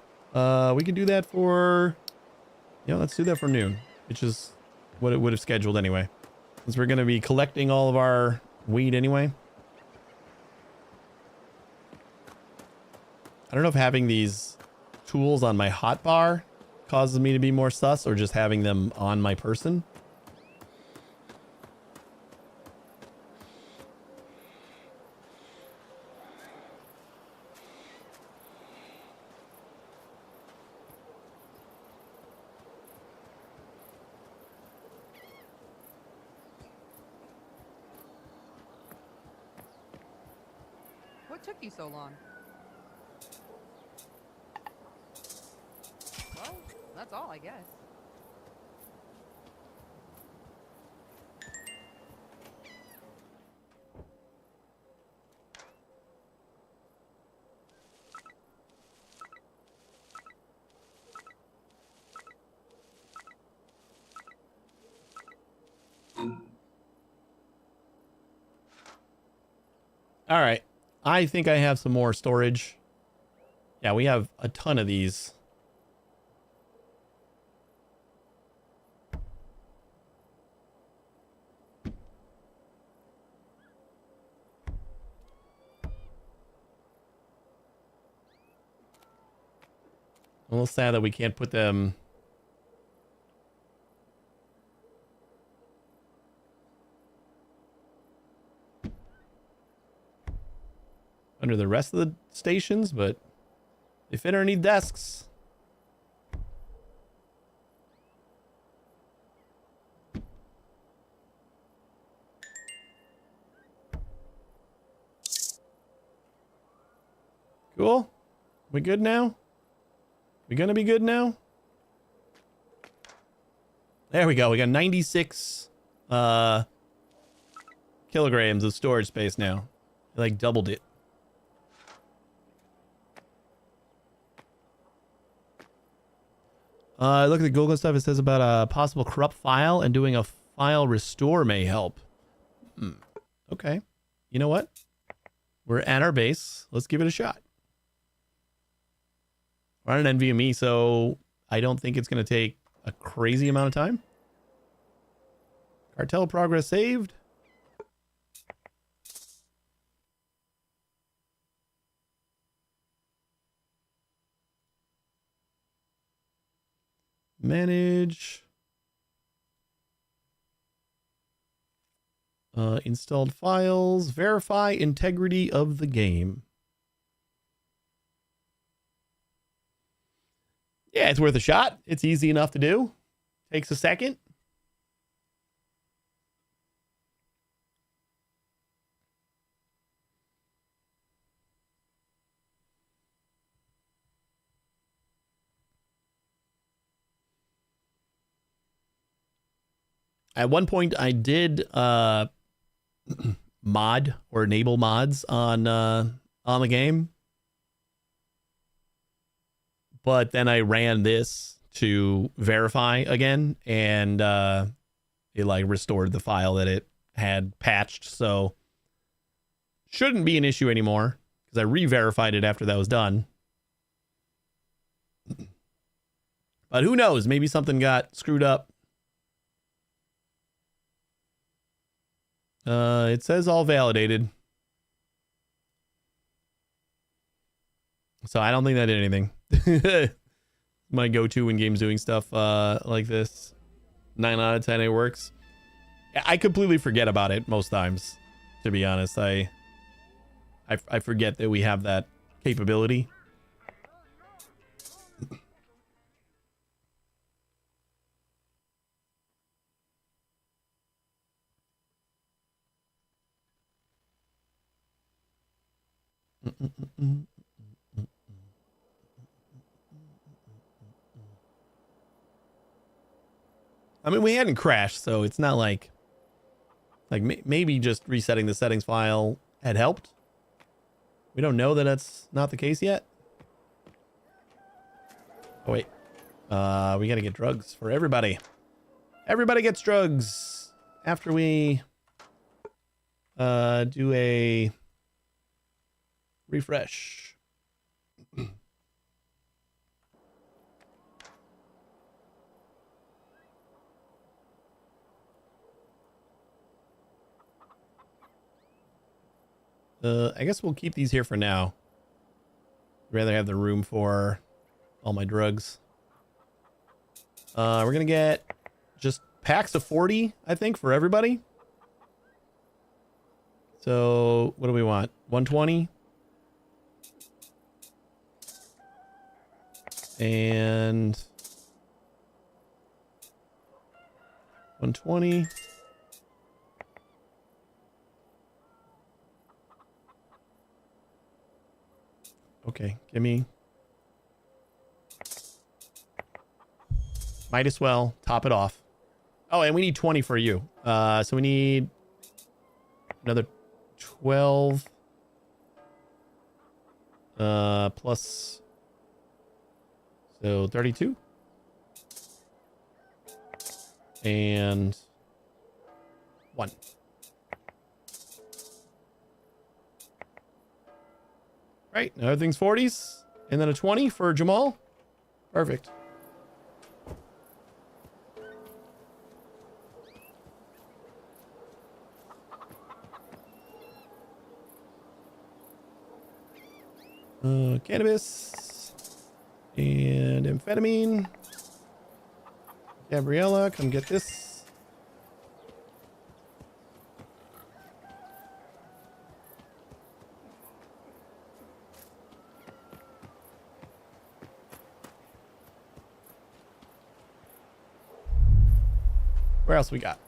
We can do that for, yeah, let's do that for noon, which is what it would have scheduled anyway, since we're going to be collecting all of our weed anyway. I don't know if having these tools on my hotbar causes me to be more sus or just having them on my person. What took you so long? Well, that's all, I guess. All right. I think I have some more storage. Yeah, we have a ton of these. A little sad that we can't put them under the rest of the stations, but they fit underneath desks. Cool. We good now? We gonna be good now? There we go. We got 96 kilograms of storage space now. Like doubled it. Look at the Google stuff. It says about a possible corrupt file and doing a file restore may help. Okay. You know what? We're at our base. Let's give it a shot. We're on an NVMe, so I don't think it's going to take a crazy amount of time. Cartel progress saved. Manage. Installed files. Verify integrity of the game. Yeah, it's worth a shot. It's easy enough to do. Takes a second. At one point, I did mod or enable mods on the game. But then I ran this to verify again, and it like restored the file that it had patched. So shouldn't be an issue anymore because I re-verified it after that was done. But who knows? Maybe something got screwed up. It says all validated. So I don't think that did anything. My go-to when games doing stuff like this. 9 out of 10 it works. I completely forget about it most times, to be honest. I forget that we have that capability. I mean, we hadn't crashed, so it's not like maybe just resetting the settings file had helped. We don't know that that's not the case yet. Oh, wait. We got to get drugs for everybody. Everybody gets drugs after we do a refresh. I guess we'll keep these here for now. Rather have the room for all my drugs. We're gonna get just packs of 40, I think, for everybody. So what do we want? 120 and 120. Okay, give me. Might as well top it off. Oh, and we need 20 for you. So we need another 12. Plus. So 32. And 1. Right, now everything's 40s. And then a 20 for Jamal. Perfect. Cannabis. And amphetamine. Gabriella, come get this. Where else we got?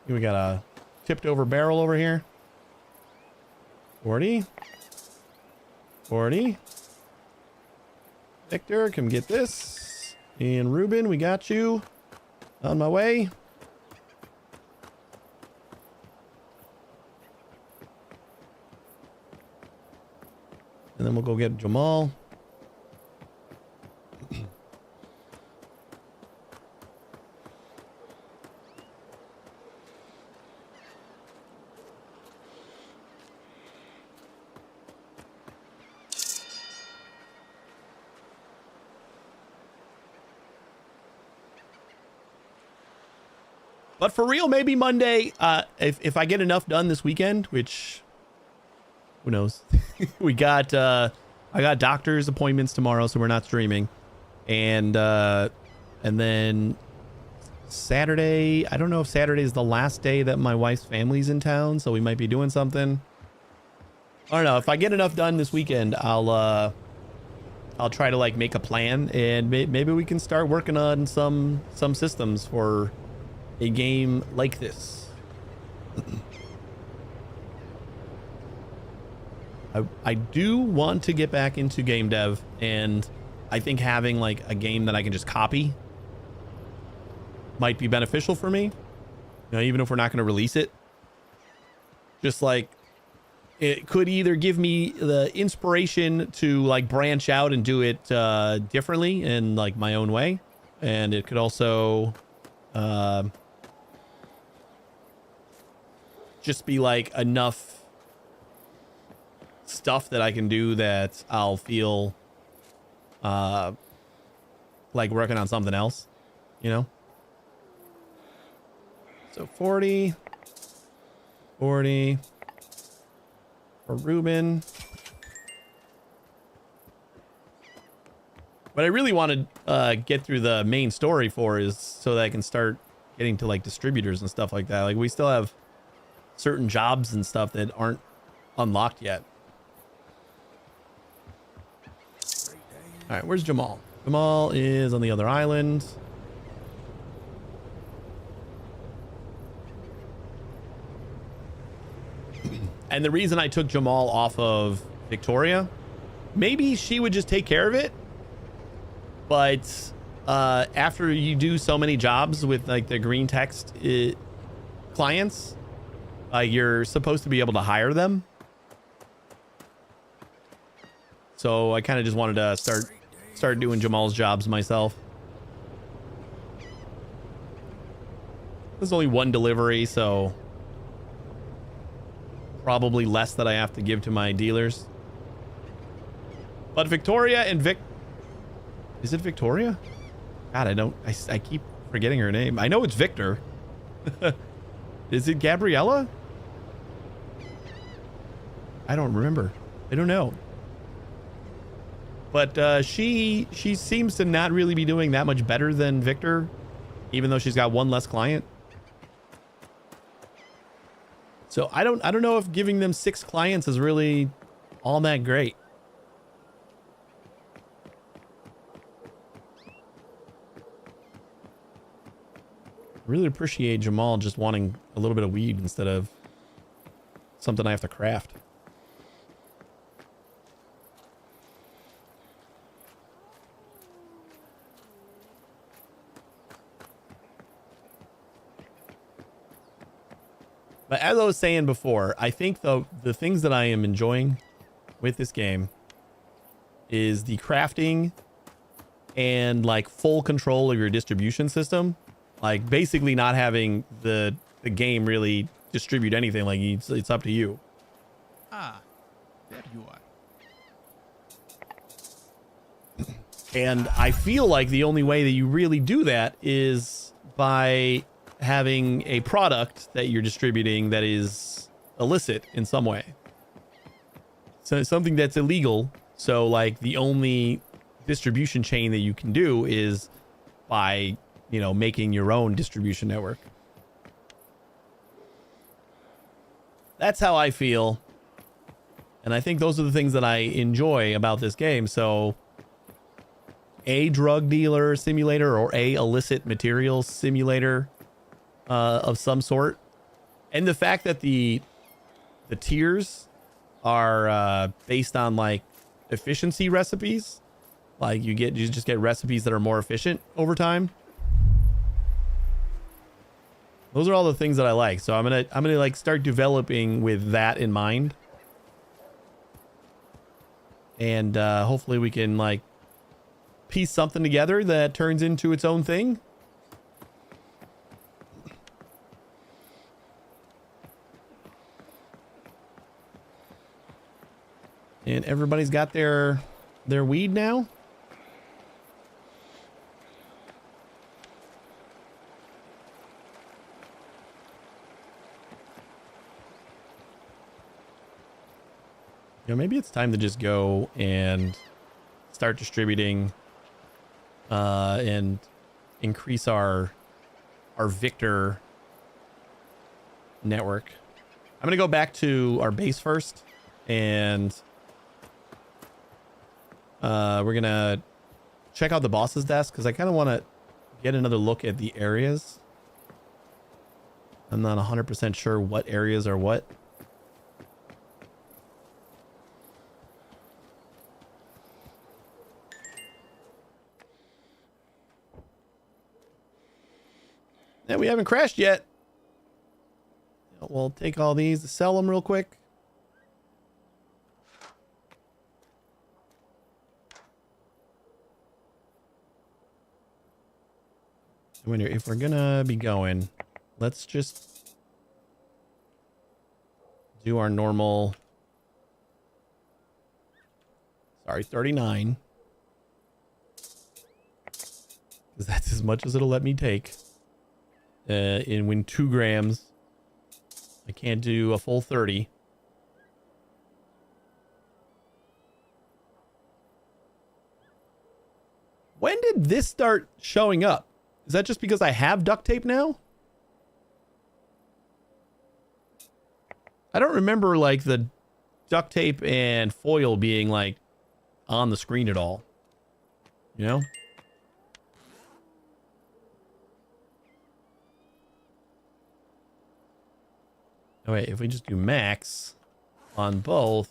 We got a tipped over barrel over here. 40. 40. Victor, come get this. And Ruben, we got you. On my way. And then we'll go get Jamal. But for real, maybe Monday, if I get enough done this weekend, which who knows? I got doctor's appointments tomorrow, so we're not streaming. And then Saturday, I don't know if Saturday is the last day that my wife's family's in town, so we might be doing something. I don't know. If I get enough done this weekend, I'll try to like make a plan, and maybe we can start working on some systems for a game like this. I do want to get back into game dev, and I think having like a game that I can just copy might be beneficial for me. You know, even if we're not going to release it, just like it could either give me the inspiration to like branch out and do it differently in like my own way, and it could also just be like enough stuff that I can do that I'll feel like working on something else, you know? So 40 for Ruben. What I really want to get through the main story for is so that I can start getting to like distributors and stuff like that. Like we still have certain jobs and stuff that aren't unlocked yet. All right, where's Jamal? Jamal is on the other island. And the reason I took Jamal off of Victoria, maybe she would just take care of it. But after you do so many jobs with like the green text clients, you're supposed to be able to hire them. So I kind of just wanted to start doing Jamal's jobs myself. There's only one delivery, so probably less that I have to give to my dealers. But Victoria and is it Victoria? God, I keep forgetting her name. I know it's Victor. Is it Gabriella? I don't remember. I don't know. But she seems to not really be doing that much better than Victor, even though she's got one less client. So I don't know if giving them 6 clients is really all that great. Really appreciate Jamal just wanting a little bit of weed instead of something I have to craft. But as I was saying before, I think the things that I am enjoying with this game is the crafting and like full control of your distribution system. Like basically not having the game really distribute anything. Like it's up to you. Ah, there you are. And I feel like the only way that you really do that is by having a product that you're distributing that is illicit in some way. So something that's illegal. So like the only distribution chain that you can do is by, you know, making your own distribution network. That's how I feel. And I think those are the things that I enjoy about this game. So a drug dealer simulator or a illicit materials simulator of some sort. And the fact that the tiers are based on like efficiency recipes. Like you just get recipes that are more efficient over time. Those are all the things that I like. So I'm gonna like start developing with that in mind. And hopefully we can like piece something together that turns into its own thing. And everybody's got their weed now. You know, maybe it's time to just go and start distributing and increase our Victor network. I'm gonna go back to our base first, and we're gonna check out the boss's desk because I kind of want to get another look at the areas. I'm not 100% sure what areas are what. Yeah, we haven't crashed yet. We'll take all these to sell them real quick. If we're gonna be going, let's just do our normal. Sorry, 39. Because that's as much as it'll let me take. And when 2 grams, I can't do a full 30. When did this start showing up? Is that just because I have duct tape now? I don't remember like the duct tape and foil being like on the screen at all. You know? Oh wait, if we just do max on both,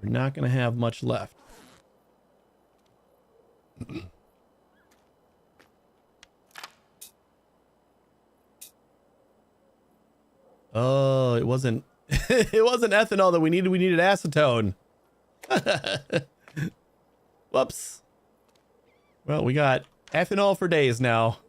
we're not going to have much left. Oh, it wasn't it wasn't ethanol that we needed. We needed acetone. Whoops. Well, we got ethanol for days now.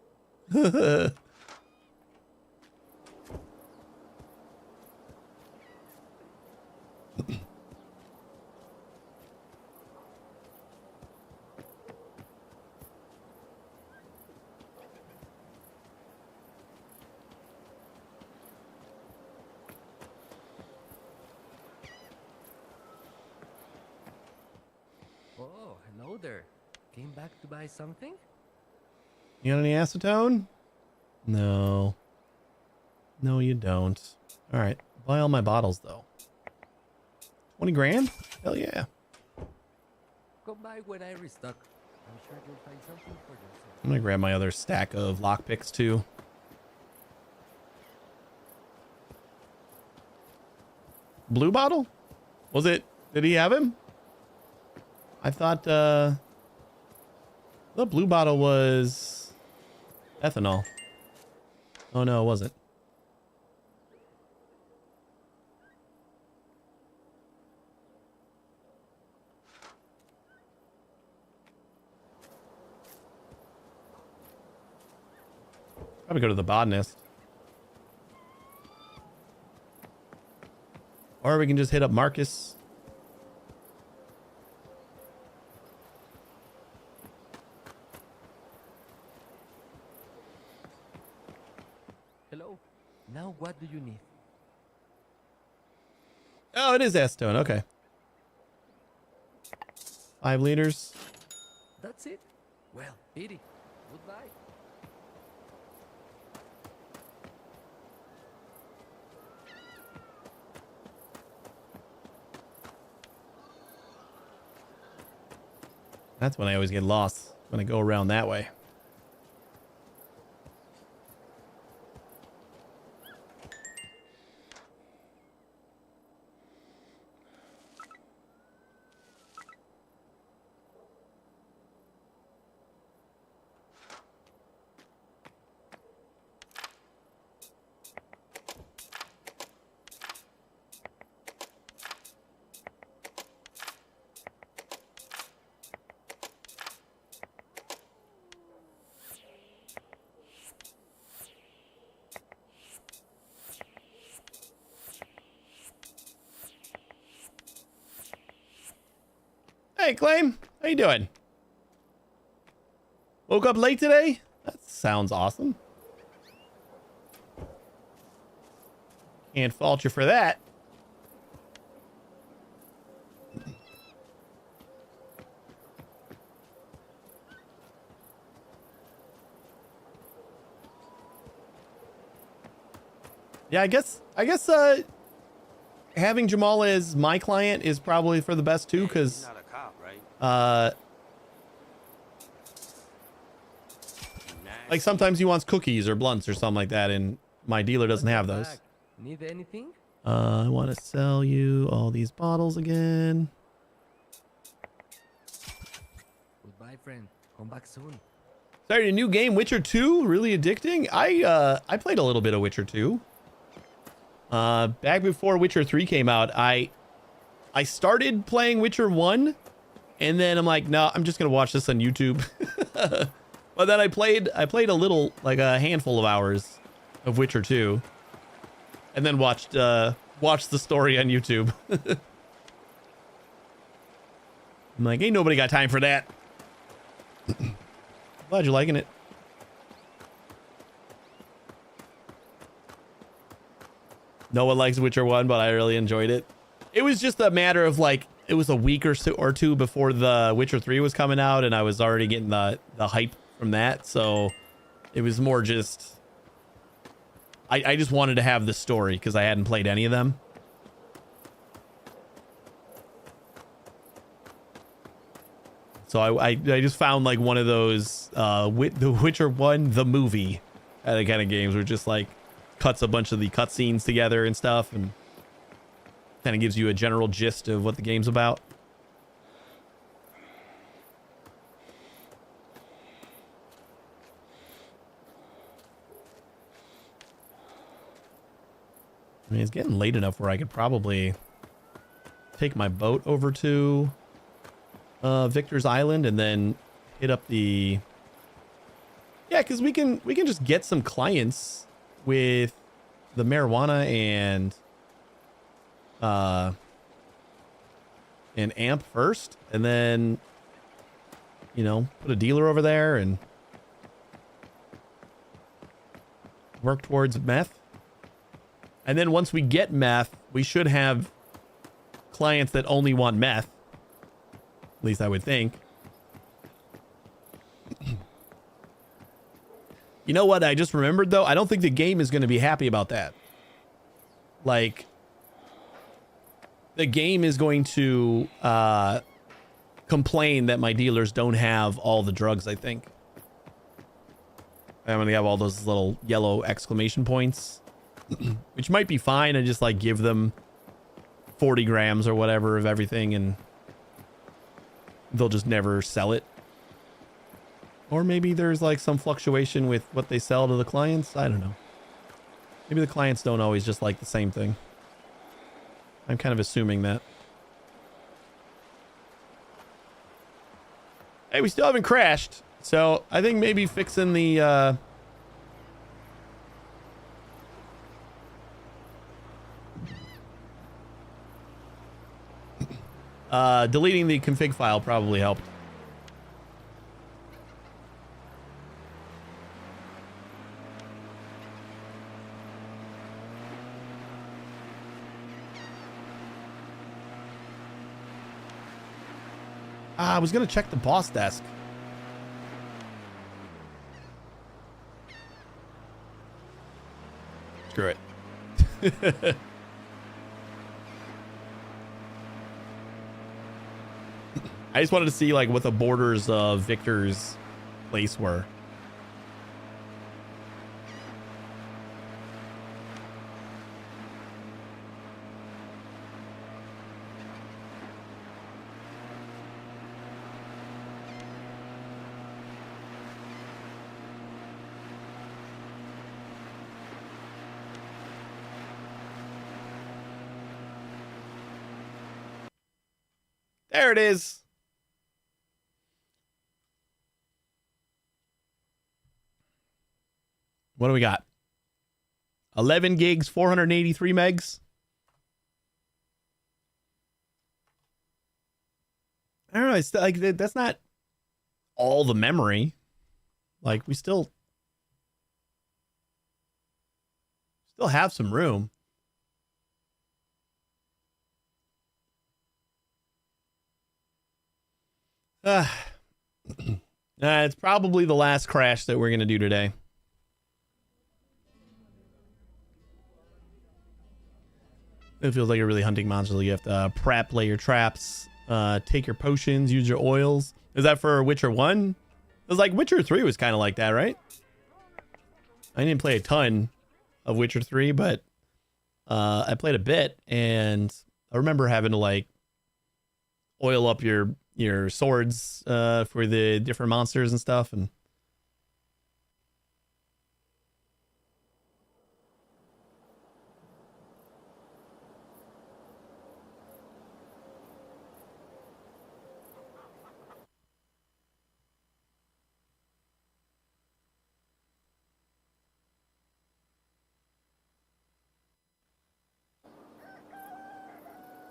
Oh, hello there. Came back to buy something? You got any acetone? No. No, you don't. All right. Buy all my bottles, though. 20 grand? Hell yeah. Come by when I restock. I'm sure you'll find something for yourself. I'm going to grab my other stack of lockpicks, too. Blue bottle? Was it? Did he have him? I thought, the blue bottle was ethanol. Oh, no, it wasn't. Probably go to the botanist. Or we can just hit up Marcus. Now what do you need? Oh, it is acetone. Okay. 5 liters. That's it? Well, Edie, goodbye. That's when I always get lost, when I go around that way. Hey, Claim. How you doing? Woke up late today? That sounds awesome. Can't fault you for that. Yeah, I guess having Jamal as my client is probably for the best too, because like sometimes he wants cookies or blunts or something like that, and my dealer doesn't have those. Need anything? I want to sell you all these bottles again. Goodbye, friend. Come back soon. Sorry, a new game, Witcher 2, really addicting. I played a little bit of Witcher 2. Back before Witcher 3 came out, I started playing Witcher 1, and then I'm like, no, I'm just gonna watch this on YouTube. But then I played a little, like a handful of hours of Witcher 2, and then watched the story on YouTube. I'm like, ain't nobody got time for that. Glad you're liking it. No one likes Witcher 1, but I really enjoyed it. It was just a matter of like, it was a week or two before the Witcher 3 was coming out, and I was already getting the hype from that. So it was more just, I just wanted to have the story because I hadn't played any of them. So I just found like one of those the Witcher 1 the movie kind of games where just like cuts a bunch of the cutscenes together and stuff, and kind of gives you a general gist of what the game's about. I mean, it's getting late enough where I could probably take my boat over to Victor's Island and then hit up the... Yeah, because we can just get some clients with the marijuana and amp first, and then, you know, put a dealer over there and work towards meth. And then once we get meth, we should have clients that only want meth. At least I would think. You know what I just remembered, though? I don't think the game is going to be happy about that. Like, the game is going to complain that my dealers don't have all the drugs, I think. I'm going to have all those little yellow exclamation points. Which might be fine, and just like give them 40 grams or whatever of everything, and they'll just never sell it. Or maybe there's like some fluctuation with what they sell to the clients. I don't know. Maybe the clients don't always just like the same thing. I'm kind of assuming that. Hey, we still haven't crashed, so I think maybe fixing the deleting the config file probably helped. I was gonna check the boss desk. Screw it. I just wanted to see like what the borders of Victor's place were. There it is. What do we got? 11 gigs, 483 megs. I don't know. It's like that's not all the memory. Like we still have some room. It's probably the last crash that we're going to do today. It feels like you're really hunting monsters. You have to prep, lay your traps, take your potions, use your oils. Is that for Witcher 1? It was like Witcher 3 was kind of like that, right? I didn't play a ton of Witcher 3, but I played a bit, and I remember having to like oil up your swords for the different monsters and stuff. And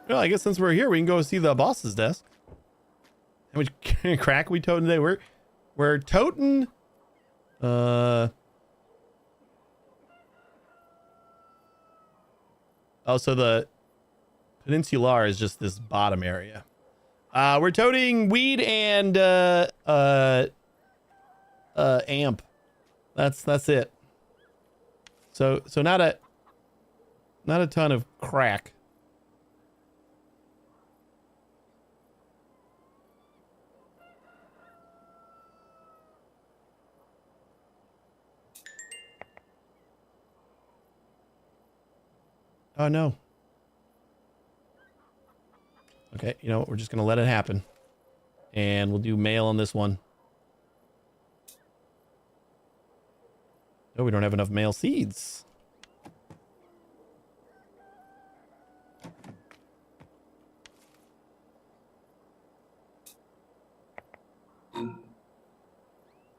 well, I guess since we're here, we can go see the boss's desk. How much crack we toting today? We're toting oh, so the Peninsular is just this bottom area. We're toting weed and amp. That's it. So not a ton of crack. Oh, no. Okay, you know what? We're just going to let it happen. And we'll do mail on this one. Oh, we don't have enough male seeds.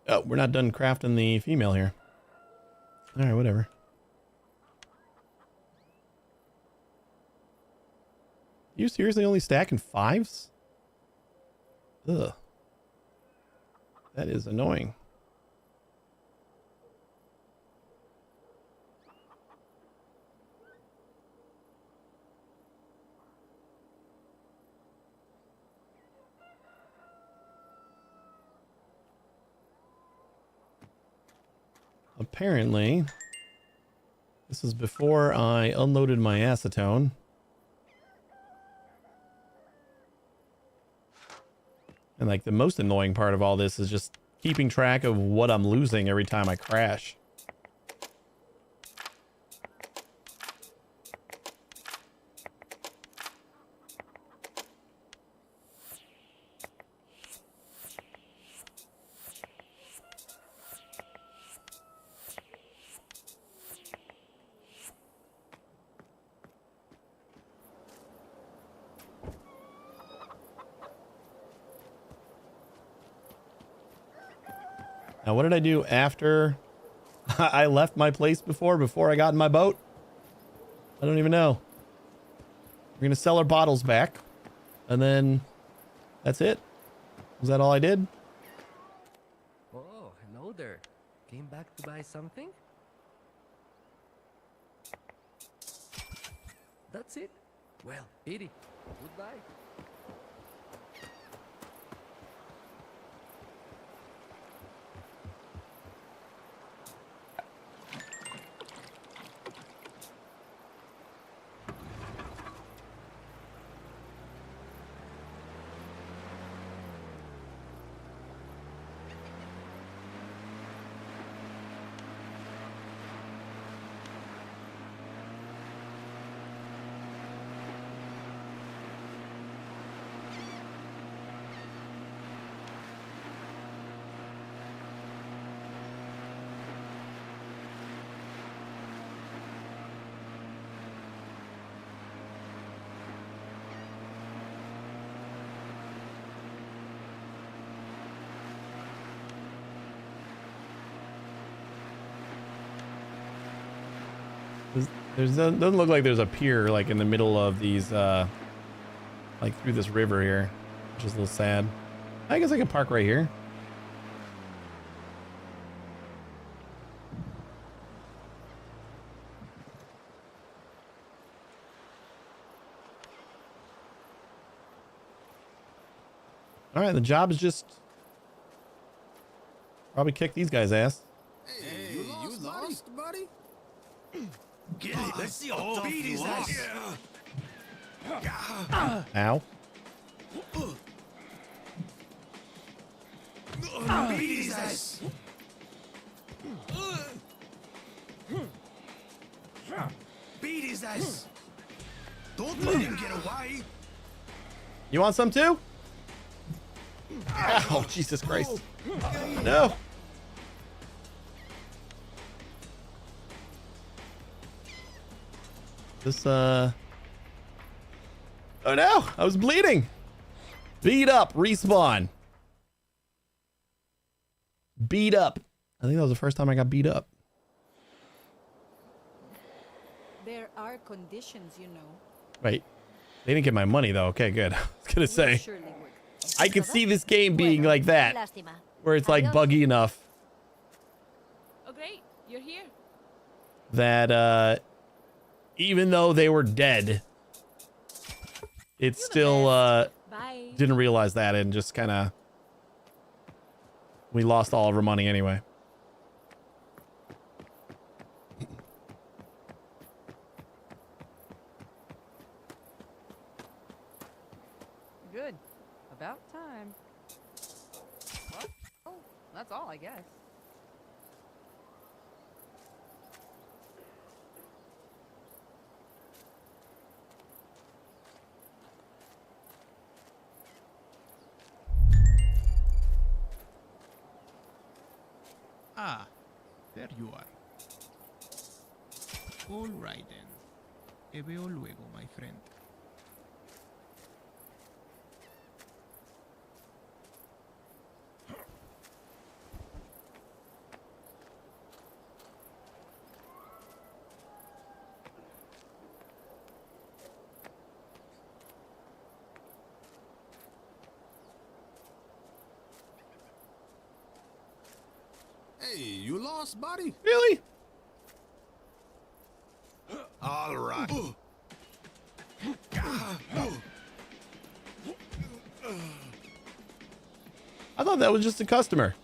Oh, we're not done crafting the female here. All right, whatever. You seriously only stacking 5s? Ugh. That is annoying. Apparently, this is before I unloaded my acetone. And like the most annoying part of all this is just keeping track of what I'm losing every time I crash. Now, what did I do after I left my place before I got in my boat? I don't even know. We're going to sell our bottles back. And then that's it. Was that all I did? Oh, hello there. Came back to buy something? That's it? Well, pity. Goodbye. Doesn't look like there's a pier like in the middle of these, like through this river here, which is a little sad. I guess I can park right here. All right, the job is just probably kick these guys' ass. Hey, you lost, buddy? Get it. Let's see how beat his ass. Ow. Beat his ass. Beat his ass. Don't let him get away. You want some too? Oh, Jesus Christ. No. This, oh no, I was bleeding. Beat up, respawn. Beat up. I think that was the first time I got beat up. There are conditions, you know. Wait, they didn't get my money though. Okay, good. I was gonna say, Surely work. I could see this game being like that, where it's like buggy enough Oh, great. You're here. that even though they were dead, it still Bye. didn't realize that and just kind of we lost all of our money anyway. Good. About time. Well, oh, that's all, I guess. Ah, there you are. All right then. Te veo luego, my friend. Hey, you lost, buddy? Really? All right. I thought that was just a customer.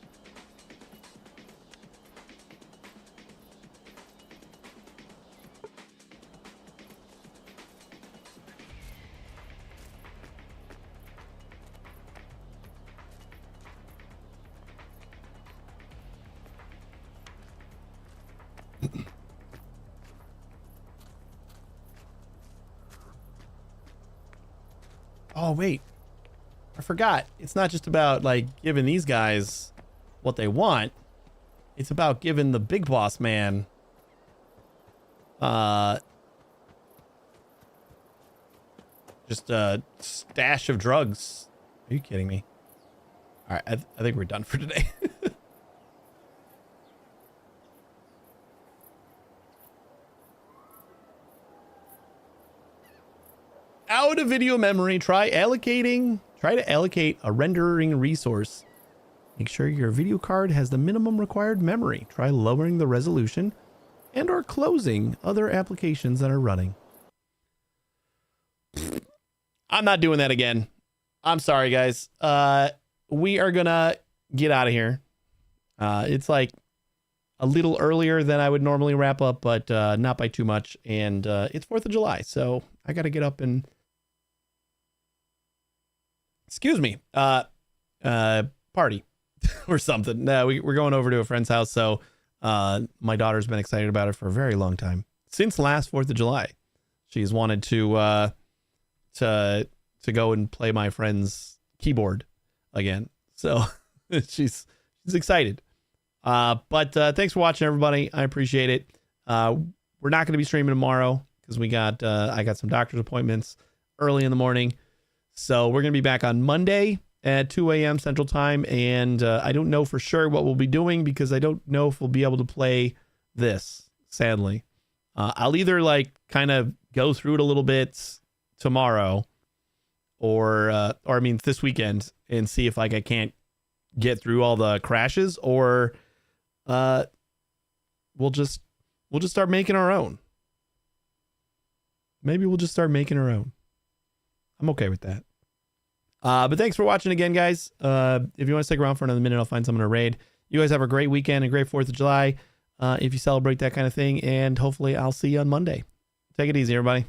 Oh, wait. I forgot. It's not just about like giving these guys what they want. It's about giving the big boss man just a stash of drugs. Are you kidding me? All right, I think we're done for today. Out of video memory, try to allocate a rendering resource. Make sure your video card has the minimum required memory. Try lowering the resolution and or closing other applications that are running. I'm not doing that again. I'm sorry, guys. We are gonna get out of here. It's like a little earlier than I would normally wrap up, but not by too much. And it's 4th of July, so I got to get up and excuse me, party or something. No, we're going over to a friend's house. So my daughter's been excited about it for a very long time. Since last 4th of July, she's wanted to go and play my friend's keyboard again. So she's excited. But thanks for watching, everybody. I appreciate it. We're not going to be streaming tomorrow because I got some doctor's appointments early in the morning. So we're going to be back on Monday at 2 a.m. Central Time. And I don't know for sure what we'll be doing because I don't know if we'll be able to play this, sadly. I'll either like kind of go through it a little bit tomorrow or I mean this weekend and see if like I can't get through all the crashes, or we'll just start making our own. Maybe we'll just start making our own. I'm okay with that. But thanks for watching again, guys. If you want to stick around for another minute, I'll find someone to raid. You guys have a great weekend and great 4th of July if you celebrate that kind of thing, and hopefully I'll see you on Monday. Take it easy, everybody.